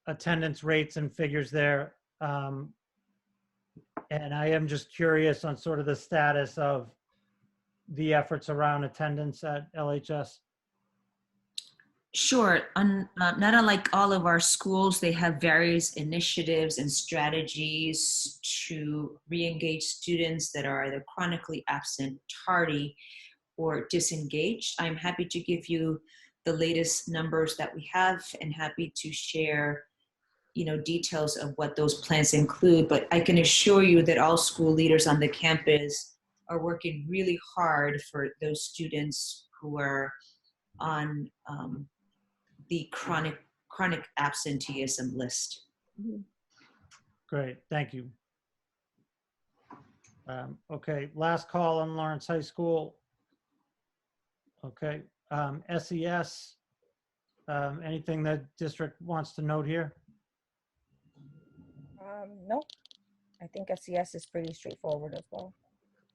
Speaker 1: attendance rates and figures there. And I am just curious on sort of the status of the efforts around attendance at LHS.
Speaker 6: Sure. Not unlike all of our schools, they have various initiatives and strategies to re-engage students that are either chronically absent, tardy, or disengaged. I'm happy to give you the latest numbers that we have, and happy to share details of what those plans include. But I can assure you that all school leaders on the campus are working really hard for those students who are on the chronic absenteeism list.
Speaker 1: Great, thank you. Okay, last call on Lawrence High School. Okay, SES, anything that district wants to note here?
Speaker 9: Nope. I think SES is pretty straightforward as well.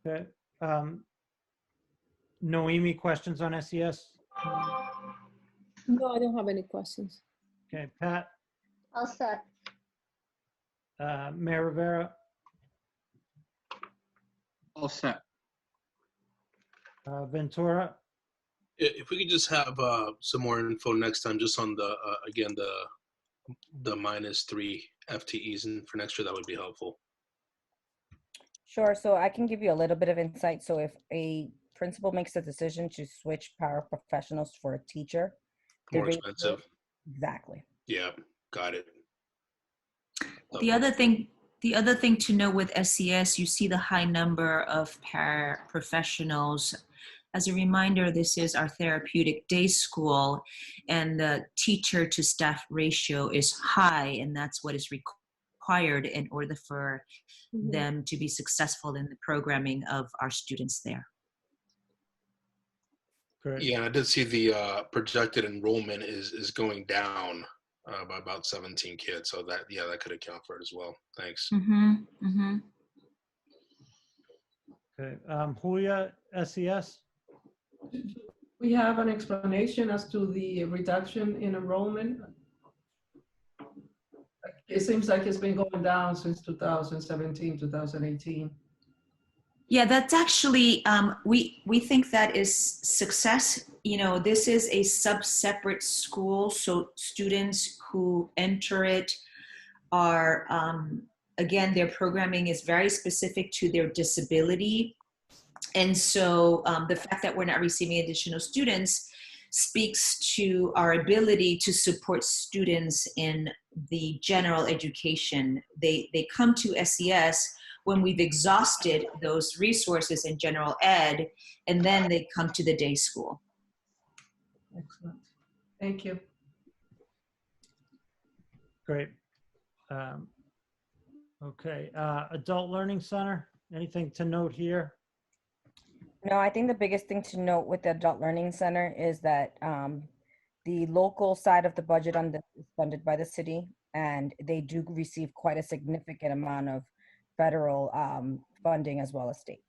Speaker 1: Okay, Noemi, questions on SES?
Speaker 3: No, I don't have any questions.
Speaker 1: Okay, Pat,
Speaker 8: All set.
Speaker 1: Mayor Rivera,
Speaker 7: All set.
Speaker 1: Ventura,
Speaker 5: If we could just have some more info next time, just on the again the -3 FTEs and for next year, that would be helpful.
Speaker 9: Sure. So I can give you a little bit of insight. So if a principal makes a decision to switch paraprofessionals for a teacher, the
Speaker 5: More
Speaker 9: rate-
Speaker 5: expensive.
Speaker 9: Exactly.
Speaker 5: Yeah, got it.
Speaker 6: The other thing to know with SES, you see the high number of paraprofessionals. As a reminder, this is our therapeutic day school, and the teacher to staff ratio is high, and that's what is required in order for them to be successful in the programming of our students there.
Speaker 1: great.
Speaker 5: Yeah, and I did see the projected enrollment is going down by about 17 kids, so that could account for it as well. Thanks.
Speaker 1: Okay, Julia, SES?
Speaker 4: We have an explanation as to the reduction in enrollment. It seems like it's been going down since 2017, 2018.
Speaker 6: Yeah, that's actually, we think that is success. You know, this is a sub-separate school, so students who enter it are, again, their programming is very specific to their disability. And so the fact that we're not receiving additional students speaks to our ability to support students in the general education. They come to SES when we've exhausted those resources in general ed, and then they come to the day school.
Speaker 4: Excellent. Thank you.
Speaker 1: Great. Okay, Adult Learning Center, anything to note here?
Speaker 9: No, I think the biggest thing to note with the Adult Learning Center is that the local side of the budget on this is funded by the city, and they do receive quite a significant amount of federal funding as well as state.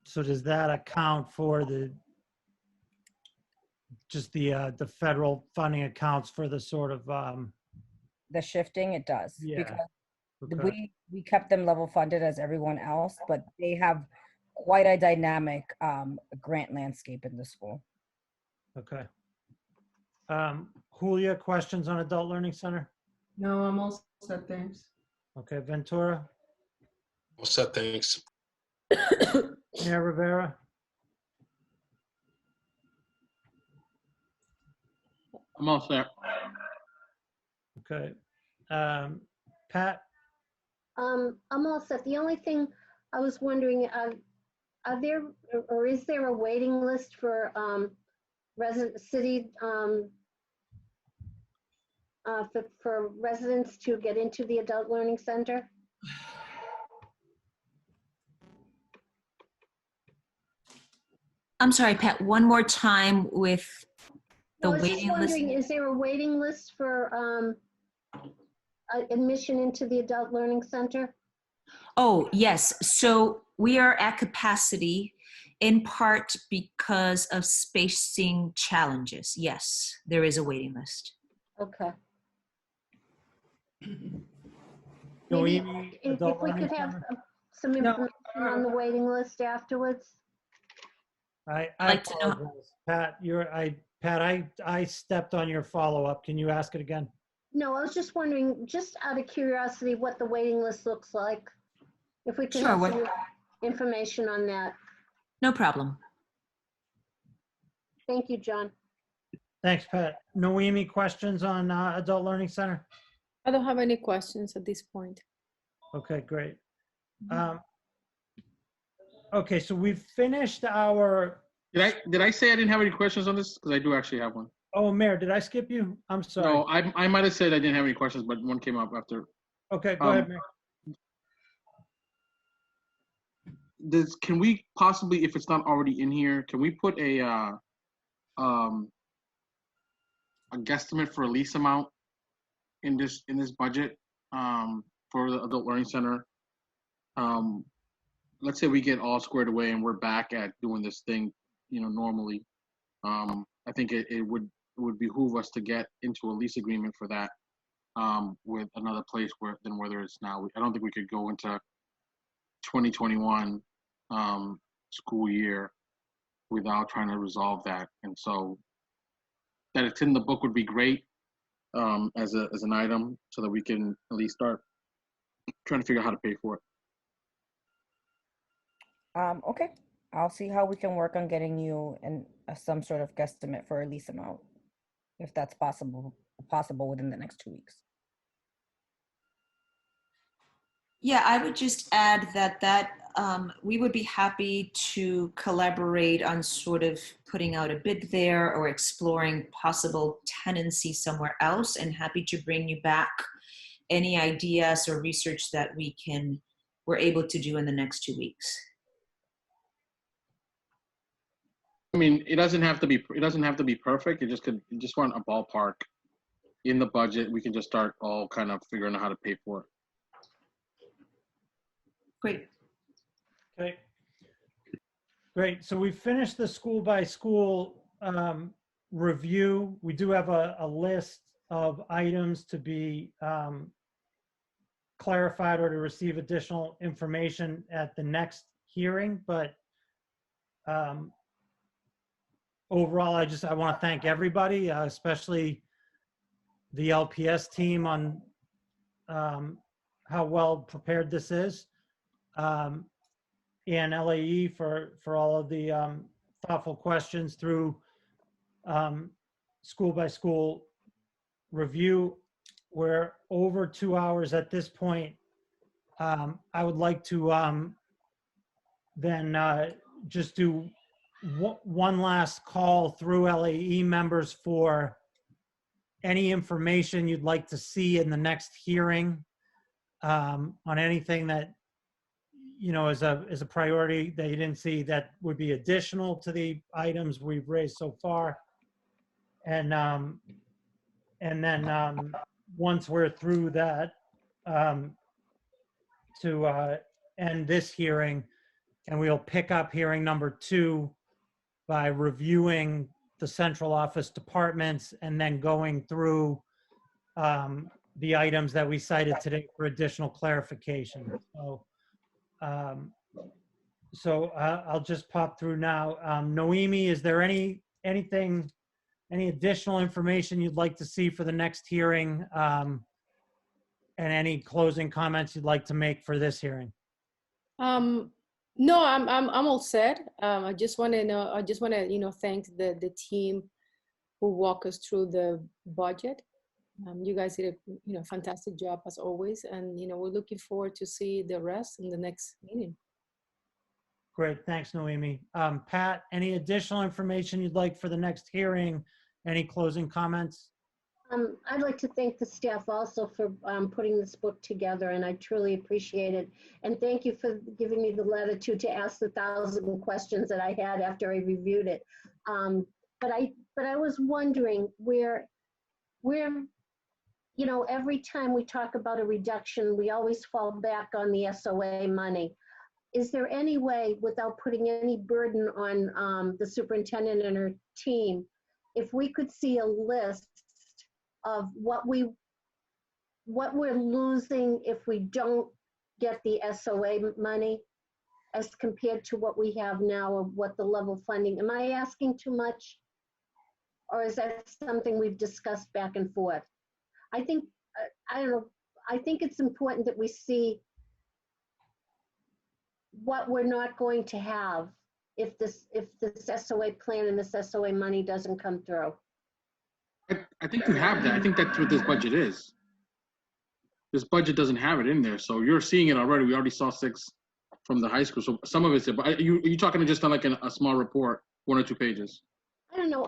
Speaker 1: So does that account for just the federal funding accounts for the sort of,
Speaker 9: The shifting, it does.
Speaker 1: Yeah.
Speaker 9: Because
Speaker 1: okay.
Speaker 9: we kept them level funded as everyone else, but they have quite a dynamic grant landscape in the school.
Speaker 1: Okay. Julia, questions on Adult Learning Center?
Speaker 4: No, I'm all set, thanks.
Speaker 1: Okay, Ventura,
Speaker 5: All set, thanks.
Speaker 1: Mayor Rivera,
Speaker 7: I'm all set.
Speaker 1: okay. Pat,
Speaker 8: I'm all set. The only thing I was wondering, are there, or is there a waiting list for city, for residents to get into the Adult Learning Center?
Speaker 6: I'm sorry, Pat, one more time with the
Speaker 8: I was just
Speaker 6: waiting list.
Speaker 8: wondering, is there a waiting list for admission into the Adult Learning Center?
Speaker 6: Oh, yes. So we are at capacity in part because of spacing challenges. Yes, there is a waiting list.
Speaker 8: Okay.
Speaker 1: Noemi,
Speaker 8: Maybe if
Speaker 1: Adult
Speaker 8: we
Speaker 1: Learning
Speaker 8: could have
Speaker 1: Center?
Speaker 8: some information on the waiting list afterwards.
Speaker 1: I
Speaker 6: like to know-
Speaker 1: apologize. Pat, I stepped on your follow-up. Can you ask it again?
Speaker 8: No, I was just wondering, just out of curiosity, what the waiting list looks like. If we could
Speaker 6: Sure,
Speaker 8: have
Speaker 6: what-
Speaker 8: some information on that.
Speaker 6: No problem.
Speaker 8: Thank you, John.
Speaker 1: Thanks, Pat. Noemi, questions on Adult Learning Center?
Speaker 3: I don't have any questions at this point.
Speaker 1: Okay, great. Okay, so we've finished our,
Speaker 7: Did I say I didn't have any questions on this? Because I do actually have one.
Speaker 1: Oh, Mayor, did I skip you? I'm sorry.
Speaker 7: No, I might have said I didn't have any questions, but one came up after.
Speaker 1: Okay, go ahead, Mayor.
Speaker 7: Can we possibly, if it's not already in here, can we put a guesstimate for a lease amount in this budget for the Adult Learning Center? Let's say we get all squared away and we're back at doing this thing, normally. I think it would behoove us to get into a lease agreement for that with another place than where there is now. I don't think we could go into 2021 school year without trying to resolve that. And so that it's in the book would be great as an item so that we can at least start trying to figure out how to pay for it.
Speaker 9: Okay, I'll see how we can work on getting you some sort of guesstimate for a lease amount, if that's possible within the next 2 weeks.
Speaker 6: Yeah, I would just add that we would be happy to collaborate on sort of putting out a bid there or exploring possible tenancy somewhere else, and happy to bring you back any ideas or research that we're able to do in the next 2 weeks.
Speaker 7: I mean, it doesn't have to be perfect. You just want a ballpark in the budget. We can just start all kind of figuring out how to pay for it.
Speaker 6: Great.
Speaker 1: Okay. Great. So we finished the school by school review. We do have a list of items to be clarified or to receive additional information at the next hearing, but overall, I want to thank everybody, especially the LPS team on how well prepared this is, and LAE for all of the thoughtful questions through school by school review. We're over 2 hours at this point. I would like to then just do one last call through LAE members for any information you'd like to see in the next hearing on anything that is a priority that you didn't see that would be additional to the items we've raised so far. And then once we're through that, to end this hearing, and we'll pick up hearing number 2 by reviewing the central office departments and then going through the items that we cited today for additional clarification. So I'll just pop through now. Noemi, is there any additional information you'd like to see for the next hearing, and any closing comments you'd like to make for this hearing?
Speaker 3: No, I'm all set. I just want to thank the team who walk us through the budget. You guys did a fantastic job as always, and we're looking forward to see the rest in the next meeting.
Speaker 1: Great, thanks, Noemi. Pat, any additional information you'd like for the next hearing? Any closing comments?
Speaker 8: I'd like to thank the staff also for putting this book together, and I truly appreciate it. And thank you for giving me the latitude to ask the 1,000 questions that I had after I reviewed it. But I was wondering where every time we talk about a reduction, we always fall back on the SOA money. Is there any way, without putting any burden on the superintendent and her team, if we could see a list of what we're losing if we don't get the SOA money as compared to what we have now, or what the level funding? Am I asking too much? Or is that something we've discussed back and forth? I think, I don't know, I think it's important that we see what we're not going to have if this SOA plan and this SOA money doesn't come through.
Speaker 7: I think you have that. I think that's what this budget is. This budget doesn't have it in there, so you're seeing it already. We already saw 6 from the high school, so some of it's there. But are you talking just on like a small report, 1 or 2 pages?
Speaker 8: I don't know,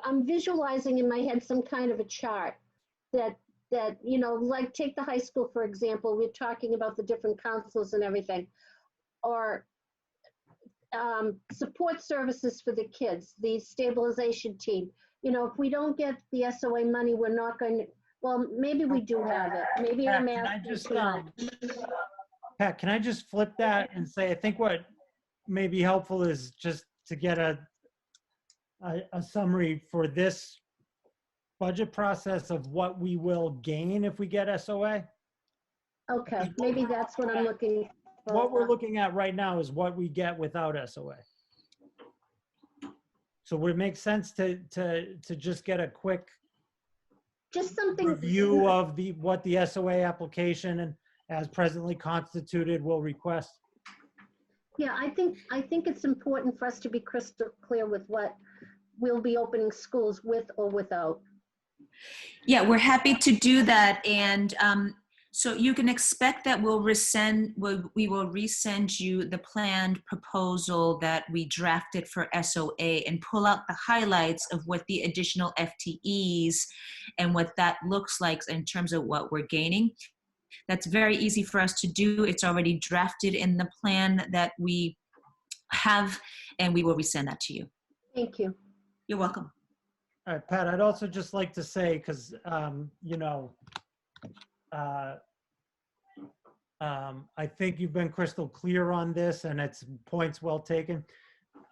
Speaker 8: I'm visualizing in my head some kind of a chart that, you know, like take the high school, for example, we're talking about the different councils and everything, or support services for the kids, the stabilization team. You know, if we don't get the SOA money, we're not going to, well, maybe we do have it. Maybe
Speaker 1: Pat,
Speaker 8: I'm
Speaker 1: can I
Speaker 8: asking
Speaker 1: just,
Speaker 8: too much.
Speaker 1: Pat, can I just flip that and say, I think what may be helpful is just to get a summary for this budget process of what we will gain if we get SOA.
Speaker 8: Okay, maybe that's what I'm looking for.
Speaker 1: What we're looking at right now is what we get without SOA. So would it make sense to just get a quick
Speaker 8: Just something.
Speaker 1: review of what the SOA application and as presently constituted will request?
Speaker 8: Yeah, I think it's important for us to be crystal clear with what we'll be opening schools with or without.
Speaker 6: Yeah, we're happy to do that. And so you can expect that we will resend you the planned proposal that we drafted for SOA and pull out the highlights of what the additional FTEs and what that looks like in terms of what we're gaining. That's very easy for us to do. It's already drafted in the plan that we have, and we will resend that to you.
Speaker 8: Thank you.
Speaker 6: You're welcome.
Speaker 1: All right, Pat, I'd also just like to say, because, you know, I think you've been crystal clear on this and it's points well taken.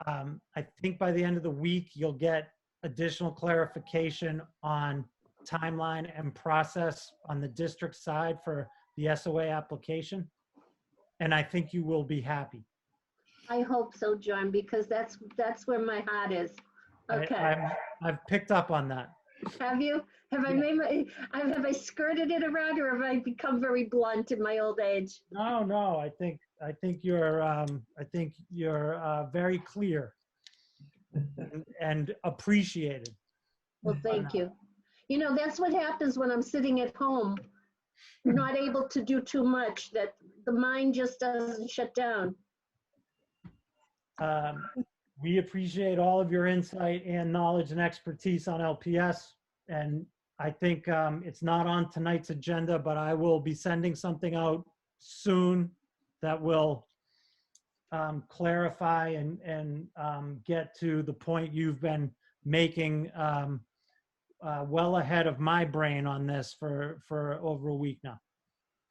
Speaker 1: I think by the end of the week, you'll get additional clarification on timeline and process on the district side for the SOA application. And I think you will be happy.
Speaker 8: I hope so, John, because that's where my heart is. Okay.
Speaker 1: I've picked up on that.
Speaker 8: Have you? Have I made have I skirted it around, or have I become very blunt in my old age?
Speaker 1: No, I think you're very clear and appreciated.
Speaker 8: Well, thank you. You know, that's what happens when I'm sitting at home, not able to do too much, that the mind just doesn't shut down.
Speaker 1: We appreciate all of your insight and knowledge and expertise on LPS. And I think it's not on tonight's agenda, but I will be sending something out soon that will clarify and get to the point you've been making well ahead of my brain on this for over a week now.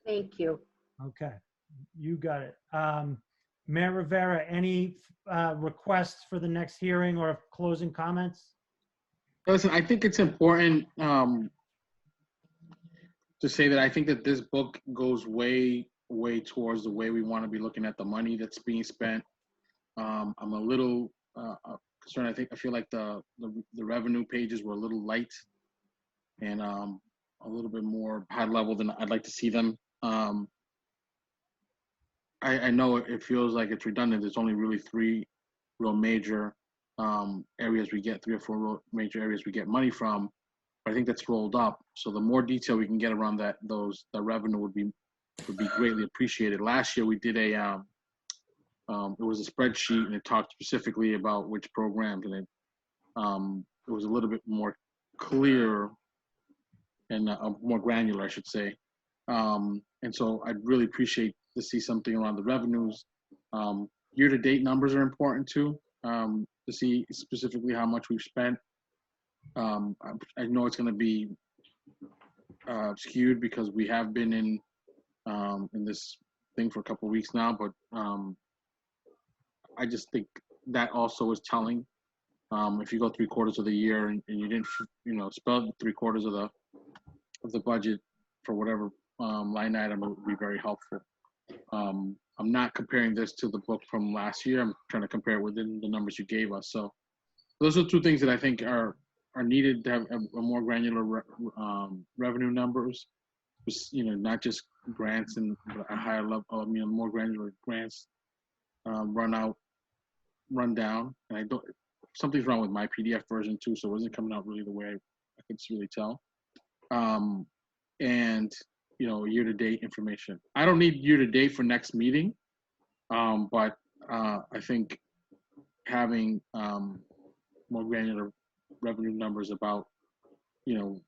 Speaker 8: Thank you.
Speaker 1: Okay, you got it. Mayor Rivera, any requests for the next hearing or closing comments?
Speaker 7: Listen, I think it's important to say that I think that this book goes way towards the way we want to be looking at the money that's being spent. I'm a little concerned. I feel like the revenue pages were a little light and a little bit more high level than I'd like to see them. I know it feels like it's redundant. There's only really three real major areas we get, 3 or 4 real major areas we get money from. But I think that's rolled up. So the more detail we can get around the revenue would be greatly appreciated. Last year we did it was a spreadsheet and it talked specifically about which programs, and it was a little bit more clear and more granular, I should say. And so I'd really appreciate to see something around the revenues. Year-to-date numbers are important too, to see specifically how much we've spent. I know it's going to be skewed because we have been in this thing for a couple of weeks now, but I just think that also is telling. If you go 3/4 of the year and you didn't, spell 3/4 of the budget for whatever line item, it would be very helpful. I'm not comparing this to the book from last year. I'm trying to compare it within the numbers you gave us. So those are 2 things that I think are needed to have a more granular revenue numbers. Not just grants and a higher level. More granular grants run down. And something's wrong with my PDF version too, so it wasn't coming out really the way I could really tell. And year-to-date information. I don't need year-to-date for next meeting, but I think having more granular revenue numbers about, you know,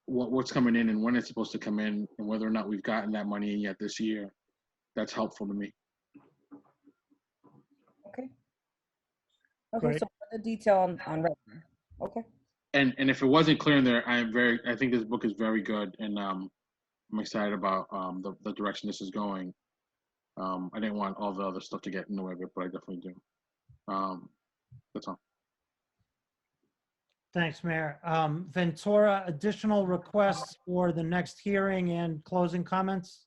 Speaker 7: what's coming in and when it's supposed to come in and whether or not we've gotten that money in yet this year. That's helpful to me.
Speaker 9: Okay,
Speaker 1: Great.
Speaker 9: so for the detail on revenue. Okay.
Speaker 7: And if it wasn't clear in there, I think this book is very good, and I'm excited about the direction this is going. I didn't want all the other stuff to get in the way of it, but I definitely do. That's all.
Speaker 1: Thanks, Mayor. Ventura, additional requests for the next hearing and closing comments?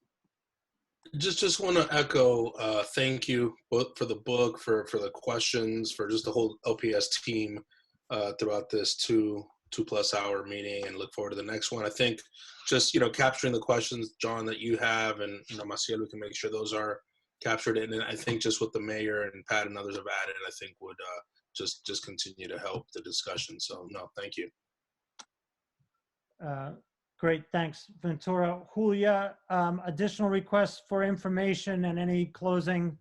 Speaker 5: Just want to echo thank you both for the book, for the questions, for just the whole LPS team throughout this two-plus hour meeting, and look forward to the next one. I think just, capturing the questions, John, that you have, and, Maciel, we can make sure those are captured. And I think just what the mayor and Pat and others have added, I think would just continue to help the discussion. So, no, thank you.
Speaker 1: Great, thanks, Ventura. Julia, additional requests for information and any closing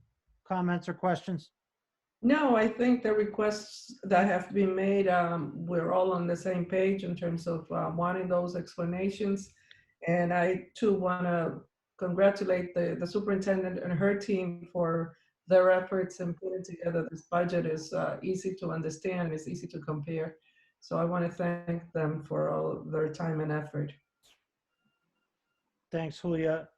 Speaker 1: comments or questions?
Speaker 4: No, I think the requests that have been made, we're all on the same page in terms of wanting those explanations. And I too want to congratulate the superintendent and her team for their efforts in putting together this budget. Is easy to understand, it's easy to compare. So I want to thank them for all their time and effort.
Speaker 1: Thanks, Julia.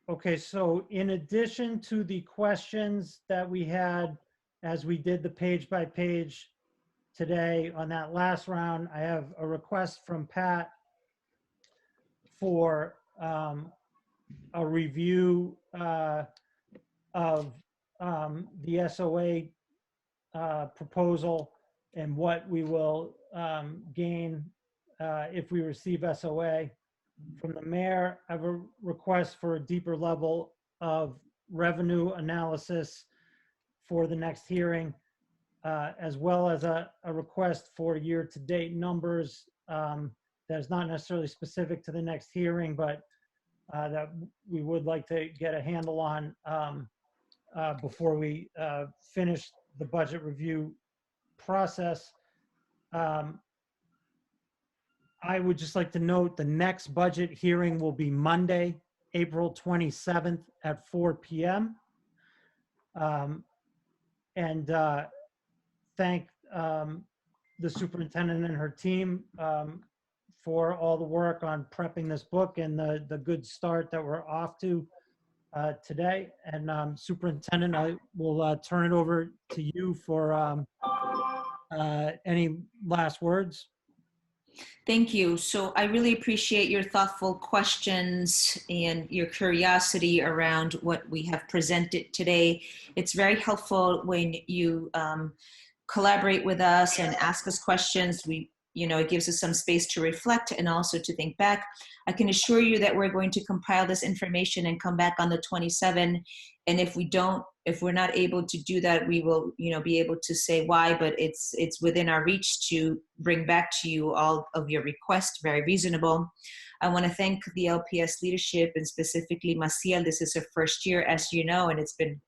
Speaker 1: Okay, so in addition to the questions that we had as we did the page by page today on that last round, I have a request from Pat for a review of the SOA proposal and what we will gain if we receive SOA. From the mayor, I have a request for a deeper level of revenue analysis for the next hearing, as well as a request for year-to-date numbers that is not necessarily specific to the next hearing, but that we would like to get a handle on before we finish the budget review process. I would just like to note the next budget hearing will be Monday, April 27th at 4 p.m. And thank the superintendent and her team for all the work on prepping this book and the good start that we're off to today. And Superintendent, I will turn it over to you for any last words.
Speaker 6: Thank you. So I really appreciate your thoughtful questions and your curiosity around what we have presented today. It's very helpful when you collaborate with us and ask us questions. It gives us some space to reflect and also to think back. I can assure you that we're going to compile this information and come back on the 27th. And if we're not able to do that, we will, be able to say why, but it's within our reach to bring back to you all of your requests, very reasonable. I want to thank the LPS leadership and specifically Maciel. This is her first year, as you know, and it's been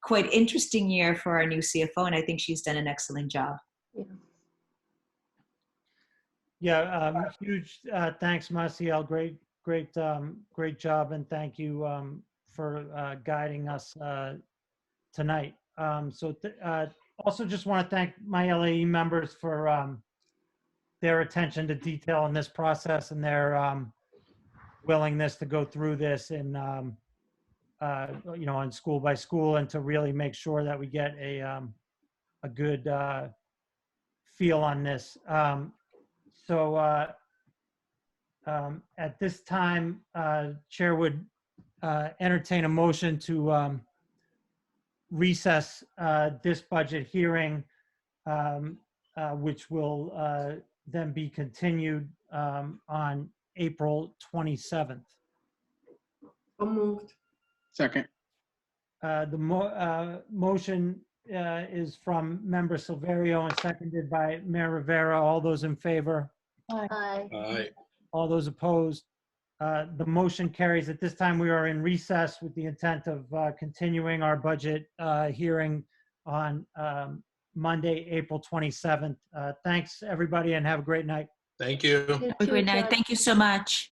Speaker 6: quite interesting year for our new CFO, and I think she's done an excellent job.
Speaker 1: Yeah, huge thanks, Maciel. Great job, and thank you for guiding us tonight. Also just want to thank my LAE members for their attention to detail in this process and their willingness to go through this and on school by school, and to really make sure that we get a good feel on this. At this time, Chair would entertain a motion to recess this budget hearing, which will then be continued on April 27th.
Speaker 4: So moved.
Speaker 7: Second.
Speaker 1: The motion is from Member Silverio and seconded by Mayor Rivera. All those in favor?
Speaker 8: Aye.
Speaker 5: Aye.
Speaker 1: All those opposed? The motion carries. At this time, we are in recess with the intent of continuing our budget hearing on Monday, April 27th. Thanks, everybody, and have a great night.
Speaker 5: Thank you.
Speaker 8: You
Speaker 6: Have a
Speaker 8: too,
Speaker 6: great night.
Speaker 8: Doug.
Speaker 6: Thank you so much.